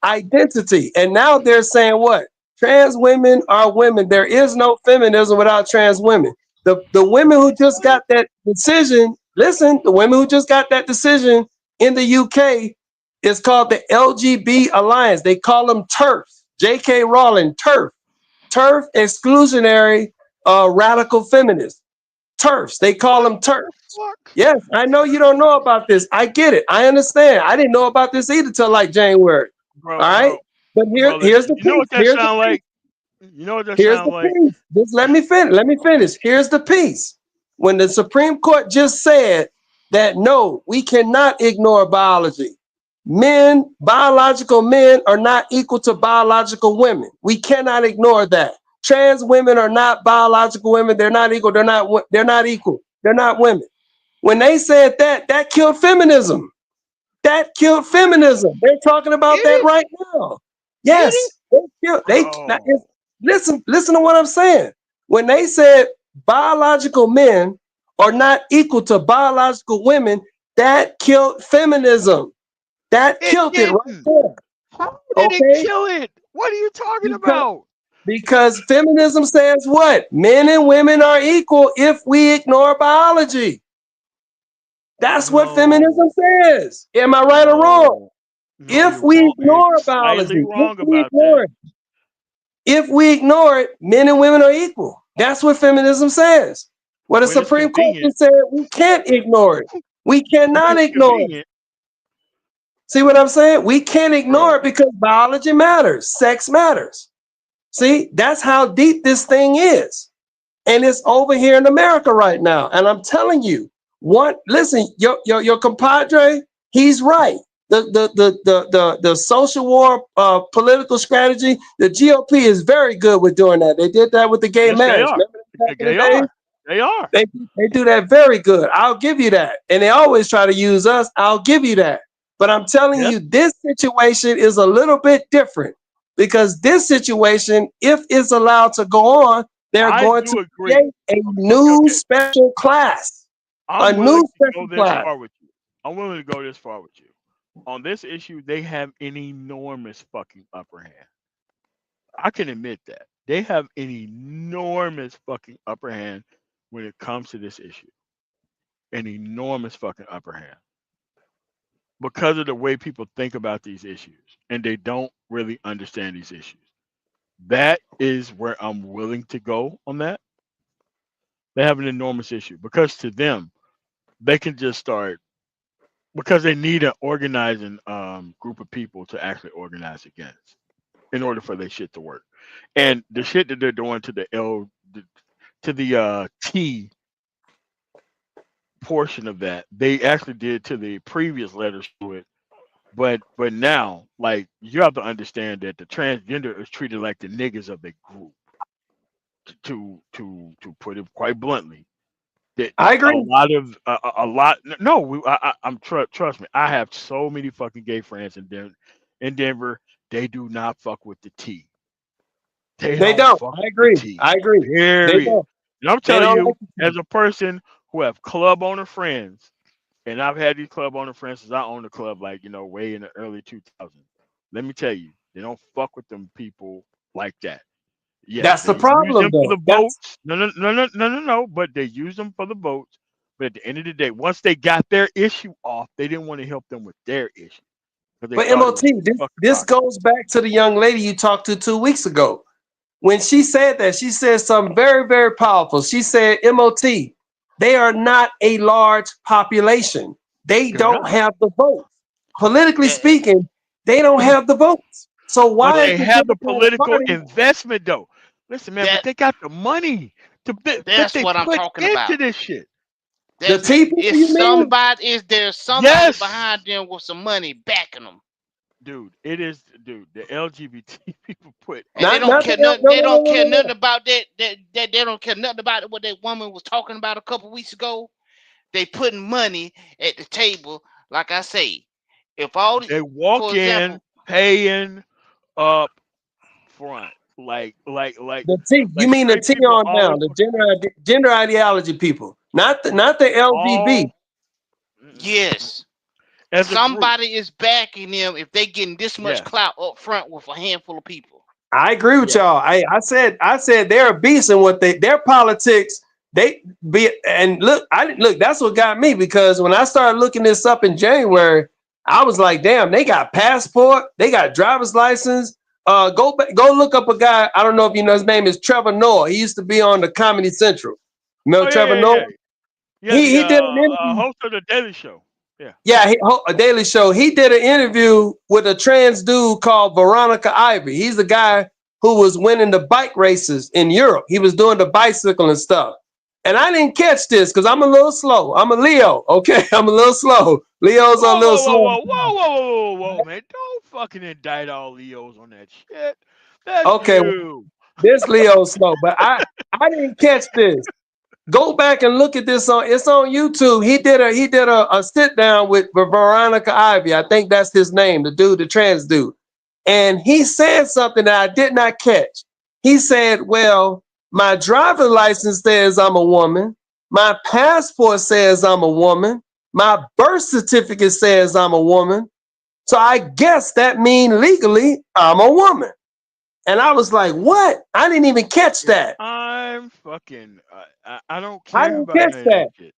Identity. And now they're saying what? Trans women are women. There is no feminism without trans women. The women who just got that decision, listen, the women who just got that decision in the UK is called the LGB Alliance. They call them TERF. J.K. Rowling, TERF. TERF, exclusionary radical feminists. TERFs. They call them TERFs. Yes, I know you don't know about this. I get it. I understand. I didn't know about this either till like January. Bro, All right. But here's the you know piece. what that Here's the sound piece. like? You know what that Here's sound the like? piece. Just let me finish. Let me finish. Here's the piece. When the Supreme Court just said that no, we cannot ignore biology. Men, biological men are not equal to biological women. We cannot ignore that. Trans women are not biological women. They're not equal. They're not equal. They're not women. When they said that, that killed feminism. That killed feminism. They're talking about that right now. Yes, listen to what I'm saying. When they said biological men are not equal to biological women, that killed feminism. That killed it right there. How did it kill it? What are you talking about? Because feminism says what? Men and women are equal if we ignore biology. That's what feminism says. Am I right or wrong? If we ignore biology, if we ignore it, men and women are equal. That's what feminism says. What the Supreme Court just said, we can't ignore it. We cannot ignore it. See what I'm saying? We can't ignore it because biology matters, sex matters. See, that's how deep this thing is. And it's over here in America right now. And I'm telling you, listen, your compadre, he's right. The social war political strategy, the GOP is very good with doing that. They did that with the gay marriage. They are. They do that very good. I'll give you that. And they always try to use us. I'll give you that. But I'm telling you, this situation is a little bit different because this situation, if it's allowed to go on, they're going to create a new special class. I'm willing to go this far with you. I'm willing to go this far with you. On this issue, they have an enormous fucking upper hand. I can admit that. They have an enormous fucking upper hand when it comes to this issue. An enormous fucking upper hand. Because of the way people think about these issues and they don't really understand these issues. That is where I'm willing to go on that. They have an enormous issue because to them, they can just start because they need an organizing group of people to actually organize against in order for their shit to work. And the shit that they're doing to the T portion of that, they actually did to the previous letters to it. But now, like you have to understand that the transgender is treated like the niggas of the group. To put it quite bluntly, that I agree. A lot. No, I'm trust me. I have so many fucking gay friends in Denver. They do not fuck with the T. They don't. Fuck I agree. with the T. I agree. Period. And I'm telling you, like as a person who have club owner friends, and I've had these club owner friends since I owned the club, like way in the early 2000s. Let me tell you, they don't fuck with them people like that. Yes, that's the problem, use them for the votes. No. But they use them for the votes. But at the end of the day, once they got their issue off, they didn't want to help them with their issue. But MOT, this goes back to the young lady you talked to 2 weeks ago. When she said that, she said something very, very powerful. She said, MOT, they are not a large population. They don't have the votes. Politically speaking, they don't have the votes. So why but they have the political investment, though. Listen, man, but they got the money to that's what I'm talking about. Into this shit. The people, is there somebody behind them with some money backing them? Dude, it is, the LGBT people put. And they don't care nothing. They don't care nothing about that. They don't care nothing about what that woman was talking about a couple weeks ago. They putting money at the table, like I say. If all they walk in paying up front, like The T. You mean the straight T people on always down, the fucking gender ideology people, not the right. LGB. All Yes. as a group. Somebody is backing them if they getting this much Yes, clout up front with a handful of people. I agree with yes. y'all. I said they're a beast in what their politics. They be and look, I didn't look. That's what got me because when I started looking this up in January, I was like, damn, they got passport, they got driver's license. Go look up a guy. I don't know if you know his name is Trevor Noah. He used to be on the Comedy Central. Remember Oh yeah, Trevor yeah, Noah? yeah. Yeah, the He did an interview. host of the Daily Show. Yeah. Yeah, a Daily Show. He did an interview with a trans dude called Veronica Ivy. He's the guy who was winning the bike races in Europe. He was doing the bicycle and stuff. And I didn't catch this because I'm a little slow. I'm a Leo. Okay, I'm a little slow. Leos are a Whoa, little whoa, whoa, slow. whoa, whoa, whoa, whoa, whoa, man! Don't fucking indict all Leos on that shit. That's Okay, well, you. this Leo's slow, but I didn't catch this. Go back and look at this it's on YouTube. He did a sit down with Veronica Ivy. I think that's his name, the dude, the trans dude. And he said something that I did not catch. He said, well, my driver license says I'm a woman. My passport says I'm a woman. My birth certificate says I'm a woman. So I guess that means legally I'm a woman. And I was like, what? I didn't even catch that. I'm fucking. I don't I care didn't about catch none of that that. shit.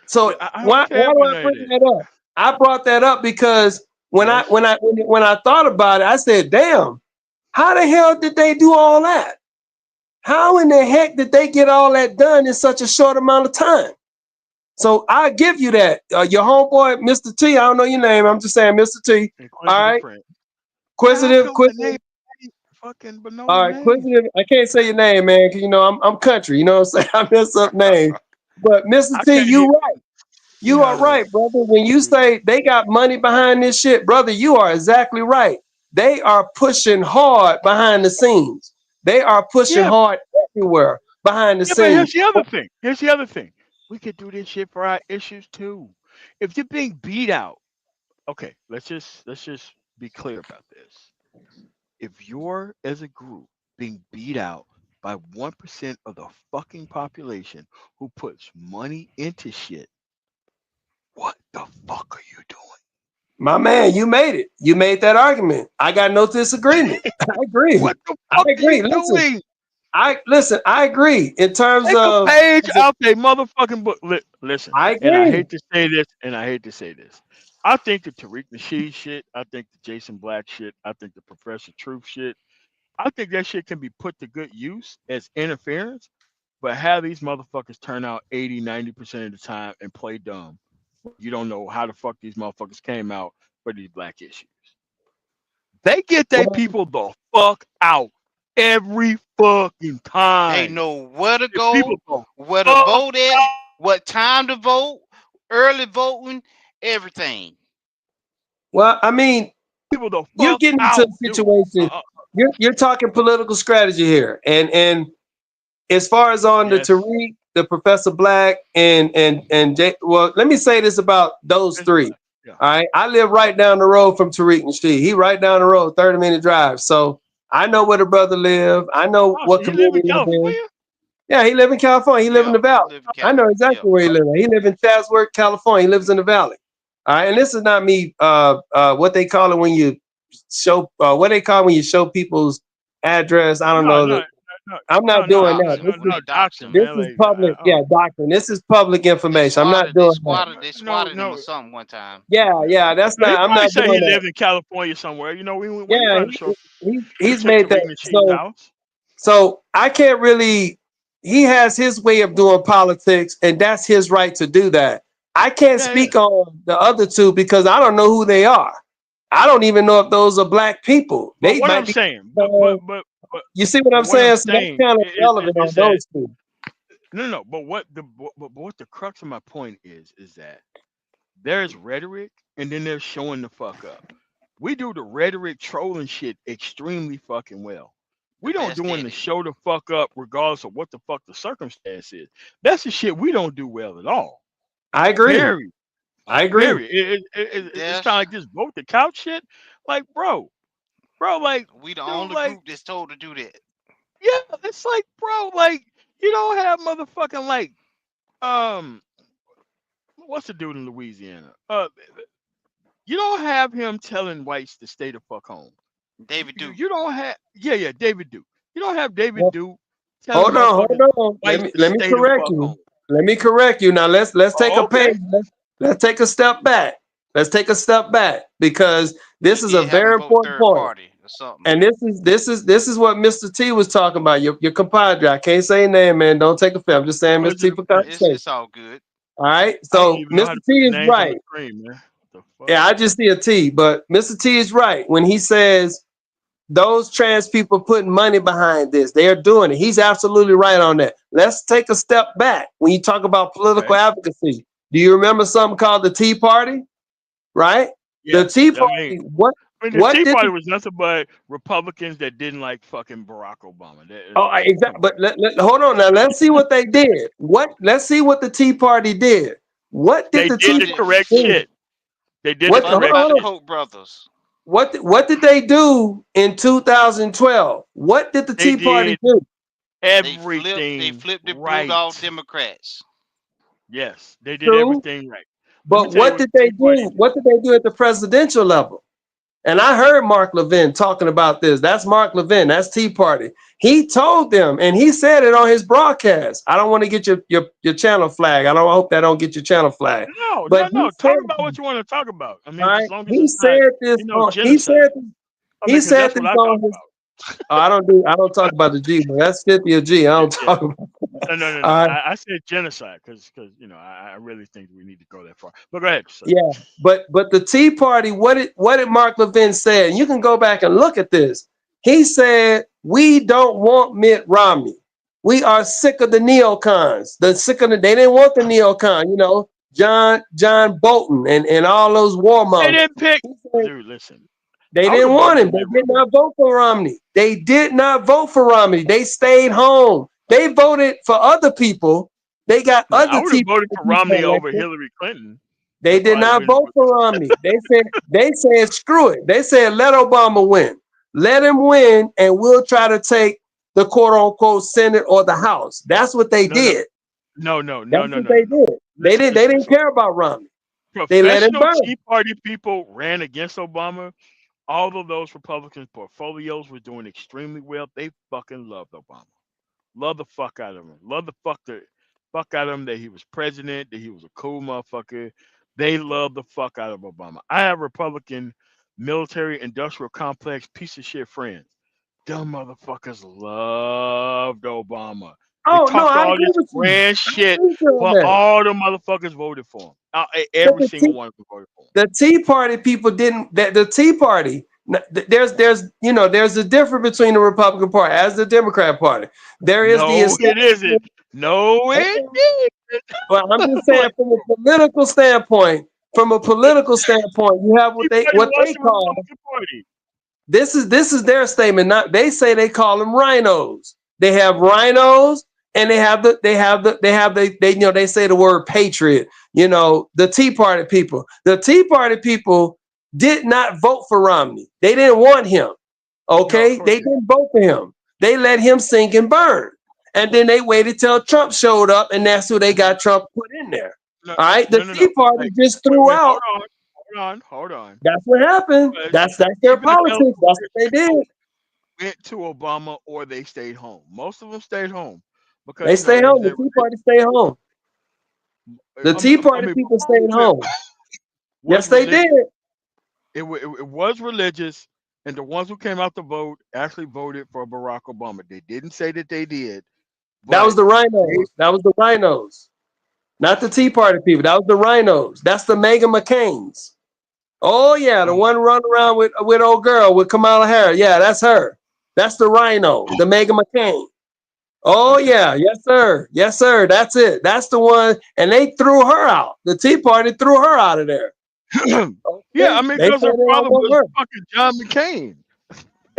So I don't why care do about I none of bring that. that up? I brought that up because when I Yes. when I when I thought about it, I said, "Damn, how the hell did they do all that? How in the heck did they get all that done in such a short amount of time?" So I give you that. Your homeboy, Mr. T. I don't know your name. I'm just saying, Mr. T. All Inquisitive right, friend. Man, how Quizzitive, come my name Quizzitive. ain't fucking All Benola right, name? Quizzitive. I can't say your name, man, because you know I'm country. You know what I'm saying? I mess up names. But Mr. I T, can't hear. you right. See You are how the. right, brother. When you say they got money behind this shit, brother, you are exactly right. They are pushing hard behind the scenes. They are pushing Yeah, hard everywhere behind the yeah, but scenes. here's the other thing. Here's the other thing. We could do this shit for our issues too. If you're being beat out, okay, let's just be clear about this. If you're as a group being beat out by 1% of the fucking population who puts money into shit, what the fuck are you doing? My man, you made it. You made that argument. I got no disagreement. I agree. What the I fuck are you agree. Listen, doing? I agree in terms Take a of page out their motherfucking book. Listen, I and I agree. hate to say this, and I hate to say this. I think the Tariq Nasheed shit, I think the Jason Black shit, I think the Professor Truth shit, I think that shit can be put to good use as interference, but have these motherfuckers turn out 80, 90% of the time and play dumb. You don't know how the fuck these motherfuckers came out for these black issues. They get their Well, people the fuck out every fucking They time. know where to The people go, the where to fuck vote at, out. what time to vote, early voting, everything. well, I mean, People the you're fuck getting into out, a dude. situation. You're talking political strategy here, and as far as on the Yes. Tariq, the Professor Black, and Jay, well, let me say this about those It's three. black. Yeah. All right, I live right down the road from Tariq and Nasheed. He right down the road, 30-minute drive. So I know where the brother live. I know Oh, so what you live community in he live in. California? Yeah, he live in California. He live in Yep, the Valley. live in I know Cali. Yep. exactly where he live. He live in Chatsworth, California. He lives in the Valley. All right, and this is not me. What they call it when you show what they call when you show people's address. I don't No, know. no, no, I'm not no, no, doing no, that. no, Doxing no, them. no, They doxing, doxing them. This man. is Like, public. Yeah, doctrine. This is public information. I'm not doing that. They no, swatted him or no. something one time. Yeah. That's He not. I'm probably not said doing he that. lived in California somewhere. You know, we ain't Yeah, trying to show he's picture of made that. Tariq Nasheed's house. So I can't really. He has his way of doing politics, and that's his right to do that. I can't Yeah, yeah. speak on the other two because I don't know who they are. I don't even know if those are black people. But They what might I'm be. saying, Uh, but you see what I'm but what I'm saying? So that's saying kind of relevant on is that those two. no, no. But what the crux of my point is that there's rhetoric and then there's showing the fuck up. We do the rhetoric trolling shit extremely fucking well. The We don't best doing at the it. show the fuck up regardless of what the fuck the circumstance is. That's the shit we don't do well at all. I agree. Period. I agree. Period. It's kind of That's like this vote the couch shit. Like, bro, like, we the dude, only like, group that's told to do that. Yeah, it's like, bro, like you don't have motherfucking like um what's the dude in Louisiana? You don't have him telling whites to stay the fuck home. David Duke. You don't have yeah, David Duke. You don't have David Well, Duke telling hold motherfuckers on. whites to Let me stay the correct fuck you. home. Let me correct you. Now let's take Oh, a page. okay. Let's take a step back. Let's take a step back because He this is a did have him very vote important third point. party or something. And this is what Mr. T was talking about. Your compadre. I can't say his name, man. Don't take offense. I'm just saying Oh, Mr. is T it a for prince? conversation. It's all good. All right. I don't So even know how Mr. to T put the is names on the right. screen, man. What the fuck? Yeah, I just see a T, but Mr. T is right when he says those trans people putting money behind this. They are doing it. He's absolutely right on that. Let's take a step back. When you talk about political Okay. advocacy, do you remember something called the Tea Party? Right? The Yes. Tea I mean, Party, what the what Tea did Party the was nothing but Republicans that didn't like fucking Barack Obama. oh Come exactly, on. but hold on now. Let's see what they did. Let's see what the Tea Party did. What did They the did Tea the Funded Party correct do? shit. They did the What hold funded on, correct by the hold on. shit. Koch brothers. What did they do in 2012? What did the They Tea Party did do? They everything flipped the right. Bulldog Democrats. Yes, they did True. everything right. Let me But tell you what what did the they Tea Party do? did. What did they do at the presidential level? And I heard Mark Levin talking about this. That's Mark Levin. That's Tea Party. He told them, and he said it on his broadcast. I don't want to get your channel flag. I hope that don't get your channel flag. No, But no, he no. said, Talk about what you want to talk about. I all mean, right. as long as He it's not, said this on. genocide. I mean, He because said that's this what I talk on his. about. Oh, I don't talk about the G. Man. That's 50 a G. I don't Yeah. talk about. No, no, no, no. All right. I said genocide because I really think we need to go that far. But go ahead, sir. Yeah, but the Tea Party, what did Mark Levin say? And you can go back and look at this. He said, "We don't want Mitt Romney. We are sick of the neocons. They didn't want the neocon. John Bolton and all those They warmongers. didn't pick. He said Dude, listen. they I would didn't have want voted him. for They Mitt did Romney. not vote for Romney. They did not vote for Romney. They stayed home. They voted for other people. They got Man, I other would have Tea voted Party for people Romney over elected. Hillary Clinton. They That's did probably not what it vote would. for Romney. They said screw it. They said let Obama win. Let him win, and we'll try to take the quote unquote Senate or the House. That's what they No, no, did. no, no, no, That's no, what no, no, they no. did. They Listen, didn't. They listen, didn't listen. care about Romney. They let him Professional burn. Tea Party people ran against Obama. All of those Republicans' portfolios were doing extremely well. They fucking loved Obama. Love the fuck out of him. Love the fuck out of him that he was president, that he was a cool motherfucker. They love the fuck out of Obama. I have Republican military industrial complex piece of shit friends. Them motherfuckers loved Obama. They Oh no, talked I all agree this with you. grand I shit, agree with you on but that. all the motherfuckers voted for him. But Every single one of them voted for him. the Tea Party people didn't. The Tea Party. There's a difference between the Republican Party as the Democrat Party. There is the No, it isn't. establishment. No, it Okay. isn't. Well, I'm just saying Like, from a political standpoint. From a political standpoint, you have Tea what they Party what was they the call. Republican Party. This is their statement. Not they say they call them rhinos. They have rhinos, and they say the word patriot. The Tea Party people. The Tea Party people did not vote for Romney. They didn't want him. No, of Okay, course they they didn't. didn't vote for him. They let him sink and burn. And then they waited till Trump showed up, and that's who they got Trump put in there. No, All right, the no, no, Tea no. Party Like, just wait, threw wait, out. hold on. That's what happened. Because That's their even the politics. That's what they electorate did. went to Obama or they stayed home. Most of them stayed home because They stay it was home. The that. Tea Party stay home. The Tea I Party mean, people stayed home. was Yes, they religious. did. It was religious, and the ones who came out to vote actually voted for Barack Obama. They didn't say that they did, That was but the they. rhinos. That was the rhinos. Not the Tea Party people. That was the rhinos. That's the Mega McCains. Oh yeah, the one running around with old girl with Kamala Harris. Yeah, that's her. That's the rhino, the Mega McCain. Oh Okay. yeah, yes sir, yes sir. That's it. That's the one, and they threw her out. The Tea Party threw her out of there. Yeah, Okay, I mean, they said because her they don't father want was her. fucking John McCain.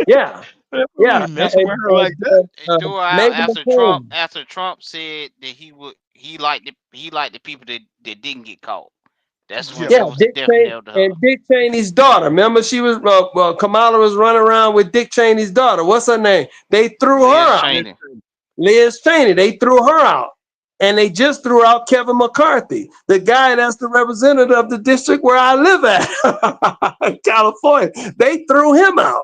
Yeah, They yeah. wasn't messing with her like that. They threw her out Mega after Trump. McCain. After Trump said that he liked the people that didn't get caught. That's when Yeah. that Yeah, was the Dick death Cheney knell to her. and Dick Cheney's daughter. Remember, she was Kamala was running around with Dick Cheney's daughter. What's her name? They threw Liz her out. Cheney. Liz Cheney. They threw her out, and they just threw out Kevin McCarthy, the guy that's the representative of the district where I live at, California. They threw him out.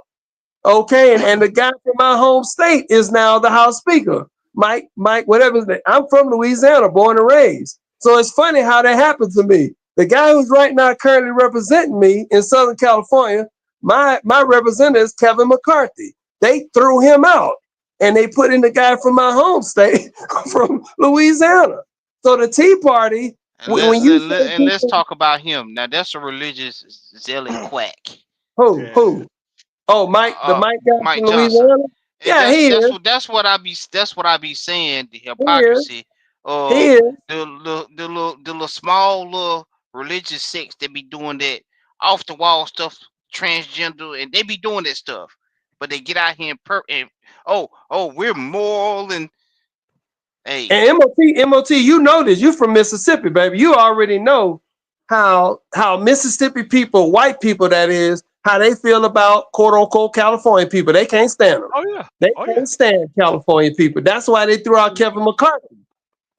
Okay, and the guy from my home state is now the House Speaker, Mike, whatever his name. I'm from Louisiana, born and raised. So it's funny how that happened to me. The guy who's right now currently representing me in Southern California, my representative is Kevin McCarthy. They threw him out, and they put in the guy from my home state, from Louisiana. So the Tea Party, And when you say let's people, talk about him. Now that's a religious zealot quack. Yeah. who? Oh, Mike, the Uh, Mike guy Mike from Johnson. Louisiana. And Yeah, he is. that's what I be saying. The He is. hypocrisy He of is. the little small little religious sects that be doing that off the wall stuff, transgender, and they be doing that stuff. But they get out here and we're moral and hey, And MOT, you know this. You from Mississippi, baby. You already know how Mississippi people, white people that is, how they feel about quote unquote California people. They can't stand them. Oh yeah. They Oh yeah. can't stand California people. That's why they threw out Kevin McCarthy.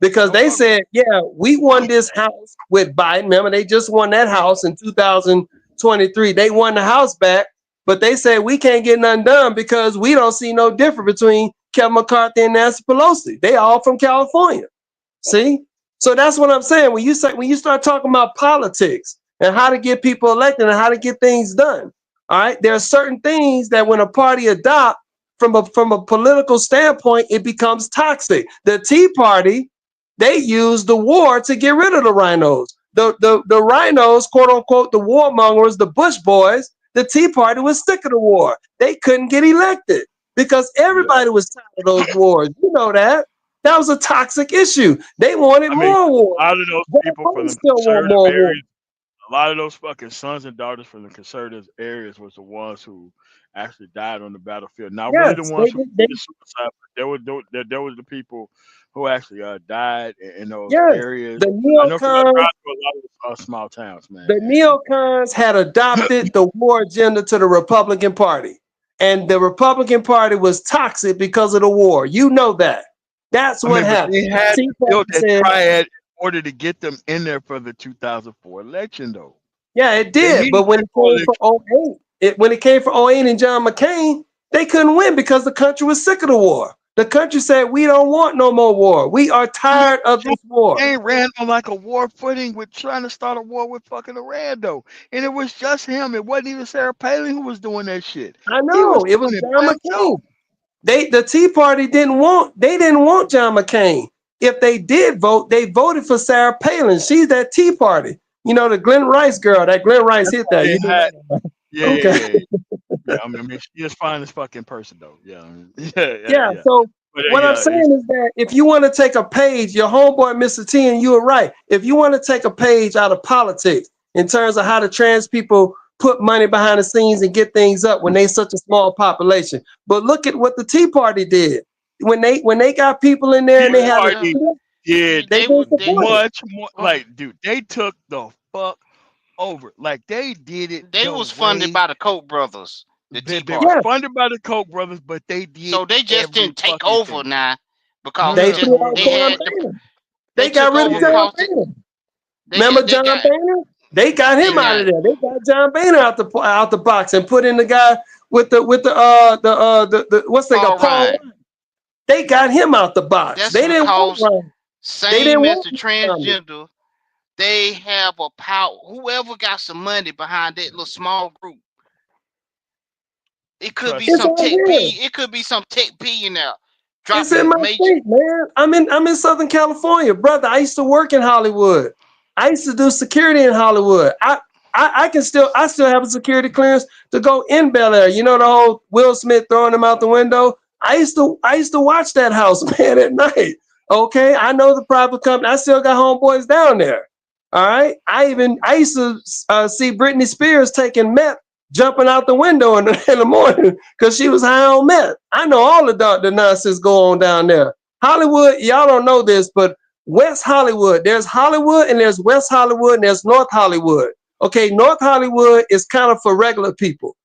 Because Don't they fuck with. said, yeah, we won this house with Biden. Remember, they just won that house in 2023. They won the house back, but they said we can't get nothing done because we don't see no difference between Kevin McCarthy and Nancy Pelosi. They all from California. See? So that's what I'm saying. When you start talking about politics and how to get people elected and how to get things done, all right, there are certain things that when a party adopt from a political standpoint, it becomes toxic. The Tea Party, they used the war to get rid of the rhinos. The rhinos, quote unquote, the warmongers, the Bush boys, the Tea Party was sick of the war. They couldn't get elected because Yeah. everybody was tired of those wars. You know that. That was a toxic issue. They wanted I mean, more war. a lot of those people from They the still want conservative more war. areas, a lot of those fucking sons and daughters from the conservative areas was the ones who actually died on the battlefield. Not really the Yes, ones who committed suicide, but there was the people who actually died in those yes. areas. The I know because I neocons, drive through a lot of small towns, man. the neocons had adopted the war agenda to the Republican Party. And the Republican Party was toxic because of the war. You know that. That's I what mean, but happened. they had Tea to Party build that said, triad in order to get them in there for the 2004 election, though. yeah, it They did. needed But when that it came for coalition. 08, when it came for 08 and John McCain, they couldn't win because the country was sick of the war. The country said, we don't want no more war. We are I mean, tired of John this war. McCain ran on like a war footing with trying to start a war with fucking Iran, though. And it was just him. It wasn't even Sarah Palin who was doing that shit. I He was know it was doing it John by McCain. himself. The Tea Party didn't want John McCain. If they did vote, they voted for Sarah Palin. She's that Tea Party. You know, the Glenn Rice girl. That Glenn Rice That's hit why that. they You know had. that? Yeah, yeah, Okay. yeah, yeah. Yeah, I mean, she is fine as fucking person, though. Yeah, I mean, Yeah. yeah. So But what I'm yeah, it's saying is that if you want to take a page, your homeboy Mr. T, and you were right. If you want to take a page out of politics in terms of how the trans people put money behind the scenes and get things up when they such a small population, but look at what the Tea Party did when they got people in there Tea and they had well, Party a did they they didn't would support it. much more. Like, dude, they took the fuck over. Like, they did it they the was funded way by the Koch brothers, the Tea they were Yeah, Party. funded by the Koch brothers, but they did So they just every didn't take fucking over thing. now No, because no, they no, threw out they John had the Boehner. they They got took rid of over yeah, John because Boehner. they Remember got John Boehner? They got they him out of got there. They got John Boehner out the box and put in the guy with the what's they got Paul Paul. Ryan. They got him out the box. That's They didn't want because Ryan. They didn't same as want the Ryan. transgender, they have a power. Whoever got some money behind that little small group, it could be trust It's me. some out here. It could be some tech billionaire It's in dropping my major. state, man. I'm in Southern California, brother. I used to work in Hollywood. I used to do security in Hollywood. I still have a security clearance to go in Bel Air. You know the whole Will Smith throwing him out the window. I used to watch that house, man, at night. Okay, I know the private company. I still got homeboys down there. All right. I used to see Britney Spears taking meth, jumping out the window in the morning because she was high on meth. I know all the nonsense go on down there. Hollywood, y'all don't know this, but West Hollywood. There's Hollywood and there's West Hollywood and there's North Hollywood. Okay, North Hollywood is kind of for regular people.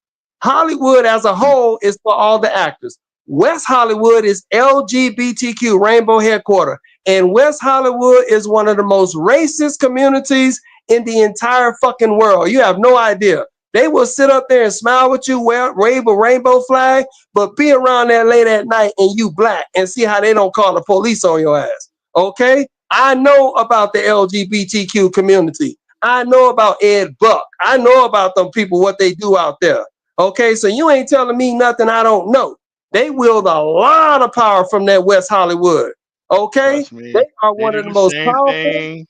Hollywood as a whole is for all the actors. West Hollywood is LGBTQ, Rainbow Headquarter. And West Hollywood is one of the most racist communities in the entire fucking world. You have no idea. They will sit up there and smile with you, wave a rainbow flag, but be around there late at night and you black and see how they don't call the police on your ass. Okay? I know about the LGBTQ community. I know about Ed Buck. I know about them people, what they do out there. Okay, so you ain't telling me nothing I don't know. They wield a lot of power from that West Hollywood. Okay, they are one of the most powerful,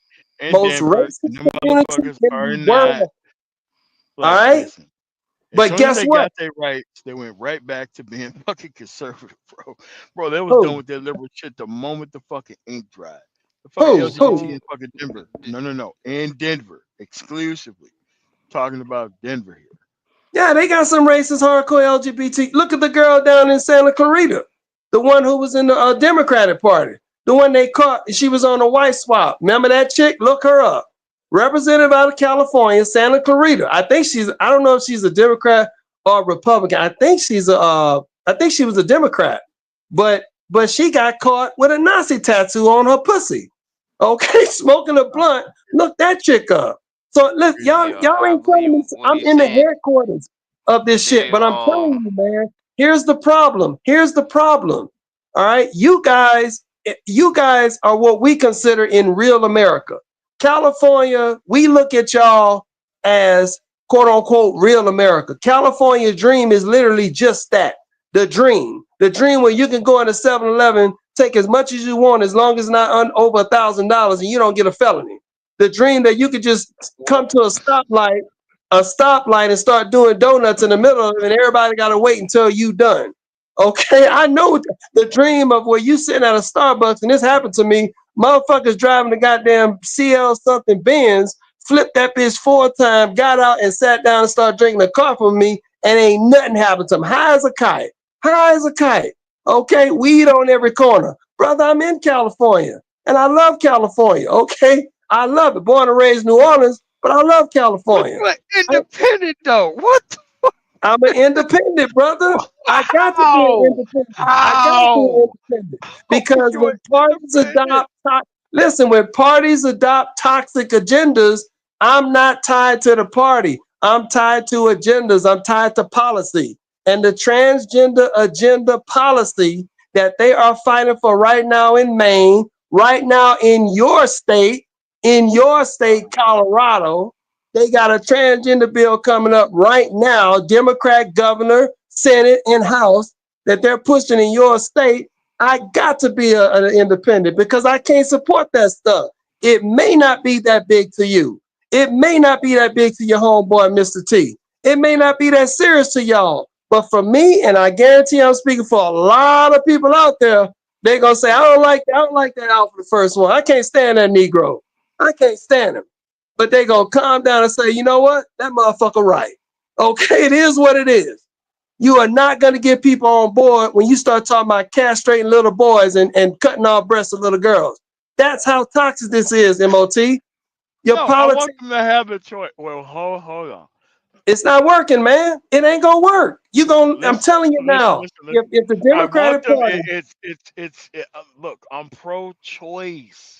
most racist communities in the world. All right, Listen, but guess what? Got their rights, they went right back to being fucking conservative, bro. Bro, they was done with their liberal shit the moment the fucking ink dried. The fucking LGBT in fucking Denver. No. In Denver, exclusively. Talking about Denver here. Yeah, they got some racist hardcore LGBT. Look at the girl down in Santa Clarita, the one who was in the Democratic Party, the one they caught. She was on a white swap. Remember that chick? Look her up. Representative out of California, Santa Clarita. I don't know if she's a Democrat or a Republican. I think she was a Democrat, but she got caught with a Nazi tattoo on her pussy. Okay, smoking a blunt. Look that chick up. So look, y'all ain't telling me I'm in the headquarters of this shit, but I'm telling you, man, here's the problem. All right, you guys are what we consider in real America. California, we look at y'all as quote unquote real America. California dream is literally just that. The dream where you can go into 7-Eleven, take as much as you want, as long as it's not over $1,000 and you don't get a felony. The dream that you could just come to a stoplight and start doing donuts in the middle of it, and everybody got to wait until you done. Okay, I know the dream of where you sitting at a Starbucks, and this happened to me. Motherfuckers driving the goddamn CL something Benz, flipped that bitch 4 times, got out and sat down and started drinking a coffee with me, and ain't nothing happened to them. High as a kite. Okay, weed on every corner. Brother, I'm in California, and I love California, okay? I love it. Born and raised New Orleans, but I love California. But independent though. What the fuck? I'm an independent, brother. I got to be an independent. Because when parties adopt toxic agendas, I'm not tied to the party. I'm tied to agendas. I'm tied to policy. And the transgender agenda policy that they are fighting for right now in Maine, right now in your state, Colorado, they got a transgender bill coming up right now, Democrat governor, Senate, and House, that they're pushing in your state. I got to be an independent because I can't support that stuff. It may not be that big to you. It may not be that big to your homeboy, Mr. T. It may not be that serious to y'all. But for me, and I guarantee I'm speaking for a lot of people out there, they're going to say, I don't like that out for the first one. I can't stand that Negro. I can't stand him. But they gonna calm down and say, you know what? That motherfucker right. Okay, it is what it is. You are not gonna get people on board when you start talking about castrating little boys and cutting off breasts of little girls. That's how toxic this is, MOT. I want them to have a choice. Well, hold on. It's not working, man. It ain't gonna work. I'm telling you now. If the Democratic Party, look, I'm pro-choice.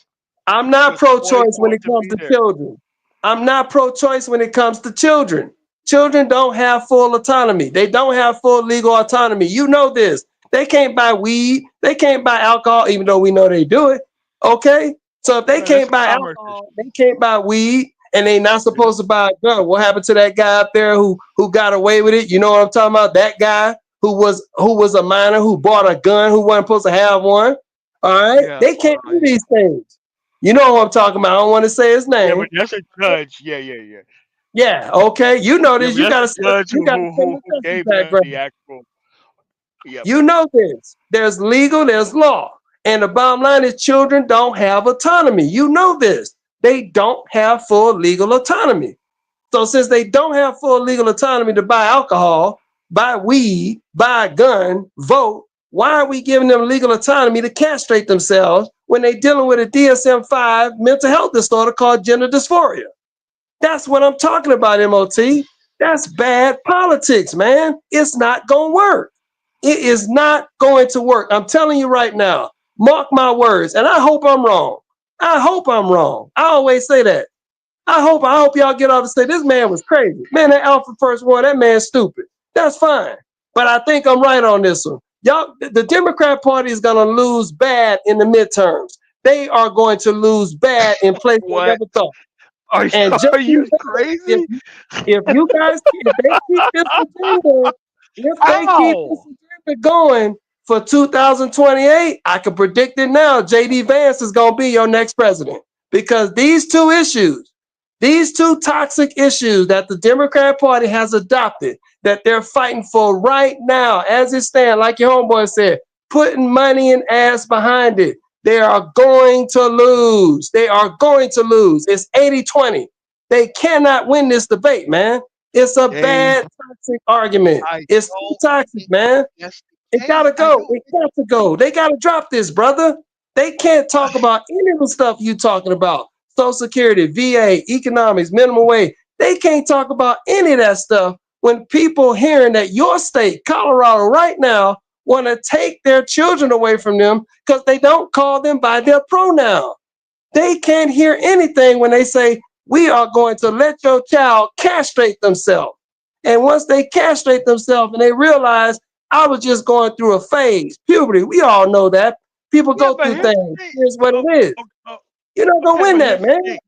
I'm not pro-choice when it comes to children. I'm not pro-choice when it comes to children. Children don't have full autonomy. They don't have full legal autonomy. You know this. They can't buy weed. They can't buy alcohol, even though we know they do it. Okay? So if they can't buy alcohol, they can't buy weed, and they not supposed to buy a gun. What happened to that guy up there who got away with it? You know what I'm talking about? That guy who was a minor who bought a gun who wasn't supposed to have one. All right? Yeah, they can't do these things. You know who I'm talking about. I don't want to say his name. Yeah, but that's a judge. Yeah. Yeah, okay. You know this. You got to judge who gave the actual. Yep. You know this. There's legal, there's law. And the bottom line is children don't have autonomy. You know this. They don't have full legal autonomy. So since they don't have full legal autonomy to buy alcohol, buy weed, buy a gun, vote, why are we giving them legal autonomy to castrate themselves when they're dealing with a DSM-5 mental health disorder called gender dysphoria. That's what I'm talking about, MOT. That's bad politics, man. It's not going to work. It is not going to work. I'm telling you right now, mark my words, and I hope I'm wrong. I hope I'm wrong. I always say that. I hope y'all get off and say this man was crazy. Man, that Alpha First One, that man's stupid. That's fine. But I think I'm right on this one. Y'all, the Democrat Party is gonna lose bad in the midterms. They are going to lose bad in places they What? never thought. Are And you, just are you if crazy? you guys, if they keep this agenda, if they keep this How? agenda going for 2028, I can predict it now. JD Vance is gonna be your next president because these two issues, these two toxic issues that the Democrat Party has adopted, that they're fighting for right now, as it stands, like your homeboy said, putting money and ass behind it. They are going to lose. They are going to lose. It's 80-20. They cannot win this debate, man. It's a They, bad, toxic argument. I It's too don't toxic, think man. that's the It case. gotta go. It got to go. They gotta drop this, brother. They can't talk about any of the stuff you talking about. Social Security, VA, economics, minimum wage. They can't talk about any of that stuff when people hearing that your state, Colorado, right now, want to take their children away from them because they don't call them by their pronoun. They can't hear anything when they say, we are going to let your child castrate themselves. And once they castrate themselves and they realize I was just going through a phase, puberty, we all know that. People Yeah, go but through here's the things. thing. Here's what Oh, it is. oh, oh, You're not going to okay, win but that, here's the man. thing.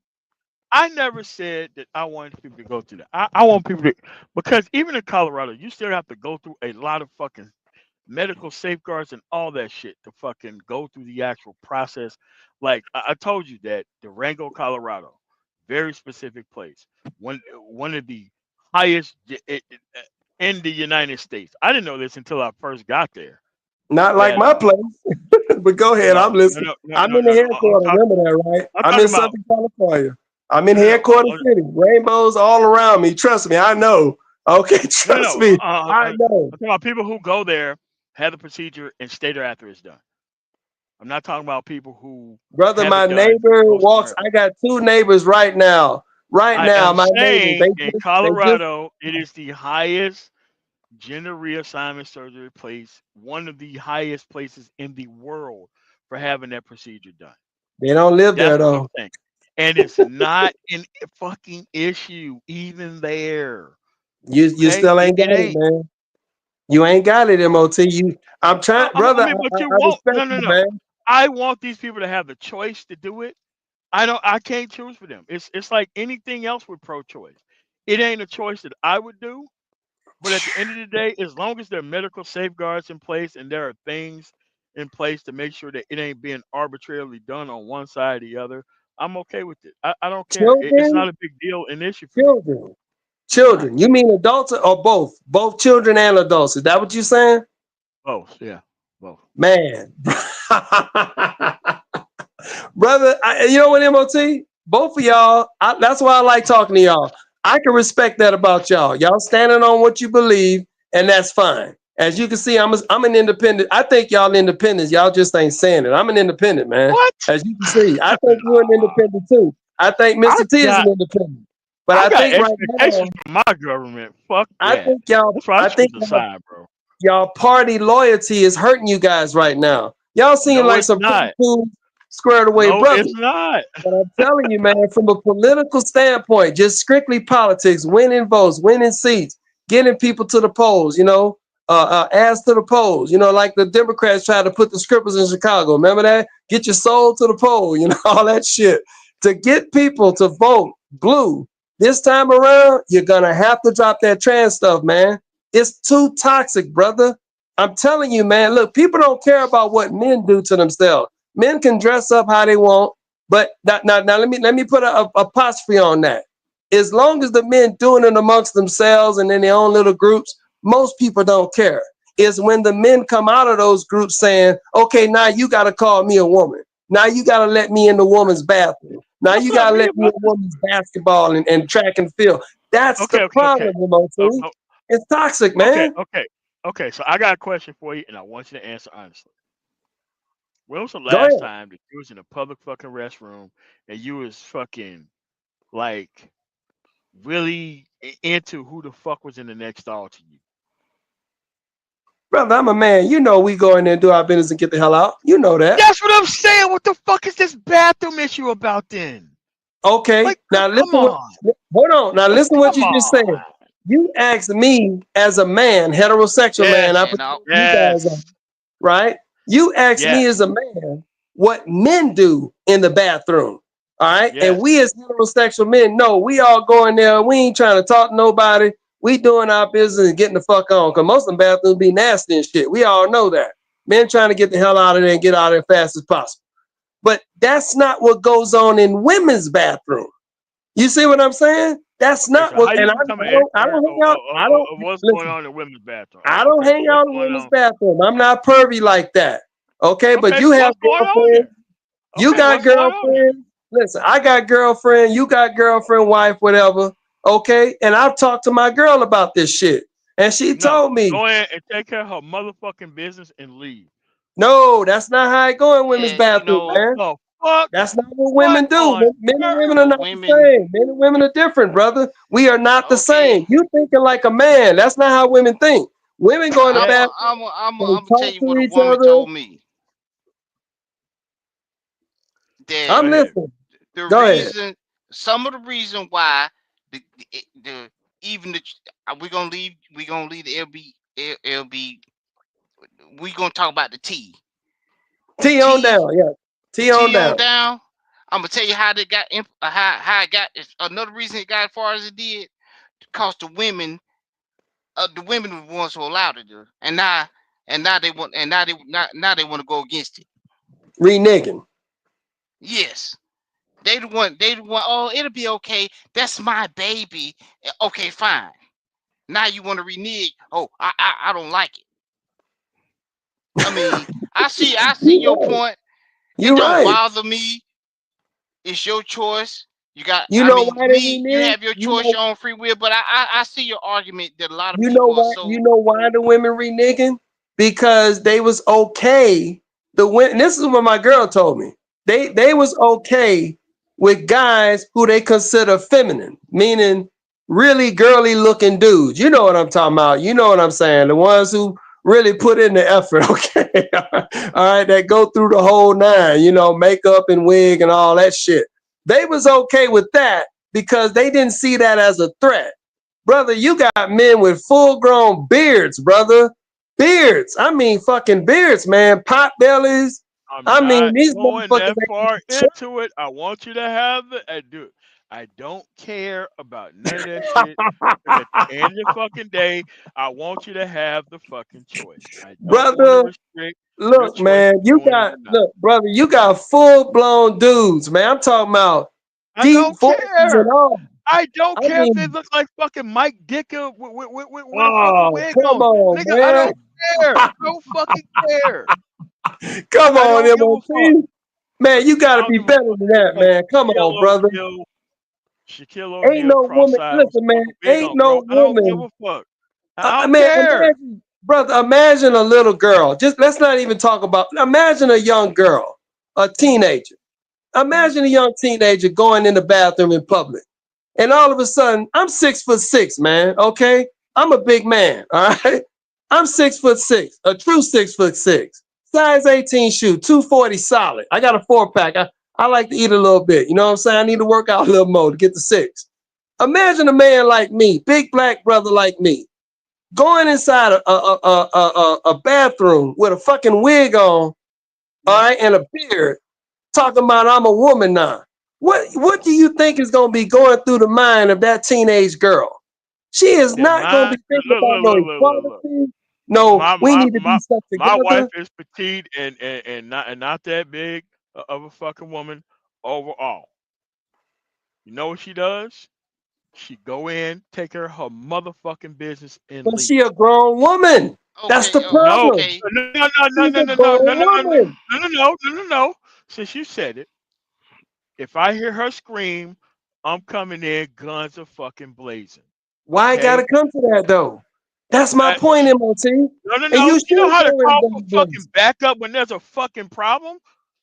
I never said that I wanted people to go through that. I want people to, because even in Colorado, you still have to go through a lot of fucking medical safeguards and all that shit to fucking go through the actual process. Like I told you that Durango, Colorado, very specific place. One of the highest in the United States. I didn't know this until I first got there. Not like That my place. But go ahead. I'm no, no, listening. no, no, I'm no, in the no, no. headquarters. Remember that, right? I'm I'm talking in about Southern California. I'm in no, no, headquarters city. Rainbows all around me. Trust me. I know. Okay. no, Trust no. me. I know. I'm talking about people who go there, have the procedure, and stay there after it's done. I'm not talking about people who Brother, have my it done, neighbor go walks. somewhere. I got two neighbors right now. Right I now, am my neighbors, saying in they just Colorado, it is the highest gender reassignment surgery place, one of the highest places in the world for having that procedure done. they don't live there That's what I'm though. saying. And it's not an fucking issue even there. You Okay? still ain't It got it, ain't. man. You ain't got it, MOT. I'm trying, I brother. mean, but you I won't. respect No, no, you, no. man. I want these people to have the choice to do it. I can't choose for them. It's like anything else with pro-choice. It ain't a choice that I would do. But at the end of the day, as long as there are medical safeguards in place and there are things in place to make sure that it ain't being arbitrarily done on one side or the other, I'm okay with it. I don't care. It's Children, not a big deal, an issue for me. children, It's not. children. You mean adults or both? Both children and adults. Is that what you're saying? Both, yeah, both. Man. Brother, you know what, MOT? Both of y'all, that's why I like talking to y'all. I can respect that about y'all. Y'all standing on what you believe, and that's fine. As you can see, I'm an independent. I think y'all independents. Y'all just ain't saying it. I'm an independent, man. What? As you can see, I think you're an independent too. I think I Mr. T is got an independent. But I I got think right expectations now, from my government. Fuck I that. think y'all, That's why I I choose think a side, bro. y'all party loyalty is hurting you guys right now. Y'all seem No, like it's some pretty not. cool, squared away No, brothers. it's not. But I'm telling you, man, from a political standpoint, just strictly politics, winning votes, winning seats, getting people to the polls, ass to the polls, like the Democrats tried to put the scrippers in Chicago. Remember that? Get your soul to the poll, all that shit. To get people to vote blue this time around, you're going to have to drop that trans stuff, man. It's too toxic, brother. I'm telling you, man, look, people don't care about what men do to themselves. Men can dress up how they want. But now let me put a apostrophe on that. As long as the men doing it amongst themselves and in their own little groups, most people don't care. It's when the men come out of those groups saying, okay, now you got to call me a woman. Now you got to let me in the woman's bathroom. Now That's you what I got to mean let me in about this. women's basketball and track and field. That's the Okay. problem, Oh, MOT. oh, It's toxic, okay, man. okay, okay. So I got a question for you, and I want you to answer honestly. When was the Go last ahead. time that you was in a public fucking restroom and you was fucking like really into who the fuck was in the next stall to you? Brother, I'm a man. You know we go in there and do our business and get the hell out. You know that. That's what I'm saying. What the fuck is this bathroom issue about then? Okay. Like, Now come listen what on. hold on. Now listen what Come you just said. on. You asked me as a man, heterosexual man, I Yes. And put you guys on, Yes. right? You asked me Yes. as a man what men do in the bathroom. All right. And Yes. we as heterosexual men, no, we all go in there. We ain't trying to talk to nobody. We doing our business and getting the fuck on. Cause most of them bathrooms be nasty and shit. We all know that. Men trying to get the hell out of there and get out of there fast as possible. But that's not what goes on in women's bathroom. You see what I'm saying? That's Okay, not so how what. you And become an I expert don't hang out. I don't of what's going listen. on in women's bathroom? I don't Okay, so hang what's out in going women's on? bathroom. I'm not pervy like that. Okay, but Okay, you so have what's going on girlfriends. there? You Okay, got what's going on there? girlfriends. Listen, I got girlfriend. You got girlfriend, wife, whatever. Okay, and I've talked to my girl about this shit, and she No, told me, go in and take care of her motherfucking business and leave. no, that's not how it go in women's yeah, you bathroom, What know, man. the fuck? That's not what What women do. on Men and earth? women are not the women. same. Men and women are different, brother. We are not the Okay, same. You thinking like a man. That's not how women think. Women go in the Yeah, bathroom, they I'm gonna tell talk you to what a each woman other. told me. That go I'm ahead. listening. the Go ahead. reason, some of the reason why the even the we gonna leave the LB. We gonna talk about the T on T down. Yeah. the T on T on down. down. I'm gonna tell you how they got how it got. It's another reason it got as far as it did, because the women were the ones who allowed it to, and now they want now they want to go against it. Reneging. Yes, they the one. Oh, it'll be okay. That's my baby. Okay, fine. Now you want to renege? Oh, I don't like it. I mean, I see You your right. point. It You don't right. bother me. It's your choice. You got. You I know mean, why they me. You renege? have your choice, your own free will. But I see your argument that a lot of You know people are why? You so. know why the women reneging? Because they was okay. The women. This is what my girl told me. They was okay with guys who they consider feminine, meaning really girly looking dudes. You know what I'm talking about. You know what I'm saying. The ones who really put in the effort. Okay, all right, that go through the whole nine. You know, makeup and wig and all that shit. They was okay with that because they didn't see that as a threat. Brother, you got men with full grown beards, brother. Beards. I mean, fucking beards, man. Pot bellies. I'm I mean, not these going motherfuckers that ain't far shit. into it. I want you to have it. I do. I don't care about none of that shit. Because at the end of the fucking day, I want you to have the fucking choice. I don't want to Brother, restrict your look, choice man, of you doing it got, or not. look, brother, you got full blown dudes, man. I'm talking about I deep don't voices and care. all. I don't I care if they mean, look like fucking Mike Dicker with a fucking oh, wig come on. on, Nigga, I man. don't care. I don't fucking care. Come I on, don't give a fuck. MOT. Man, you I gotta don't be give a better fuck. than that, Hey, man. Come on, brother. Shaquille Ain't O'Neal no woman. cross-eyed with Listen, some man. fucking wig Ain't on, no bro. I don't give woman. a fuck. I don't Man, care. imagine, brother. Imagine a little girl. Just let's not even talk about. Imagine a young girl, a teenager. Imagine a young teenager going in the bathroom in public, and all of a sudden, I'm 6'6", man. Okay, I'm a big man. All right, I'm 6'6", a true 6'6", size 18 shoe, 240 solid. I got a 4-pack. I like to eat a little bit. You know what I'm saying? I need to work out a little more to get the 6. Imagine a man like me, big black brother like me, going inside a bathroom with a fucking wig on, all right, and a beard, talking about I'm a woman now. What do you think is gonna be going through the mind of that teenage girl? She is That not gonna my be thinking look, about look, no look, look, look, look. equality. No, My we my need to be my stuck my wife together. is petite and not that big of a fucking woman overall. You know what she does? She go in, take care of her motherfucking business, and But leave. she a grown woman. That's Okay, the No, problem. okay. no, no, no, no, She's no, a no, no, grown no, no, no, woman. no, no, no, no, no, no. Since you said it, if I hear her scream, I'm coming in, guns are fucking blazing. Why it gotta Okay? come to that though? That's my point, MOT. And you You know should how to go in call for that fucking place. backup when there's a fucking problem?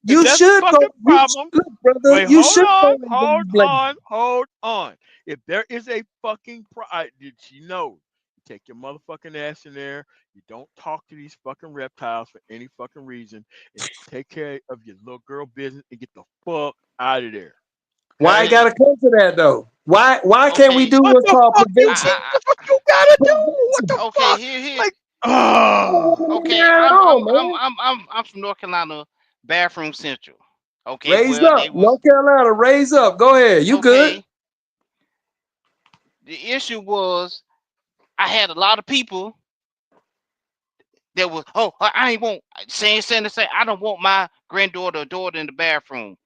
If You there's a should go. fucking problem, Look, brother, wait, you should go in that place. hold on. If there is a fucking did you know? You take your motherfucking ass in there. You don't talk to these fucking reptiles for any fucking reason, and you take care of your little girl business and get the fuck out of there. Why I Okay? gotta come to that though? Why can't we Okay. do What what's the called fuck you? prevention? What the fuck you gotta do? What Prevention. the Okay, fuck? here. Like, Okay, Not at all, man. I'm from North Carolina, Bathroom Central. Okay, Raise well up, they was North Carolina. Raise up. Go ahead. You good? okay. The issue was I had a lot of people that was I ain't want saying to say I don't want my granddaughter or daughter in the bathroom,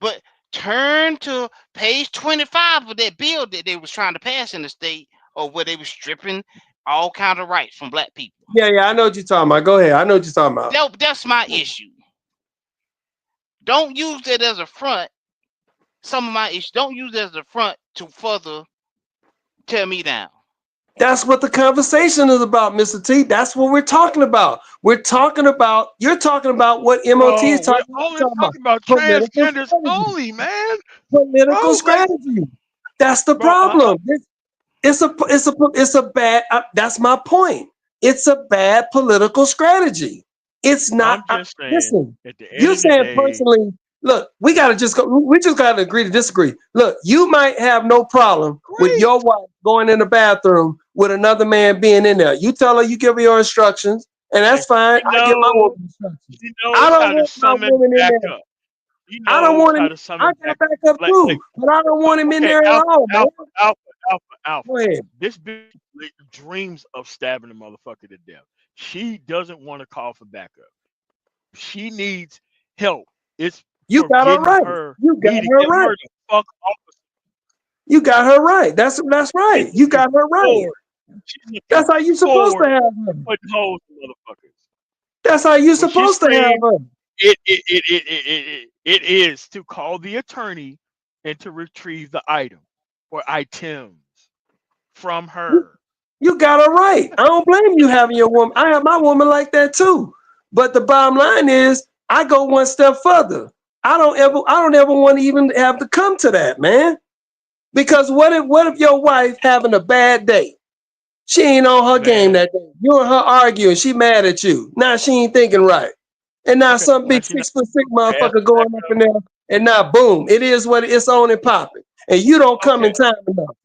but turn to page 25 of that bill that they was trying to pass in the state, or where they was stripping all kind of rights from black people. Yeah, I know what you're talking about. Go ahead. I know what you're talking about. That's my issue. Don't use that as a front. Some of my issues. Don't use it as a front to further tear me down. That's what the conversation is about, Mr. T. That's what we're talking about. You're talking about what MOT is bro, we're talking only about. talking about Political transgenders strategy. only, man. Political Bro, like, strategy. That's the bro, problem. It's a bad. That's my point. It's a bad political strategy. It's not. I'm just saying, Listen, at the end you're of the saying day, personally. Look, we gotta just go. We just gotta agree to disagree. Look, you might have no problem with great. your wife going in the bathroom with another man being in there. You tell her, you give her your instructions, and that's fine. I give my woman instructions. She I knows don't how to want my summon woman in back there. up. He I don't knows want how him. to I summon got back up. backup too, but I don't want him in Okay, there at all, man. Alpha. Go ahead. This bitch dreams of stabbing a motherfucker to death. She doesn't want to call for backup. She needs help. It's You for got her getting right. her, You got me to her get right. her the fuck off You got her right. That's right. and You looking got her right. forward. She's looking That's how you supposed to forward, have her. putting holes in motherfuckers. That's how you When she supposed to have screams, her. it is to call the attorney and to retrieve the item or items from her. You got her right. I don't blame you having your woman. I have my woman like that too. But the bottom line is, I go one step further. I don't ever want to even have to come to that, man. Because what if your wife having a bad day? She ain't on her game Man, that day. You and her arguing. She mad at you. Now she ain't thinking right. And now okay, some now big she not 6'6" ass motherfucker back going up in there, and now boom, it is what it's on and popping. And you don't come okay, in time enough.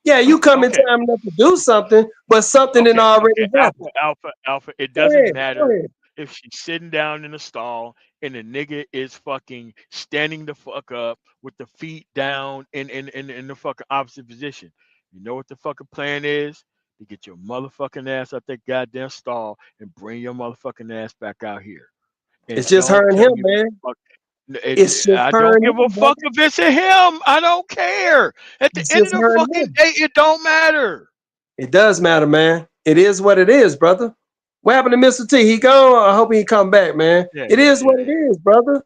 Yeah, you come in okay, time enough to do something, but something didn't already happen. Alpha. It Go doesn't ahead. Go matter ahead. if she's sitting down in a stall and the nigga is fucking standing the fuck up with the feet down in the fucking opposite position. You know what the fucking plan is? To get your motherfucking ass out that goddamn stall and bring your motherfucking ass back out here. And It's just don't her and tell him, me what man. the fuck. It's just I her don't and give a him, brother. fuck if it's a him. I don't care. At the It's end of just the her and fucking him. day, it don't matter. It does matter, man. It is what it is, brother. What happened to Mr. T? He gone? I hope he come back, man. Yeah, It yeah, is yeah, what it yeah. is, brother.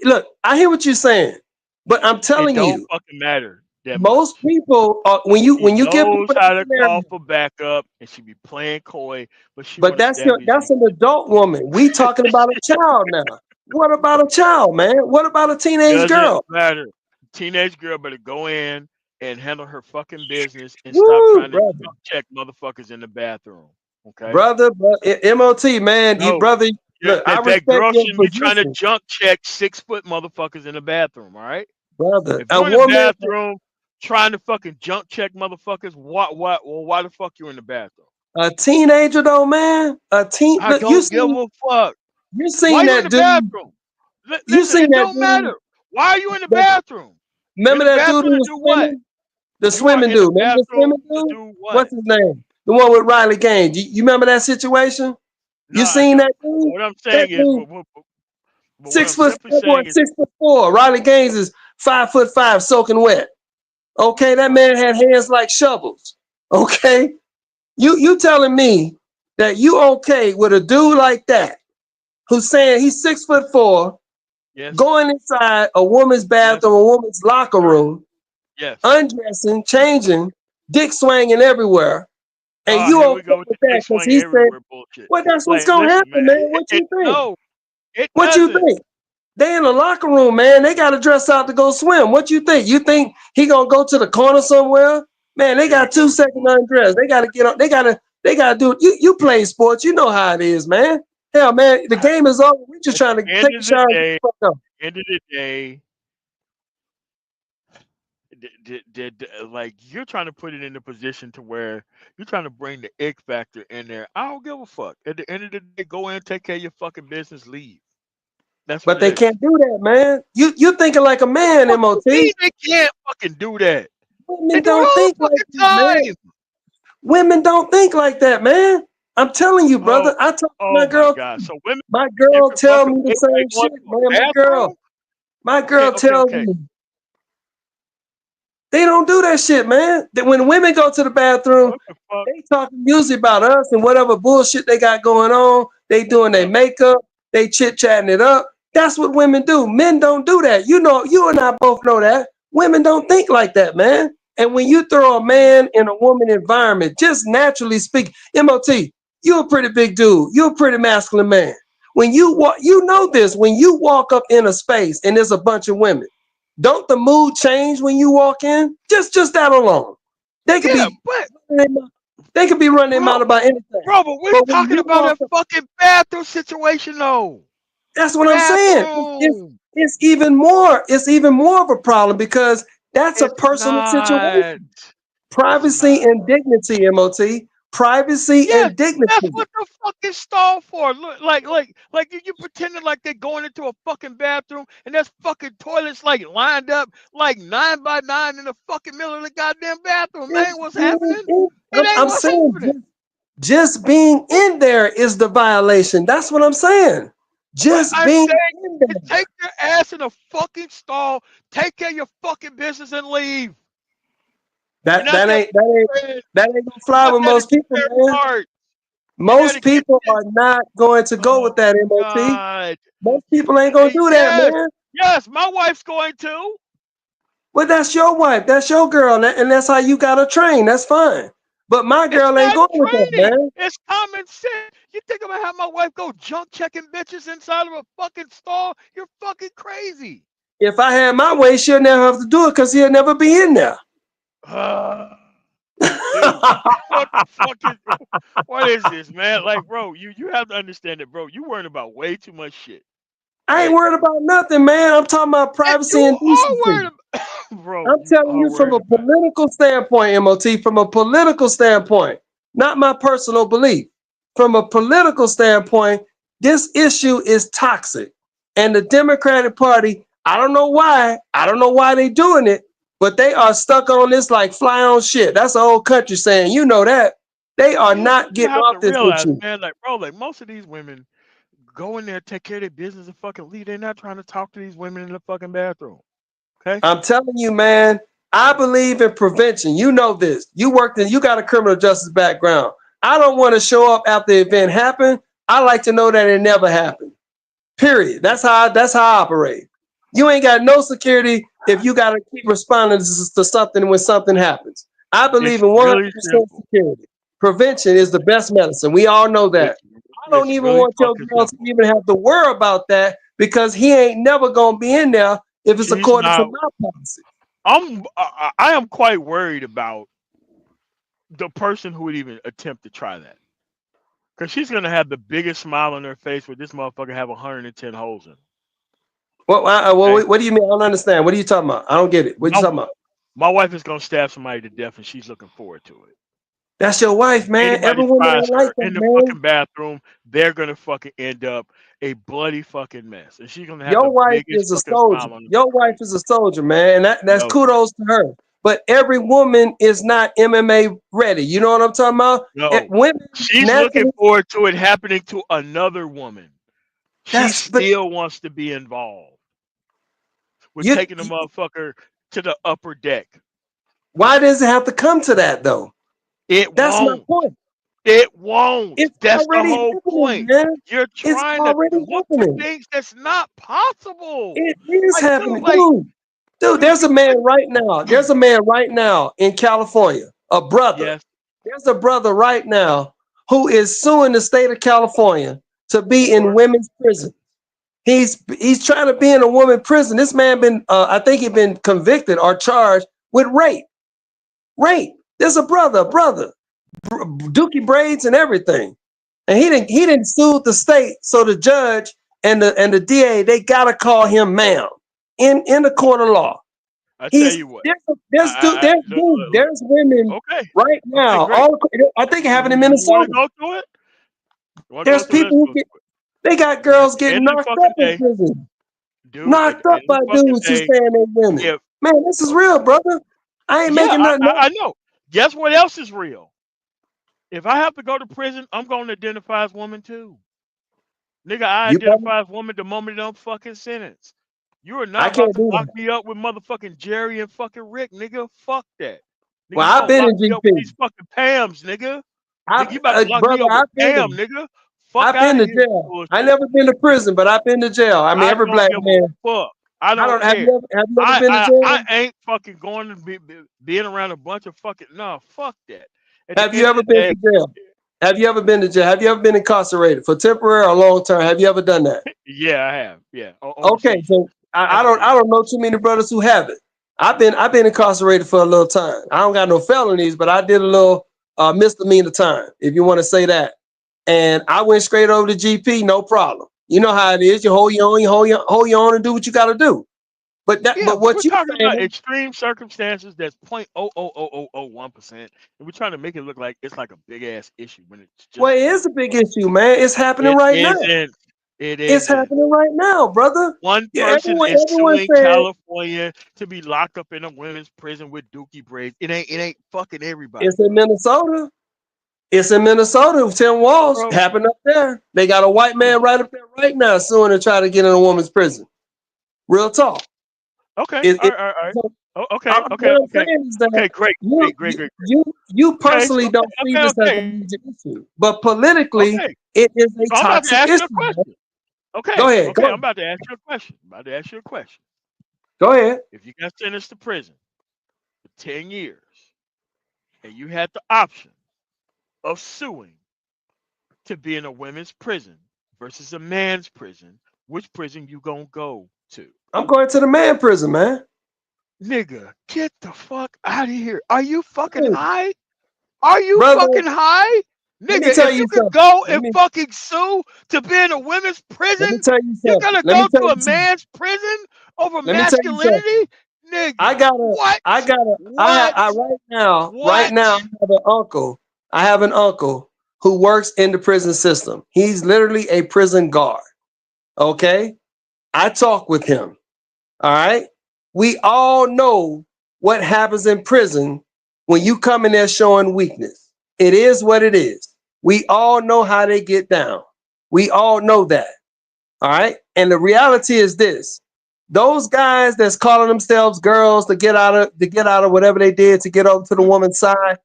Look, I hear what you're saying, but I'm It telling don't you, fucking matter that most much. people when She you give knows people that how to scenario, call for backup, and she be playing coy, but she but want to stab these that's niggas. an adult woman. We talking about a child now. What about a child, man? What about a teenage Doesn't girl? matter. Teenage girl better go in and handle her fucking business and stop Woo, trying to brother, check motherfuckers in the bathroom. Okay? brother, MOT, man, you No, brother. Look, I that respect girl your shouldn't be trying to position, junk check 6 foot motherfuckers in the bathroom. All right? brother. If A you're in the woman, bathroom trying to fucking junk check motherfuckers, why the fuck you in the bathroom? a teenager though, man, a teen. I Look, don't give a fuck. you Why seen you in that the dude. bathroom? You Listen, seen it that don't dude. matter. Why are you in the That, bathroom? You in remember the that dude bathroom who to was do what? swimming? The You are swimming in the dude. Remember the bathroom swimming to dude? do what? What's his name? The one with Riley Gaines. You remember that situation? No, You I seen don't. that dude? What I'm That saying is, dude, but what I'm simply that boy, saying is, 6'4". Riley Gaines is 5'5", soaking wet. Okay, that man had hands like shovels. Okay, you telling me that you okay with a dude like that who's saying he's 6'4", yes, going inside a woman's yes, bathroom, a woman's locker sir, room, yes, undressing, changing, dick swinging everywhere, And Oh, you here okay we go with with the that dick because swing he said, everywhere bullshit. well, that's what's Like, gonna listen, happen, man. man. What you think? No, it What you doesn't. think? They in the locker room, man. They got to dress out to go swim. What you think? You think he gonna go to the corner somewhere? Man, they Here we got 2 go with the seconds bullshit. undressed. They got to get on. They gotta do it. You play sports. You know how it is, man. Hell, man, the game is over. We just At trying to the end take a of the shower and get day, the fuck up. like you're trying to put it in the position to where you're trying to bring the ick factor in there. I don't give a fuck. At the end of the day, go in, take care of your fucking business, leave. That's what But it they is. can't do that, man. You thinking like a man, What MOT. you mean they can't fucking do that? They Women do it don't all think the like fucking that, man. time. Women don't think like that, man. I'm telling you, Oh, brother. I talk to oh my my girl. God. So women My are girl different tell fucking me the way when they same go shit, into a man. bathroom? My Okay, girl okay, tells okay. me they don't do that shit, man. That when women go to the bathroom, What the fuck? they talking music about us and whatever bullshit they got going on. They doing their Yep. makeup. They chit chatting it up. That's what women do. Men don't do that. You know, you and I both know that. Women don't think like that, man. And when you throw a man in a woman environment, just naturally speak, MOT, you're a pretty big dude. You're a pretty masculine man. When you walk, you know this. When you walk up in a space and there's a bunch of women, don't the mood change when you walk in? Just that alone. They could Yeah, be but they could be running their mouth bro, about anything. but we're But when talking you about walk a up, fucking bathroom situation though. that's what I'm saying. Bathroom. It's even more. It's even more of a problem because that's a It's personal not. situation. It's Privacy not. and dignity, MOT. Privacy Yeah, and that's dignity. what the fuck is stalled for. Look, like you pretending like they're going into a fucking bathroom and there's fucking toilets like lined up like 9 by 9 in the fucking middle of the goddamn bathroom. That ain't Just what's being happening. in, It ain't I'm what's saying happening. just being in there is the violation. That's what I'm saying. But Just I'm being saying in is there. take your ass in a fucking stall, take care of your fucking business and leave. You're That not that there ain't that ain't to that ain't gonna fly not with there to most do people, their man. part. You're there to Most get people are not going to go oh with that, MOT. God. Most people ain't gonna do that, Yes, man. yes, my wife's going to. Well, that's your wife, that's your girl, and that's how you gotta train. That's fine. But my It's girl ain't not going with that, training. man. It's common sense. You think I'm gonna have my wife go junk checking bitches inside of a fucking stall? You're fucking crazy. If I had my way, she'll never have to do it because he'll never be in there. Dude, what the fuck is what is this, man? Like, bro, you have to understand that, bro. You worrying about way too much shit. I ain't Right? worried about nothing, man. I'm talking about And privacy you and are decency. worried about bro, I'm you telling are you from worried a about it. political standpoint, MOT, from a political standpoint, not my personal belief. From a political standpoint, this issue is toxic. And the Democratic Party, I don't know why they doing it, but they are stuck on this like fly on shit. That's the whole country saying, you know that. They are Yeah, but not you getting have off to this realize, issue. man, like, bro, like most of these women go in there, take care of their business and fucking leave. They're not trying to talk to these women in the fucking bathroom. Okay? I'm telling you, man, I believe in prevention. You know this. You got a criminal justice background. I don't want to show up after the event happened. I like to know that it never happened. Period. That's how I operate. You ain't got no security if you got to keep responding to something when something happens. I believe It's in 100% really simple. security. Prevention is the best medicine. We all know that. I don't It's even really want your fucking girl to simple. even have to worry about that because he ain't never gonna be in there if it's She's according to not. my policy. I am quite worried about the person who would even attempt to try that. Because she's gonna have the biggest smile on her face with this motherfucker have 110 holes in him. Okay? What do you mean? I don't understand. What are you talking about? I don't get it. What you My, talking about? my wife is gonna stab somebody to death and she's looking forward to it. That's your wife, man. Anybody Every woman tries ain't like her that, in the man. fucking bathroom, they're gonna fucking end up a bloody fucking mess. And she's gonna have Your the wife biggest is a fucking soldier. smile on her Your wife face. is a soldier, man. That's No, kudos to her. But every woman is not MMA ready. You know what I'm talking about? no. Women She's looking naturally. forward to it happening to another woman. She But still wants to be involved with you. taking the motherfucker to the upper deck. Why does it have to come to that though? It That's my won't. point. It won't. It's That's the already whole happening, point. man. You're It's trying to already look for happening. things that's not possible. It is Like, dude, happening, like, dude. Dude, dude, there's you a man right now. There's a man right now in California, a brother. yes. There's a brother right now who is suing the state of California to be in Sure. women's prison. He's trying to be in a woman prison. This man been I think he been convicted or charged with rape. Rape. There's a brother, dookie braids and everything. And he didn't sue the state, so the judge and the DA, they gotta call him ma'am in the court of law. I tell you what. There's women Okay. right now. great. I think it happened in You want Minnesota. to go through it? There's people who they got girls getting knocked up in prison. Dude, Knocked up by dudes who saying they're women. Man, this is real, brother. I ain't making nothing up. I know. Guess what else is real? If I have to go to prison, I'm going to identify as woman too. Nigga, I identify as woman the moment I'm fucking sentenced. You are not about to lock me up with motherfucking Jerry and fucking Rick, nigga. Fuck that. Nigga, well, I've been in GP. With these fucking Pams, nigga. Nigga, you about to lock me up with Pam, nigga. Fuck I've been to jail. I never been to prison, but I've been to jail. I mean, every black man. Fuck. I don't care. Have you ever been to jail? I ain't fucking going to being around a bunch of fucking fuck that. Have you ever been to jail? Have you ever been to jail? Have you ever been incarcerated for temporary or long term? Have you ever done that? Yeah, I have. Yeah. Okay, so I don't know too many brothers who haven't. I've been incarcerated for a little time. I don't got no felonies, but I did a little misdemeanor time, if you want to say that. And I went straight over to GP, no problem. You know how it is. You hold your own, and do what you got to do. But what you're talking about extreme circumstances that's 0.00001%, and we're trying to make it look like it's like a big ass issue when it's just. Well, it is a big issue, man. It's happening right now. It's happening right now, brother. One person is suing California to be locked up in a women's prison with dookie braids. It ain't fucking everybody. It's in Minnesota. It's in Minnesota. 10 Walls happened up there. They got a white man right up there right now suing to try to get in a woman's prison. Real talk. Okay. All right. Okay. Great. You personally don't see this as a major issue, but politically, it is a toxic issue. Okay. Go ahead. I'm about to ask you a question. Go ahead. If you got sentenced to prison for 10 years and you had the option of suing to be in a women's prison versus a man's prison, which prison you gonna go to? I'm going to the man prison, man. Nigga, get the fuck out of here. Are you fucking high? Are you fucking high? Nigga, if you can go and fucking sue to be in a women's prison, you're gonna go to a man's prison over masculinity? Nigga, right now, I have an uncle who works in the prison system. He's literally a prison guard. Okay? I talk with him. All right. We all know what happens in prison when you come in there showing weakness. It is what it is. We all know how they get down. We all know that. All right. And the reality is this: those guys that's calling themselves girls to get out of whatever they did to get over to the woman's side,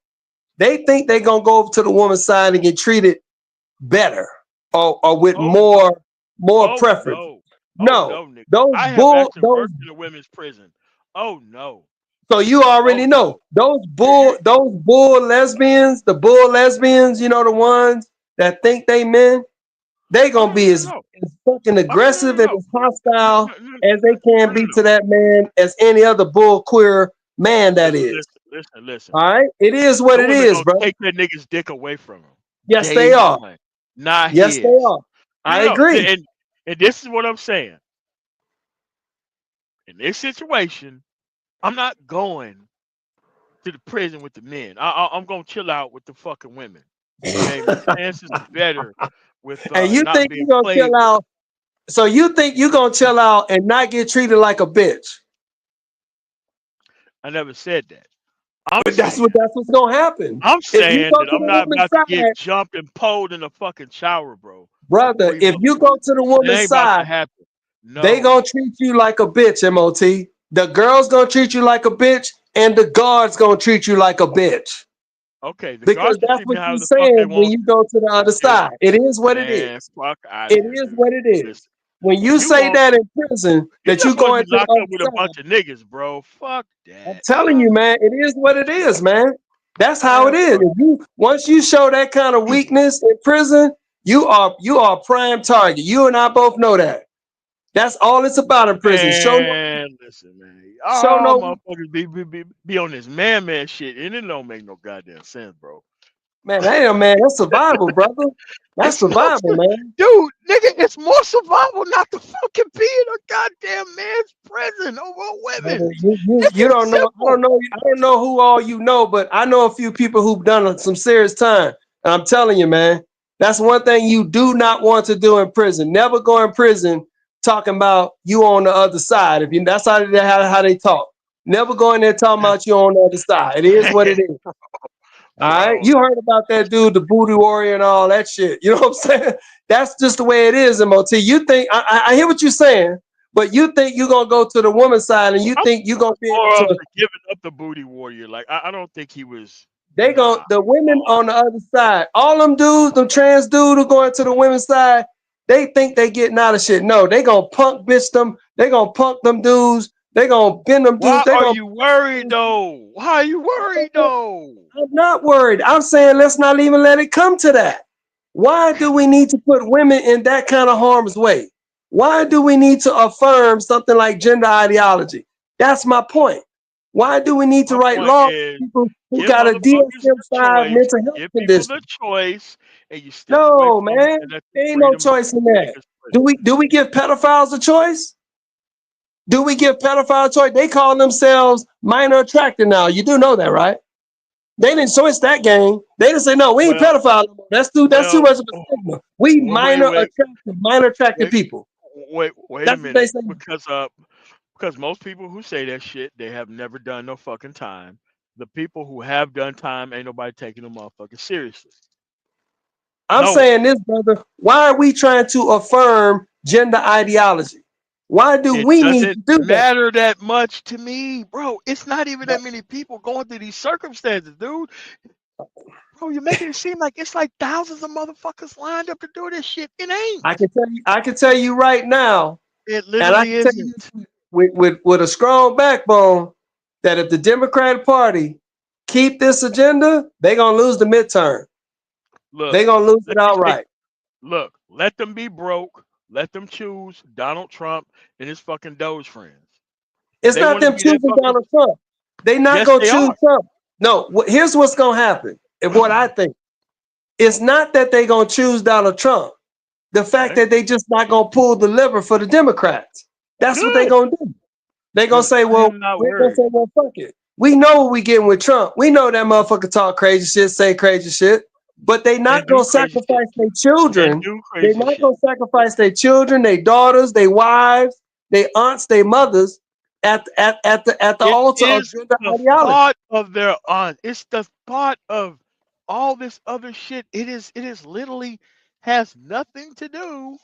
they think they're gonna go over to the woman's side and get treated better or with more preference. No, those I worked in a women's prison. Oh no! So you already know those bull lesbians, the bull lesbians. You know, the ones that think they men. They gonna be as fucking aggressive and as hostile as they can be to that man as any other bull queer man that is. Listen. All right, it is what it is, bro. Take that nigga's dick away from him. Yes, they are. Yes, they are. I agree. And this is what I'm saying. In this situation, I'm not going to the prison with the men. I'm gonna chill out with the fucking women. Okay, my chances are better with. And you think you're gonna chill out? So you think you're gonna chill out and not get treated like a bitch? I never said that. But that's what's gonna happen. I'm saying that I'm not about to get jumped and pulled in the fucking shower, bro. Brother, if you go to the woman's side, they gonna treat you like a bitch, MOT. The girl's gonna treat you like a bitch, and the guard's gonna treat you like a bitch. Okay, because that's what you're saying when you go to the other side. It is what it is. It is what it is. When you say that in prison, that you going to lock up with a bunch of niggas, bro. Fuck that. I'm telling you, man, it is what it is, man. That's how it Man, is. If you once you show that kind of weakness in prison, you are a prime target. You and I both know that. That's all it's about in prison. man, listen, man. Show All no motherfuckers be on this man shit, and it don't make no goddamn sense, bro. man. Damn, man, that's survival, brother. That's It's more, survival, man. dude, nigga. It's more survival not to fucking be in a goddamn man's prison over women. Brother, you This you is don't know. I don't simple. know. I don't know who all you know, but I know a few people who've done some serious time. And I'm telling you, man, that's one thing you do not want to do in prison. Never go in prison talking about you on the other side. If you that's how they talk. Never go in there talking about you on the other side. It is what it is. All right. Bro, You heard about that dude, the booty warrior and all that shit. You know what I'm saying? That's just the way it is, MOT. You think I hear what you're saying, but you think you're gonna go to the woman's side and you I'm think you're gonna be able more of to the giving up the booty warrior. Like I don't think he was. they go Nah. the women on the other side, all them dudes, them trans dudes who going to the women's side, they think they getting out of shit. No, they gonna punk bitch them, they gonna punk them dudes, they gonna bend them dudes, Why they are gonna you worried though? Why are you worried though? I'm not worried. I'm saying let's not even let it come to that. Why do we need to put women in that kind of harm's way? Why do we need to affirm something like gender ideology? That's my point. Why do we need to My write point laws is, for people who give got a motherfuckers the DSM-5 choice. mental health Give people condition? the choice, and you step away No, from it, man. and let them There ain't no freedom choice in make that. us free. Do we give pedophiles a choice? Do we give pedophiles a choice? They call themselves minor attracted now. You do know that, right? They didn't choice that game. They didn't say, no, we ain't Well, pedophile no more. That's too well, much of a stigma. We wait, wait, minor attracted wait, people. wait a That's what they minute, say. because most people who say that shit, they have never done no fucking time. The people who have done time, ain't nobody taking them motherfuckers seriously. I'm No, saying this, brother. Why are we trying to affirm gender ideology? Why do it we need doesn't to do that? matter that much to me, bro. It's not even that many people going through these circumstances, dude. Bro, you're making it seem like it's like thousands of motherfuckers lined up to do this shit. It ain't. I can tell you right now, It and I literally can tell you isn't. with a strong backbone that if the Democratic Party keep this agenda, they're gonna lose the midterm. Look, They're gonna lose it let these people outright. look. Let them be broke. Let them choose Donald Trump and his fucking Doge friends. If It's they not want to them be that choosing fucking, Donald Trump. They not yes, gonna they choose are. Trump. No, here's what's gonna happen. And what I think, it's not that they gonna choose Donald Trump. The fact Okay, that they just not gonna pull the lever for the Democrats. That's what they good, gonna do. They gonna good. say, I well, am not we're gonna worried. say, well, fuck it. We know what we getting with Trump. We know that motherfucker talk crazy shit, say crazy shit, but they And not do gonna crazy shit. sacrifice their And children. do They're crazy not shit. gonna sacrifice their children, their daughters, their wives, their aunts, their mothers at the It altar of is gender the ideology. thought of their aunt. It's the thought of all this other shit. It is literally has nothing to do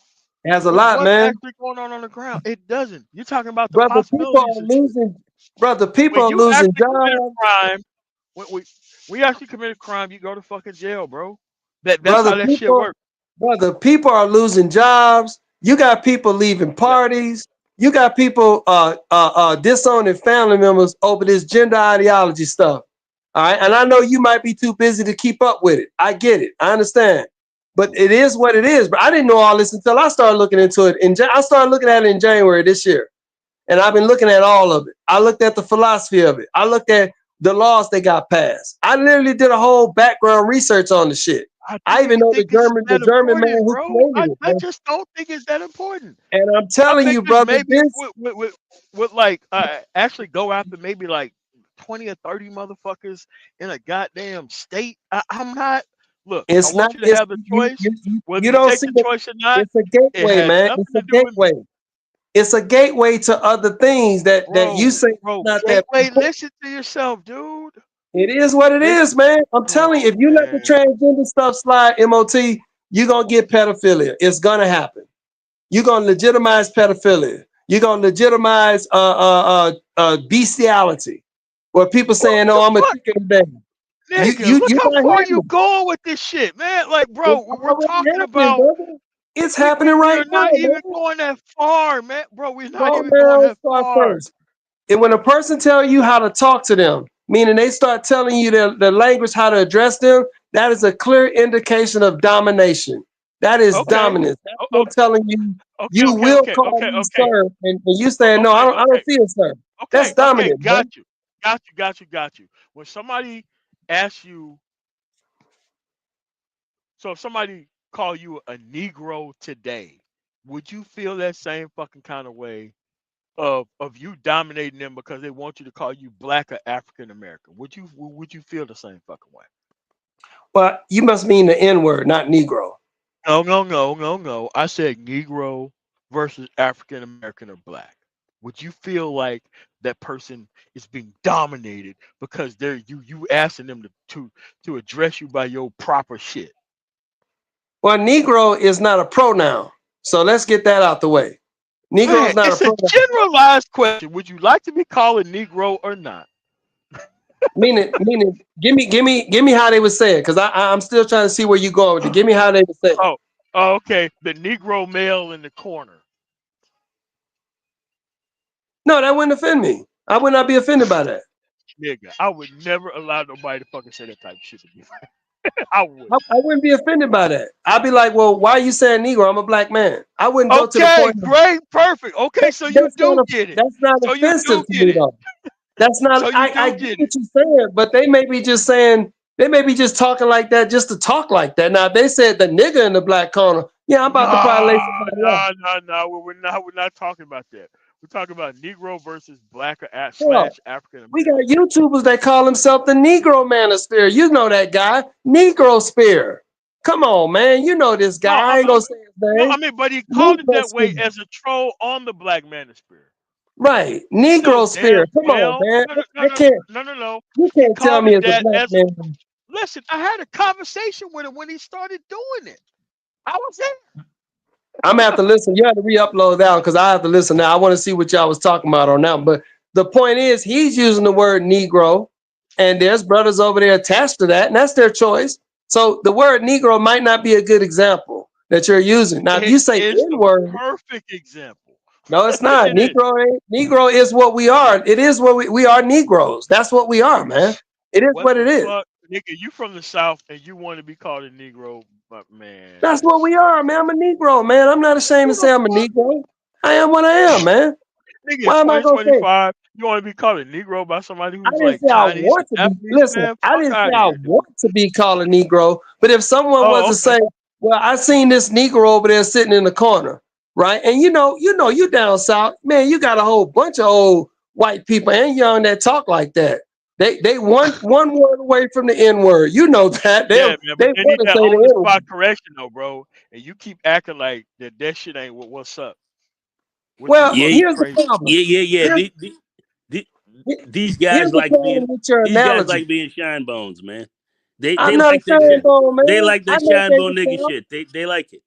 It has a with lot, what's man. actually going on the ground. It doesn't. You're talking about the Brother, people are possibilities and shit. losing. Brother, people When are you losing actually commit a jobs. crime, when we actually commit a crime, you go to fucking jail, bro. That's Brother, how that shit works. people are losing jobs. You got people leaving Yeah. parties. You got people disowning family members over this gender ideology stuff. All right, and I know you might be too busy to keep up with it. I get it. I understand, but it is what it is. But I didn't know all this until I started looking into it. I started looking at it in January this year. And I've been looking at all of it. I looked at the philosophy of it. I looked at the laws they got passed. I literally did a whole background research on the shit. I I don't even even know think it's The that German man important, who bro. created it, I man. just don't think it's that important. And I'm I telling think you, it's brother, maybe this with like actually go after maybe like 20 or 30 motherfuckers in a goddamn state. I'm not. Look, I it's not. want you to It's have the choice. Whether you you don't take see the that. choice or not, It's a it gateway, has man. nothing It's a to do with me, gateway. It's a gateway to other things that you bro. say is Bro, not that Gateway, important. listen to yourself, dude. It is what it Listen, is, man. I'm come telling you, on, if you let the man. transgender stuff slide, MOT, you're gonna get pedophilia. It's gonna happen. You're gonna legitimize pedophilia. You're gonna legitimize bestiality. Where people What saying, the "Oh, I'm a fuck, chicken baby." nigga? Look You're how not far hearing you me. going with this shit, man. Like, bro, It's we're already talking happening, about. brother. It's We happening we right are now, not even man. going that far, man. Bro, we're not Slow even going down, that start far. first. And when a person tell you how to talk to them, meaning they start telling you the language, how to address them, that is a clear indication of domination. That is Okay. dominance. That's Oh, them telling you, okay. you Okay. will Okay. call Okay. me Okay. sir, and you saying, no, Okay. I don't Okay. see it, sir. That's Okay. Okay. dominant, bro. Got you. Got you. Got you. Got you. When somebody asks you, so if somebody call you a Negro today, would you feel that same fucking kind of way of you dominating them because they want you to call you black or African American? Would you feel the same fucking way? Well, you must mean the N word, not Negro. No, no, no, no, no. I said Negro versus African American or black. Would you feel like that person is being dominated because they're you asking them to address you by your proper shit? Well, Negro is not a pronoun. So let's get that out the way. Negro Man, is not a it's a pronoun. generalized question. Would you like to be called a Negro or not? Meaning, give me how they would say it, because I'm still trying to see where you going with it. Give me how they would say it. Oh, okay. The Negro male in the corner. No, that wouldn't offend me. I would not be offended by that. Nigga, I would never allow nobody to fucking say that type of shit to me. I would. I wouldn't be offended by that. I'd be like, well, why are you saying Negro? I'm a black man. I wouldn't go to the Okay, point of, great, perfect. Okay, so you do get it. that's not So you offensive do to get me it. though. That's not. So you I do get get what it. you're saying, but they may be just saying, they may be just talking like that just to talk like that. Now, if they said the nigga in the black corner, yeah, I'm about to probably lay No, somebody off. no, no, no. We're not talking about that. We're talking about Negro versus black or Hell, slash African we got American. YouTubers that call themselves the Negro Manosphere. You know that guy, Negro Spear. Come on, man. You know this No, guy. I ain't gonna say his no, name. I mean, but he called it Negro that way Spear. as a troll on the Black Manosphere. Right. He Negro knows damn Spear. Come on, well. man. No, no, no, I no, can't. no, no, no. You He can't tell called me it as a that black as a. man. Listen, I had a conversation with him when he started doing it. I was there. I'm gonna have to listen. You have to re-upload that because I have to listen now. I want to see what y'all was talking about on that. But the point is, he's using the word Negro, and there's brothers over there attached to that, and that's their choice. So the word Negro might not be a good example that you're using. Now, if It you say is the N-word, perfect example. no, it's not. It is. Negro is what we are. It is what we are. Negroes. That's what we are, man. It is What what it the is. fuck, nigga? You from the South and you want to be called a Negro, but man, That's what we are, man. I'm a Negro, man. I'm not ashamed to who the say I'm a fuck, Negro. I am what I am, man. nigga? In Why am I gonna say? 2025, you want to be called a Negro by somebody I who's didn't like say I Chinese or want to be. Japanese? Listen, Man, I fuck didn't out say of I here, dude. want to be called a Negro. But if someone was Oh, to okay. say, "Well, I seen this Negro over there sitting in the corner," right? And you down south, man. You got a whole bunch of old white people and young that talk like that. They one word away from the N word. You know that they Yeah, man, they but they need want to that say on the the N spot word. correction though, bro. And you keep acting like that shit ain't what's up, which is Well, Yeah, fucking here's the crazy. problem. yeah, yeah, yeah. Here's, The- these here's guys the like problem being with your these guys analogy. like being shine bones, man. They I'm they not a like that Yeah, shine shit. bone, They man. like I that know shine bone David nigga Crown. shit. They like it.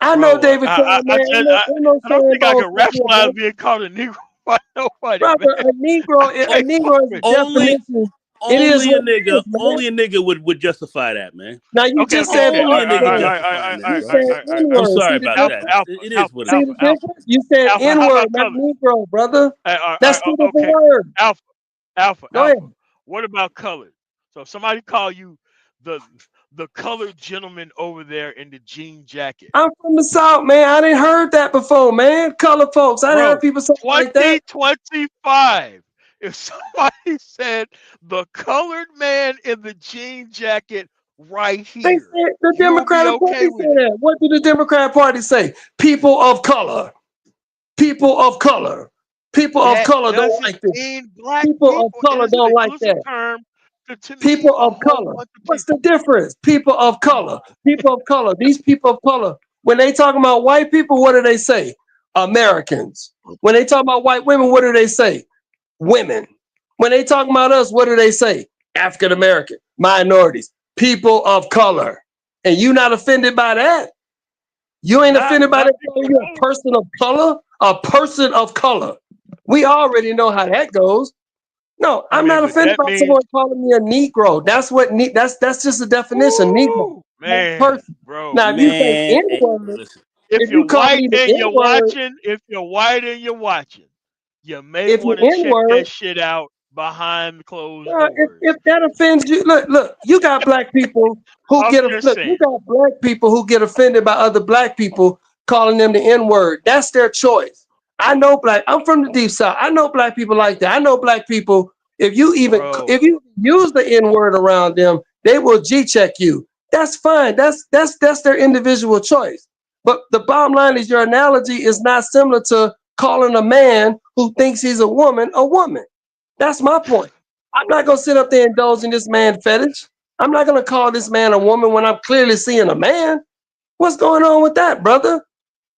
I know bro. David Crown, man. Ain't no I don't shine think I bones can for me, rationalize brother. being called a Negro by nobody, man. Brother, a Like fuck Negro is a it. Only definition. It is only a what it nigga is, man. only a nigga would justify that, man. Now you Okay, just okay, said okay. the All Only right, a all N nigga right, all word. right, all justifying right, that, all You right, bro. all said right, all right, N all I'm right. word. sorry See the about Alpha, that. difference? alpha, It is alpha, what it See is. the alpha, difference? You said alpha. N How word, about not color? Negro, brother. That's two different Okay, words. alpha, alpha, Go ahead. alpha. What about colored? So if somebody call you the the colored gentleman over there in the jean jacket, I'm from the South, man. I didn't heard that before, man. Color folks. I didn't heard bro. people say it like that. 2025. If somebody said the colored man in the jean jacket right They here, said the you'll be Democratic okay Party said with it. that. What did the Democratic Party say? People of color. People of color. People of That color don't doesn't like this. mean black People of people. It color is an don't like inclusive that. term to mean People a of whole color. bunch of What's the people. difference? People of Come color. on. People of color. These people of color. When they talk about white people, what do they say? Americans. When they talk about white women, what do they say? Women. When they talk about us, what do they say? African American, minorities, people of color. And you not offended by that? You ain't offended by Not that people calling of you a color. person of color? A person of color. We already know how that goes. No, I I'm mean, not but offended that by means, someone calling me a Negro. That's what that's just a definition. Negro, woo, not man, person. bro. Now, if you say Man, N-word, listen. If if you're you call white me the and you're N-word, watching, if you're white and you're watching, you may if you want to check N-word, that shit out behind closed Well, doors. if that offends you, look, you got black people who I'm get just look, you saying. got black people who get offended by other black people calling them the N-word. That's their choice. I know I'm from the deep south. I know black people like that. I know black people, if you Bro, use the N-word around them, they will G-check you. That's fine. That's their individual choice. But the bottom line is your analogy is not similar to calling a man who thinks he's a woman a woman. That's my point. I'm not gonna sit up there and indulge in this man fetish. I'm not gonna call this man a woman when I'm clearly seeing a man. What's going on with that, brother?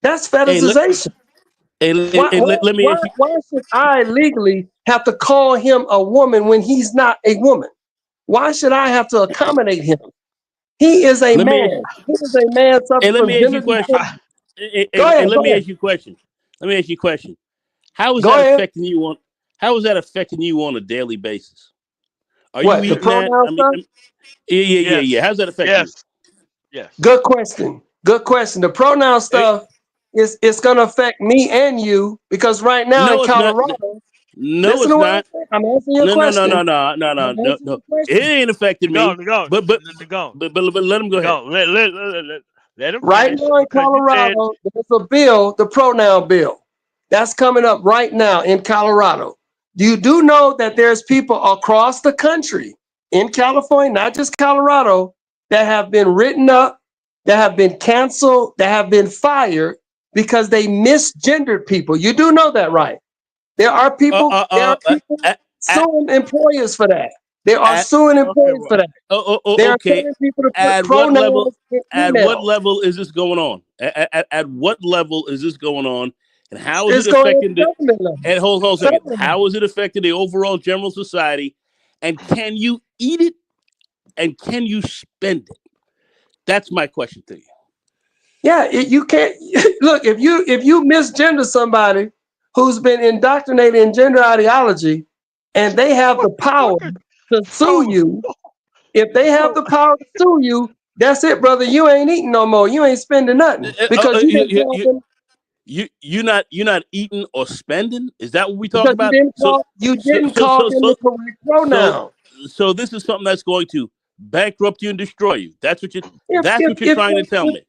That's Hey, let, fetishization. hey, Why, let, why, let, let me why, ask you. why should I legally have to call him a woman when he's not a woman? Why should I have to accommodate him? He is a Let me. man. He is a man Hey, suffering let from me ask you gender a question. dysphoria. Go Hey, ahead, let go me ahead, ask you a question. Let me ask you a question. How is go that ahead. affecting you on? How is that affecting you on a daily basis? Are you What, the eating that? pronoun I mean, stuff? yeah. yes, How's that affecting you? yes, yes. Good question. Good question. The pronoun Eh, stuff is it's gonna affect me and you because right now in No, it's not. Colorado, No, listen it's to what I'm not. saying. I'm answering your No, no, no, question. no, no, no, I'm no, no, answering no. your It question. ain't affecting Go, me. go, But go, but let him go ahead. go. Let him Right finish now in because you said Colorado, there's a bill, the pronoun bill. That's coming up right now in Colorado. You do know that there's people across the country in California, not just Colorado, that have been written up, that have been canceled, that have been fired because they misgendered people. You do know that, right? There are Uh, people, uh, there uh, are uh, people uh, uh, suing employers for that. They are uh, suing okay. employees Well, for that. They are okay. telling people to put At what level? pronouns in At what email. level is this going on? At what level is this going on? And how is it It's going at affecting the the? government level. And hold on a second. Federal level. How is it affecting the overall general society? And can you eat it? And can you spend it? That's my question to you. Yeah, you can't look if you misgender somebody who's been indoctrinated in gender ideology, and they have the power what the to sue so you. If they have so the power to sue you, that's it, brother. You ain't eating no more. You ain't spending nothing because you didn't call them You're not eating or spending. Is that what we talking because about? you So didn't so call so them the so correct so pronoun. so this is something that's going to bankrupt you and destroy you. If That's if what you're if, trying to tell if me.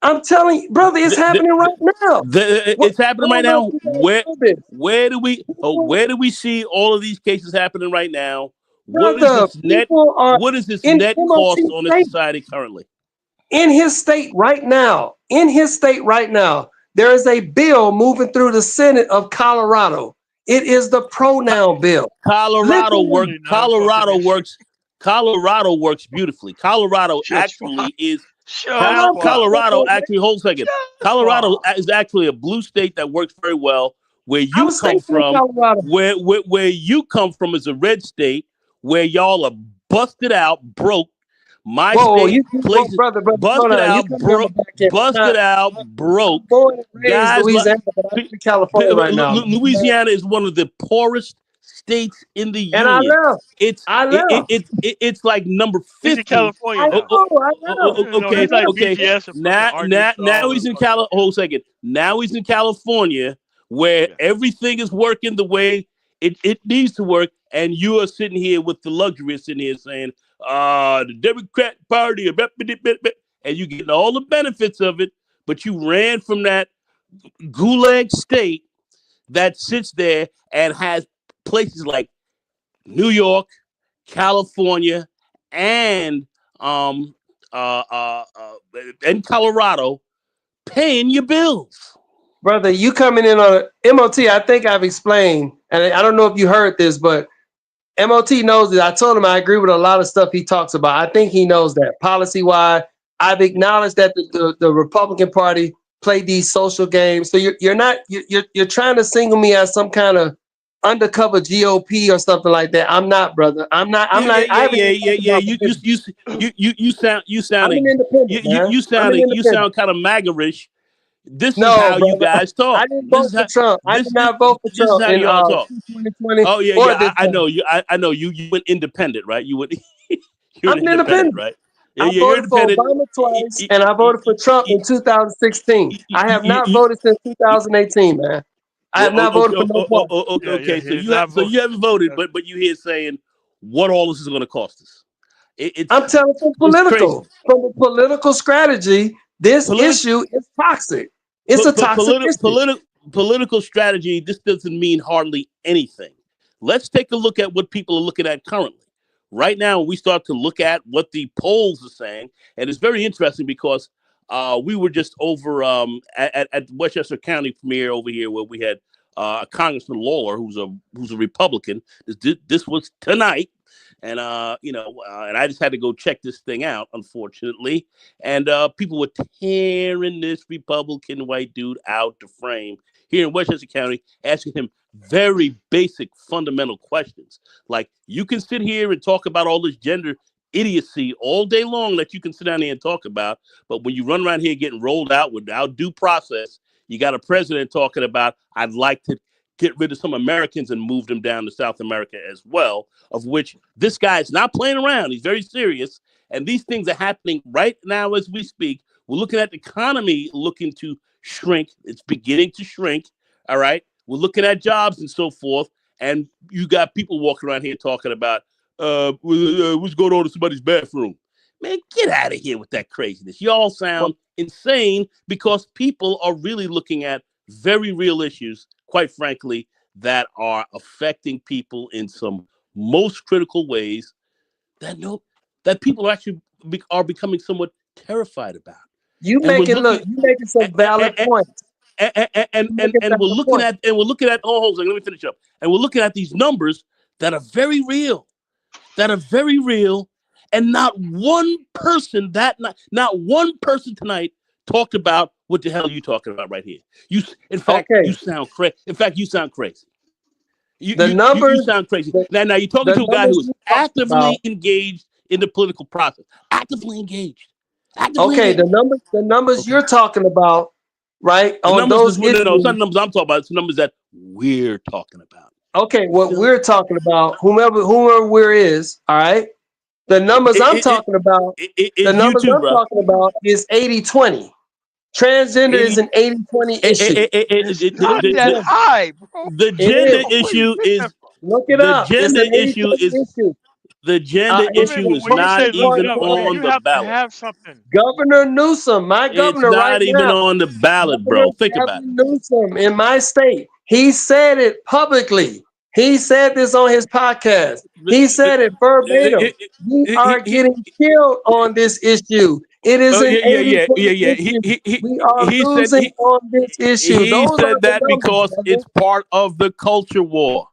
I'm telling you, brother, it's The, the, happening right now. What, it's happening I right don't know if now. you guys know this. Where do we see all of these cases happening right now? Brother, people are What is this in net MOT cost on the state, society currently? in his state right now. In his state right now, there is a bill moving through the Senate of Colorado. It is the pronoun bill. Literally, see now it's gonna give me Colorado works beautifully. Colorado just actually is hold just on, fine. Colorado actually, hold a second. Just Colorado fine. is actually a blue state that works very well. Where I you was come stationed in from, Colorado. where you come from is a red state where y'all are busted out, broke. My Whoa, state, whoa, places brother, slow busted down. You out, coming on the broke, back end. busted out, broke. I'm born and raised Guys like Louisiana, but I'm in California right now. Louisiana is one of the poorest states in the And I union. left. I left. It's like number He's in 50. California I now. know. I left. You know, I Okay, he's like left. okay. BGS and fucking Now Arkansas he's and in fucking Hold a second. Now he's in California, where yeah. everything is working the way it needs to work, and you are sitting here with the luxury of sitting here saying, the Democrat Party, and you getting all the benefits of it, but you ran from that gulag state that sits there and has places like New York, California, and um uh uh, uh and Colorado paying your bills. Brother, you coming in on a MOT. I think I've explained, and I don't know if you heard this, but MOT knows that I told him I agree with a lot of stuff he talks about. I think he knows that policy wise. I've acknowledged that the Republican Party played these social games. So you're not you're trying to single me as some kind of undercover GOP or something like that. I'm not, brother. I'm not. I haven't even talked Yeah. about position. You I'm sounding an independent, man. I'm an you independent. sound kind of MAGA-ish. This is No, how you brother. guys I talk. didn't vote for Trump. I did not vote for This is Trump how in y'all talk. 2020 Oh or this I time. know you. I know you went independent, right? You went you're I'm an an independent, independent. right? I You're voted for independent. Obama twice, and I voted for Trump in 2016. I have not voted since 2018, man. I have not voted for no party. Okay. So Yeah, you haven't voted, but you here saying what all this is going to cost us. I'm telling you, It's crazy. from a political strategy, this issue is toxic. It's a toxic issue. Political strategy, this doesn't mean hardly anything. Let's take a look at what people are looking at currently. Right now, we start to look at what the polls are saying, and it's very interesting because we were just over at Westchester County Premier over here, where we had Congressman Lawler, who's a Republican. This was tonight, and and I just had to go check this thing out, unfortunately. And people were tearing this Republican white dude out to frame here in Westchester County, asking him very basic, fundamental questions. Like, you can sit here and talk about all this gender idiocy all day long that you can sit down here and talk about, but when you run around here getting rolled out without due process, you got a president talking about, I'd like to get rid of some Americans and move them down to South America as well, of which this guy is not playing around. He's very serious. And these things are happening right now as we speak. We're looking at the economy looking to shrink. It's beginning to shrink. All right. We're looking at jobs and so forth. And you got people walking around here talking about what's going on in somebody's bathroom. Man, get out of here with that craziness. Y'all sound insane because people are really looking at very real issues, quite frankly, that are affecting people in some most critical ways that people actually are becoming somewhat terrified about. You making some valid points. And we're looking at hold on a second, let me finish up. And we're looking at these numbers that are very real, and not one person tonight talked about what the hell are you talking about right here. You sound crazy. In fact, you sound crazy. You sound crazy. Now you're talking to a guy who's actively engaged in the political process. Actively engaged. The numbers you're talking about, right? No, it's not issues, numbers I'm talking about. It's the numbers that we're talking about. Okay, what we're talking about, whomever we're is, all right? The numbers I'm talking about is 80-20. Transgender is an 80-20 issue. It's not that high, bro. The gender issue is look it up. The gender issue is not even on the ballot. Have something. Governor Newsom, my governor right now. It's not even on the ballot, bro. Think about it. Newsom in my state, he said it publicly. He said this on his podcast. He said it verbatim. We are getting killed on this issue. It is an issue. We are losing on this issue. He said that because it's part of the culture war.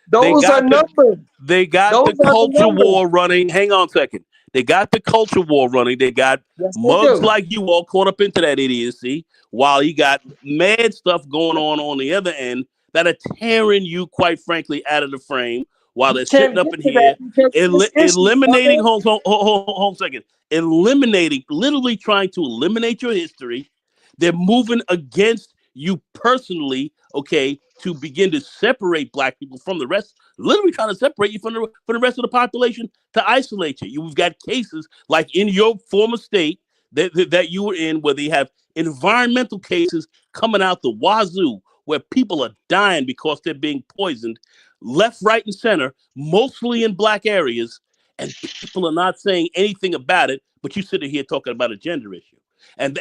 Those are numbers. They got the culture war running. Hang on a second. They got the culture war running. They got mugs like you all caught up into that idiocy, while he got mad stuff going on the other end that are tearing you, quite frankly, out of the frame, while they're sitting up in here eliminating. Hold on a second. Literally trying to eliminate your history. They're moving against you personally, okay, to begin to separate black people from the rest, literally trying to separate you from the rest of the population, to isolate you. We've got cases like in your former state that you were in, where they have environmental cases coming out the wazoo, where people are dying because they're being poisoned left, right, and center, mostly in black areas, and people are not saying anything about it, but you sit here talking about a gender issue. And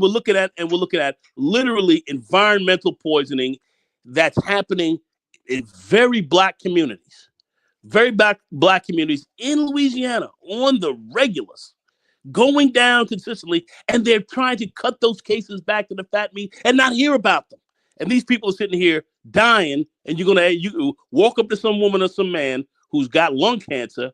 we're looking at literally environmental poisoning that's happening in very black communities in Louisiana on the regulars, going down consistently, and they're trying to cut those cases back to the fat meat and not hear about them. And these people are sitting here dying, and you walk up to some woman or some man who's got lung cancer,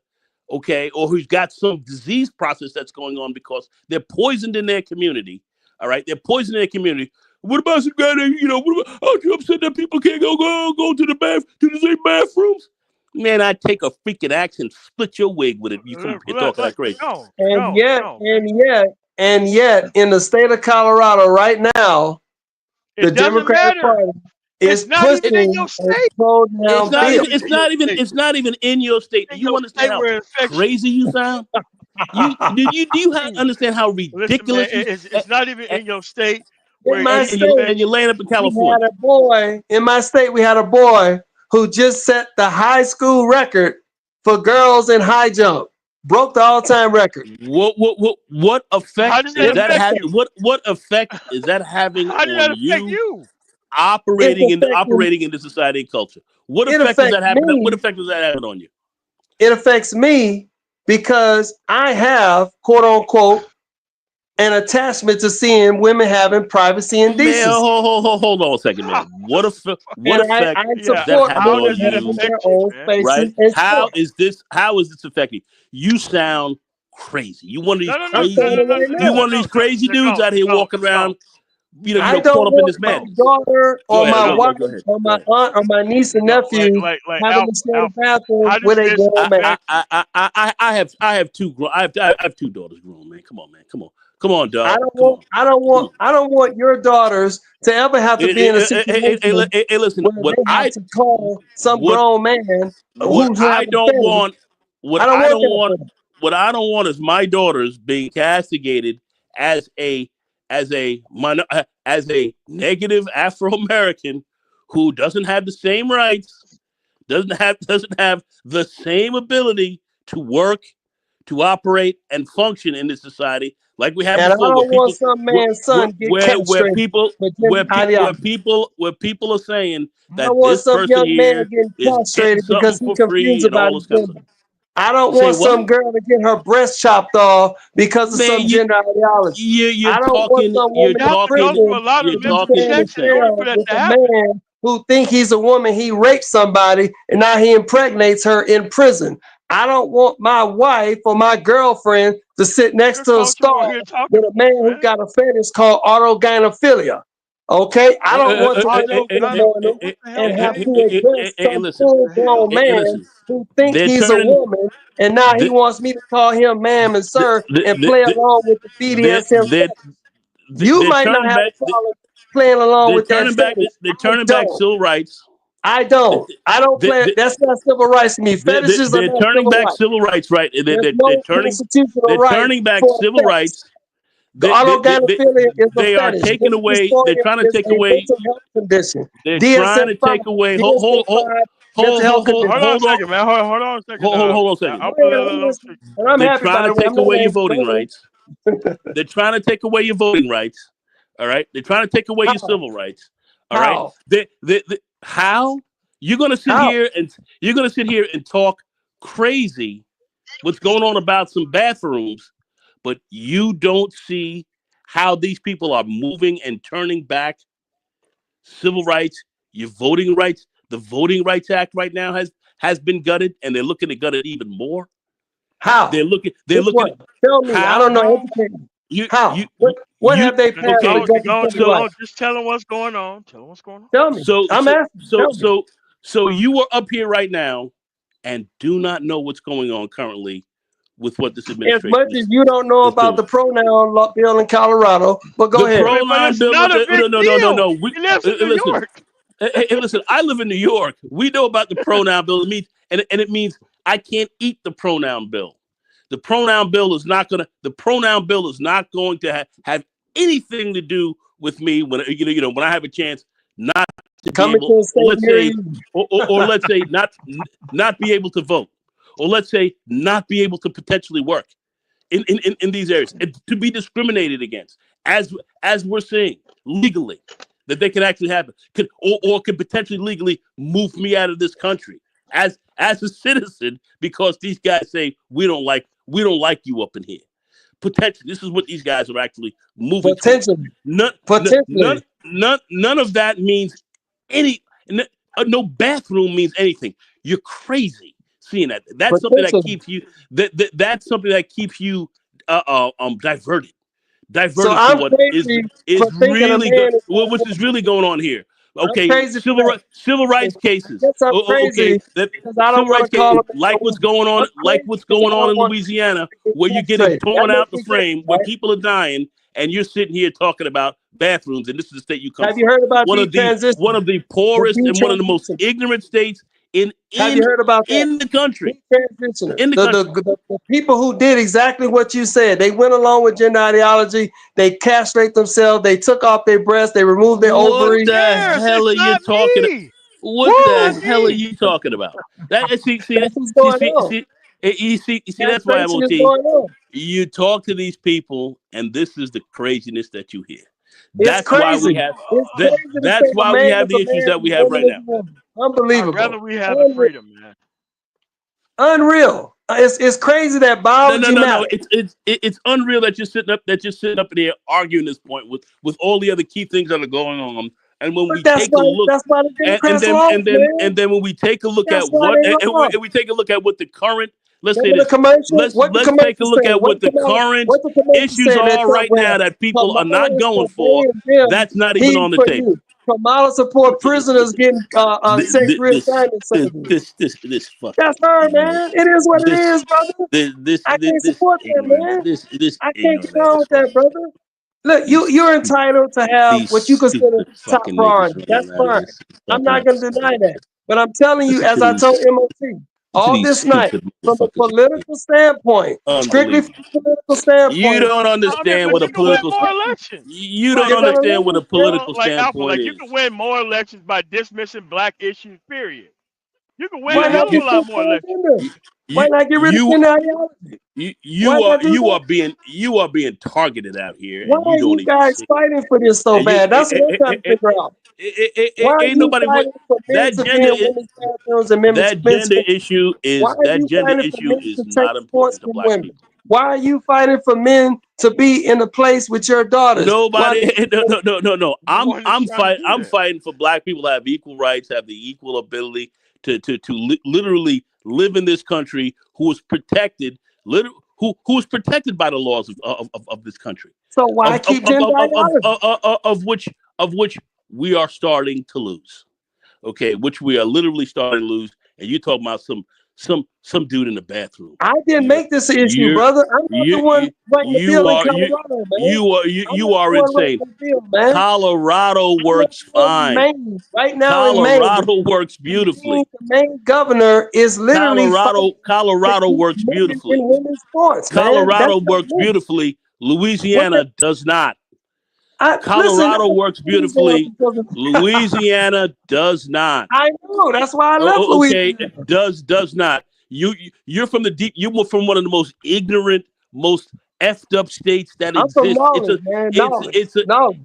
okay, or who's got some disease process that's going on because they're poisoned in their community. All right, they're poisoned in their community. What about some guy that, aren't you upset that people can't go to the same bathrooms? Man, I'd take a freaking axe and split your wig with it. You come here talking that crazy. And yet, in the state of Colorado right now, the Democratic Party is pushing a pronoun bill. It's not even in your state. Do you understand how crazy you sound? Do you understand how ridiculous? Listen, man, it's not even in your state. In my and state, you're laying up in we had California. a boy. In my state, we had a boy who just set the high school record for girls in high jump. Broke the all-time record. What effect How does is that that affect having? you? What effect is that having How did on that affect you you? It's affecting. operating in the society and culture? What It effect does that affects happen? What me. effect does that have on you? It affects me because I have, quote unquote, an attachment to seeing women having privacy and Man, decency. hold on a second, man. What effect And I is that support having how on does women it having you? their affect you, own man? spaces Right? and How space. is this affecting you? You sound crazy. You one of these No, no, no, I'm no, saying crazy. no, it no, right no, You no, now. one of no, these crazy dudes out here walking around. I Caught don't up in want this my madness. daughter Go or ahead. my Go wife ahead. or Go my ahead. aunt or my niece and no, nephew like having to share the Alpha. How bathroom does with a this grown man. affect? I have two I have two daughters grown, man. Come on, man. Come on, I dog. don't Come on. want your daughters to ever have to be in a situation Hey, listen. where they have to call some What grown man what who's I having don't fetish. want I don't want that for them. what I don't want is my daughters being castigated as as a negative Afro American who doesn't have the same rights, doesn't have the same ability to work, to operate and function in this society like we had And I before, don't want some man's son get castrated for gender ideology. where people are saying I don't that want this some person young man here getting is getting castrated because something he's for free confused and about all his this kind of stuff. gender. I don't Say want what? some girl to get her breast chopped off because of Man, some gender ideology. I don't want some You woman in have to go through a prison lot to of you're be mental talking sharing a checks in insane. order cell for that with to a happen. man who think he's a woman. He raped somebody and now he impregnates her in prison. I don't want my wife or my girlfriend to sit next You're to a comfortable stall here talking with a man about, who man. got a fetish called autogynephilia. Okay? I don't want to wake up in the morning What the hell and does have that to mean? address some Listen, full The grown hell? man listen. who think They're he's a turning woman and now he the, wants me to call him ma'am and the, sir the, and the, play the, along with the they're, BDSM. they're, You they're might not turning have back. a problem playing along They're with that turning back. fetish. They're I turning back don't. civil rights. I don't. I don't They, play. they, That's not civil rights to me. Fetishes are they're not turning civil back rights. civil rights, right? There's no constitutional They're right turning back for civil a fetish. rights. Autogynephilia is a They are fetish. taking Breast away. They're dysphoria trying to is take a away. mental health condition. They're trying to DSM-5, take away. DSM-5 mental health condition. Hold on a Hold on. second, man. Hold on a second. Hold on a second. I'm listening, and I'm They're happy trying by to the way. take I'm not away your angry. voting Go ahead. rights. They're trying to take away your voting rights. All right. They're trying to take away your How? civil rights. All right. How? How you're gonna sit How? here and talk crazy what's going on about some bathrooms, but you don't see how these people are moving and turning back civil rights, your voting rights. The Voting Rights Act right now has been gutted, and they're looking to gut it even more. How? They're looking Which one? Tell me. I don't how know. How? Educate me. you How? you What you have they passed okay. to gut the civil rights? Just tell them what's going on. Tell them what's going on. Tell me. So I'm so asking. so Tell me. so so you are up here right now and do not know what's going on currently with what this As administration much as you don't know is about doing. the pronoun law bill in Colorado, but go The ahead. But pronoun it's bill. not a big deal. No. He lives in New Listen. York. Hey, listen. I live in New York. We know about the pronoun bill. It means it means I can't eat the pronoun bill. The pronoun bill is not going to. The pronoun bill is not going to have anything to do with me when when I have a chance not to be Coming able, to a or state let's near say, you. or let's say not be able to vote, or let's say not be able to potentially work in these areas, and to be discriminated against, as we're seeing legally, that they could actually happen, could potentially legally move me out of this country as a citizen because these guys say we don't like you up in here. Potentially, this is what these guys are actually moving towards. Potentially. None Potentially. of that means any. No bathroom means anything. You're crazy seeing that. That's something that Potentially. keeps you. That's something that keeps you diverted So from I'm what crazy for is thinking a really man is not a which is woman. really going on here. I'm Okay, crazy for that. civil rights I cases. guess I'm Okay, crazy that because I don't civil want rights to call cases a man a woman. I'm like crazy what's because going I on don't in want Louisiana, to where get you're getting castrated. That torn makes out the me crazy, frame, where right? people are dying, and you're sitting here talking about bathrooms, and this is the state you come Have you from. heard about One of the detransition? The poorest and one of the most detransition. ignorant states Have you heard about that? in the country. Transitioners. In the country. The people who did exactly what you said. They went along with gender ideology. They castrate themselves. They took off their breasts. They removed their What ovaries. the Yes, hell are it's you not talking? me. What It's the not Woo! hell are me. you talking about? That see That's what's going on. you see that's why Castration is MOT. going on. You talk to these people, and this is the craziness that you hear. It's That's why we crazy. have It's that. crazy to That's say a why we man have is a the issues man that and we a have woman right is now. a woman. I'd Unbelievable. rather we have the freedom, man. Unreal. It's crazy that biology No. matters. It's unreal that you're sitting up in here arguing this point with all the other key things that are going on. And when But we take a look, that's why the and Democrats lost, man. then when we take a look That's at why what, they lost. and we take a look at what the current, let's say Remember the this, commercial? What the let's take a commercial look said? at what the current What the commercial issues said that are Trump right ran? now that people are not Kamala going for for. they and them, That's not even he on the for table. you. Kamala support prisoners getting sex reassignment surgery. This fucking That's her, ignorant, man. It is what it this is, brother. I can't this support that, ignorant, man. this I can't ignorant get on with asshole. that, brother. Look, These you're entitled to have these what you consider stupid top fucking niggas priority. That's running out of fine. this I'm fucking not going to episode. deny that. But I'm telling you, Listen as to I told these MOT, all this night, stupid from a motherfuckers. political standpoint, strictly from Unbelievable. a political You standpoint, don't I mean, understand but what a you can win political more elections. you don't Like, you're going to understand what a lose, man. political like Alpha, standpoint like you is. can win more elections by dismissing black issues. Period. You can win You a Why hell not of a you get lot this more elections. transgender? you Why you not get rid of you gender ideology? Why not do you that? are being targeted out here, Why and you are don't you even guys see it. fighting for this so And you bad? That's what I'm trying to figure out. Why are ain't you nobody fighting for men that to be in women's bathrooms and men's sports? Why are that you gender fighting for issue men is to take not sports important to from black women? people. Why are you fighting for men to be in a place with your daughters? Nobody, no. The one that's trying to do I'm that. fighting for black people to have equal rights, have the equal ability to literally live in this country, who is protected, who is protected by the laws of this country, So why keep gender ideology? of which we are starting to lose. Okay, which we are literally starting to lose. And you talking about some dude in the bathroom. I didn't You're make this an issue, you're brother. I'm not the you one you writing the you bill in are Colorado, man. I'm you not the are one writing insane. the bill, man. Colorado I'm works in fine. Maine. Right now in Maine, Colorado works beautifully. the Maine governor is literally fighting to Colorado keep works women beautifully. in women's sports, man. That's Colorado not works me. beautifully. What the, Louisiana does not. listen, Colorado works beautifully. Louisiana does not. I know. That's why I left Okay, Louisiana. does not. You're from the deep. You're from one of the most ignorant, most effed up states that I'm from exist. Knowledge, man. Knowledge.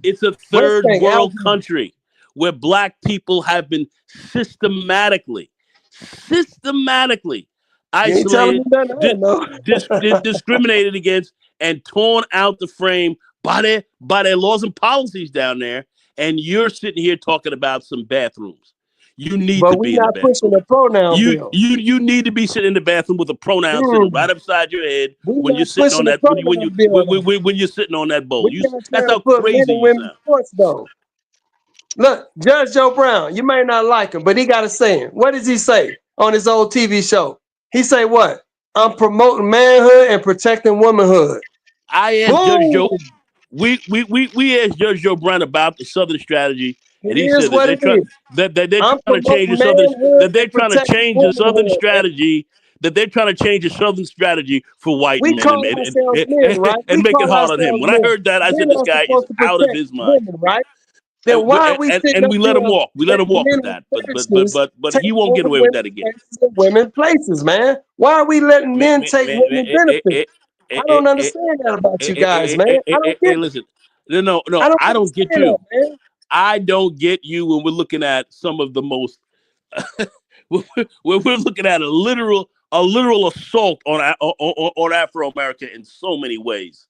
It's a West third Bank, world Alabama. country where black people have been systematically You ain't telling me isolated, nothing. I don't know. discriminated against, and torn out the frame by their laws and policies down there. And you're sitting here talking about some bathrooms. You need to But we be in a not pushing bathroom. the pronoun bill. You need to be sitting in the bathroom with a pronoun sitting right upside your head We when you're not sitting on pushing the that pronoun bill now. when you're sitting on that bowl. We not That's trying to how put men crazy and you women in sound. sports, though. Look, Judge Joe Brown, you may not like him, but he got a saying. What does he say on his old TV show? He say what? I'm promoting manhood and protecting womanhood. I asked Judge Boom! Joe. We asked Judge Joe Brown about the Southern strategy, It and he is said that what it is. they're I'm trying to change promoting the Southern manhood that they're and trying to protecting change the Southern womanhood, man. strategy that they're trying to change the Southern strategy for white We men call ourselves men, right? and We make it call hard on him. ourselves When I men. heard that, I said, Men "This are guy is supposed to out of protect his mind." women, right? Then why are we sitting And up we let here him walk. We let him letting walk men with in that. places But take he won't get over away with women's that again. places and women places, man? Why are we letting Me- men me- take me- women me- eh, benefits? eh, eh, I eh, don't eh, understand that about you guys, eh, man. eh, I eh, don't get it. Listen, no, I don't I don't get understand that, you. man. I don't get you when we're looking at some of the most when we're looking at a literal assault on Afro America in so many ways,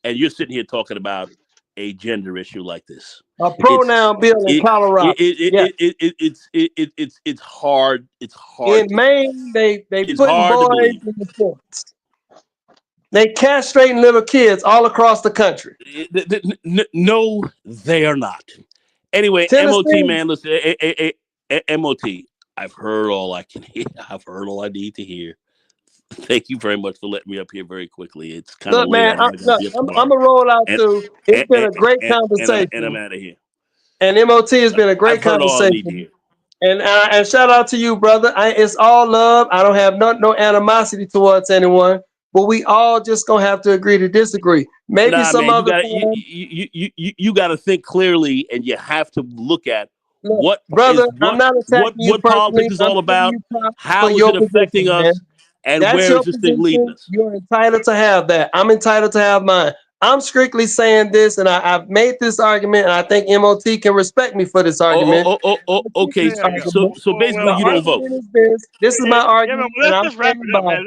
and you're sitting here talking about a gender issue like this. A It's pronoun bill in it, Colorado. Yeah. it's hard. It's hard In to Maine, they it's putting hard to boys believe. in the sports. They castrating little kids all across the country. No, they are not. Anyway, MOT Tennessee, man, listen, MOT. I've heard all I can hear. I've heard all I need to hear. Thank you very much for letting me up here very quickly. It's kind of look, late. man. I know I got to be up I'm tomorrow, gonna roll out and too. It's been a great and conversation, I'm out of here. and MOT has been a I've great heard all I need to conversation. hear. And shout out to you, brother. It's all love. I don't have no animosity towards anyone, but we all just gonna have to agree to disagree. Maybe Nah, some man, other time. you got to think clearly, and you have to look at Look, what brother, is I'm not attacking you what personally. politics is I'm all giving about. you props for How is your it affecting position, man. us, and That's where your is this thing leading position. us? You're entitled to have that. I'm entitled to have mine. I'm strictly saying this, and I've made this argument, and I think MOT can respect me for this argument. Okay. This There you go. argument. So basically, Well, The you don't vote. argument is this. This is my yeah, man, argument, and let's I'm just wrap standing it up, by it. man.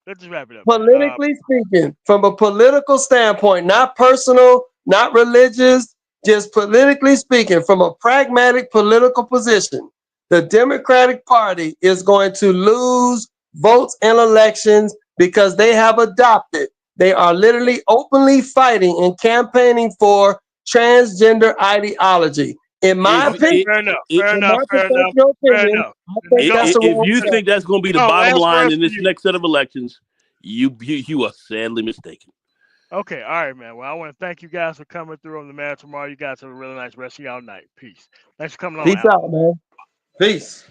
Let's just wrap it up, man. Politically speaking, from a political standpoint, not personal, not religious, just politically speaking, from a pragmatic political position, the Democratic Party is going to lose votes in elections because they have adopted, they are literally openly fighting and campaigning for transgender ideology. In my If opinion, Fair enough. if Fair in enough. my Fair enough. professional Fair opinion, enough. I think that's a if wrong you step. think that's going to be the No, bottom last line words in for this you. next set of elections, you are sadly mistaken. Okay, all right, man. Well, I want to thank you guys for coming through on the Man Tomorrow. You guys have a really nice rest of y'all night. Peace. Thanks for coming on Peace out. out, man. Peace.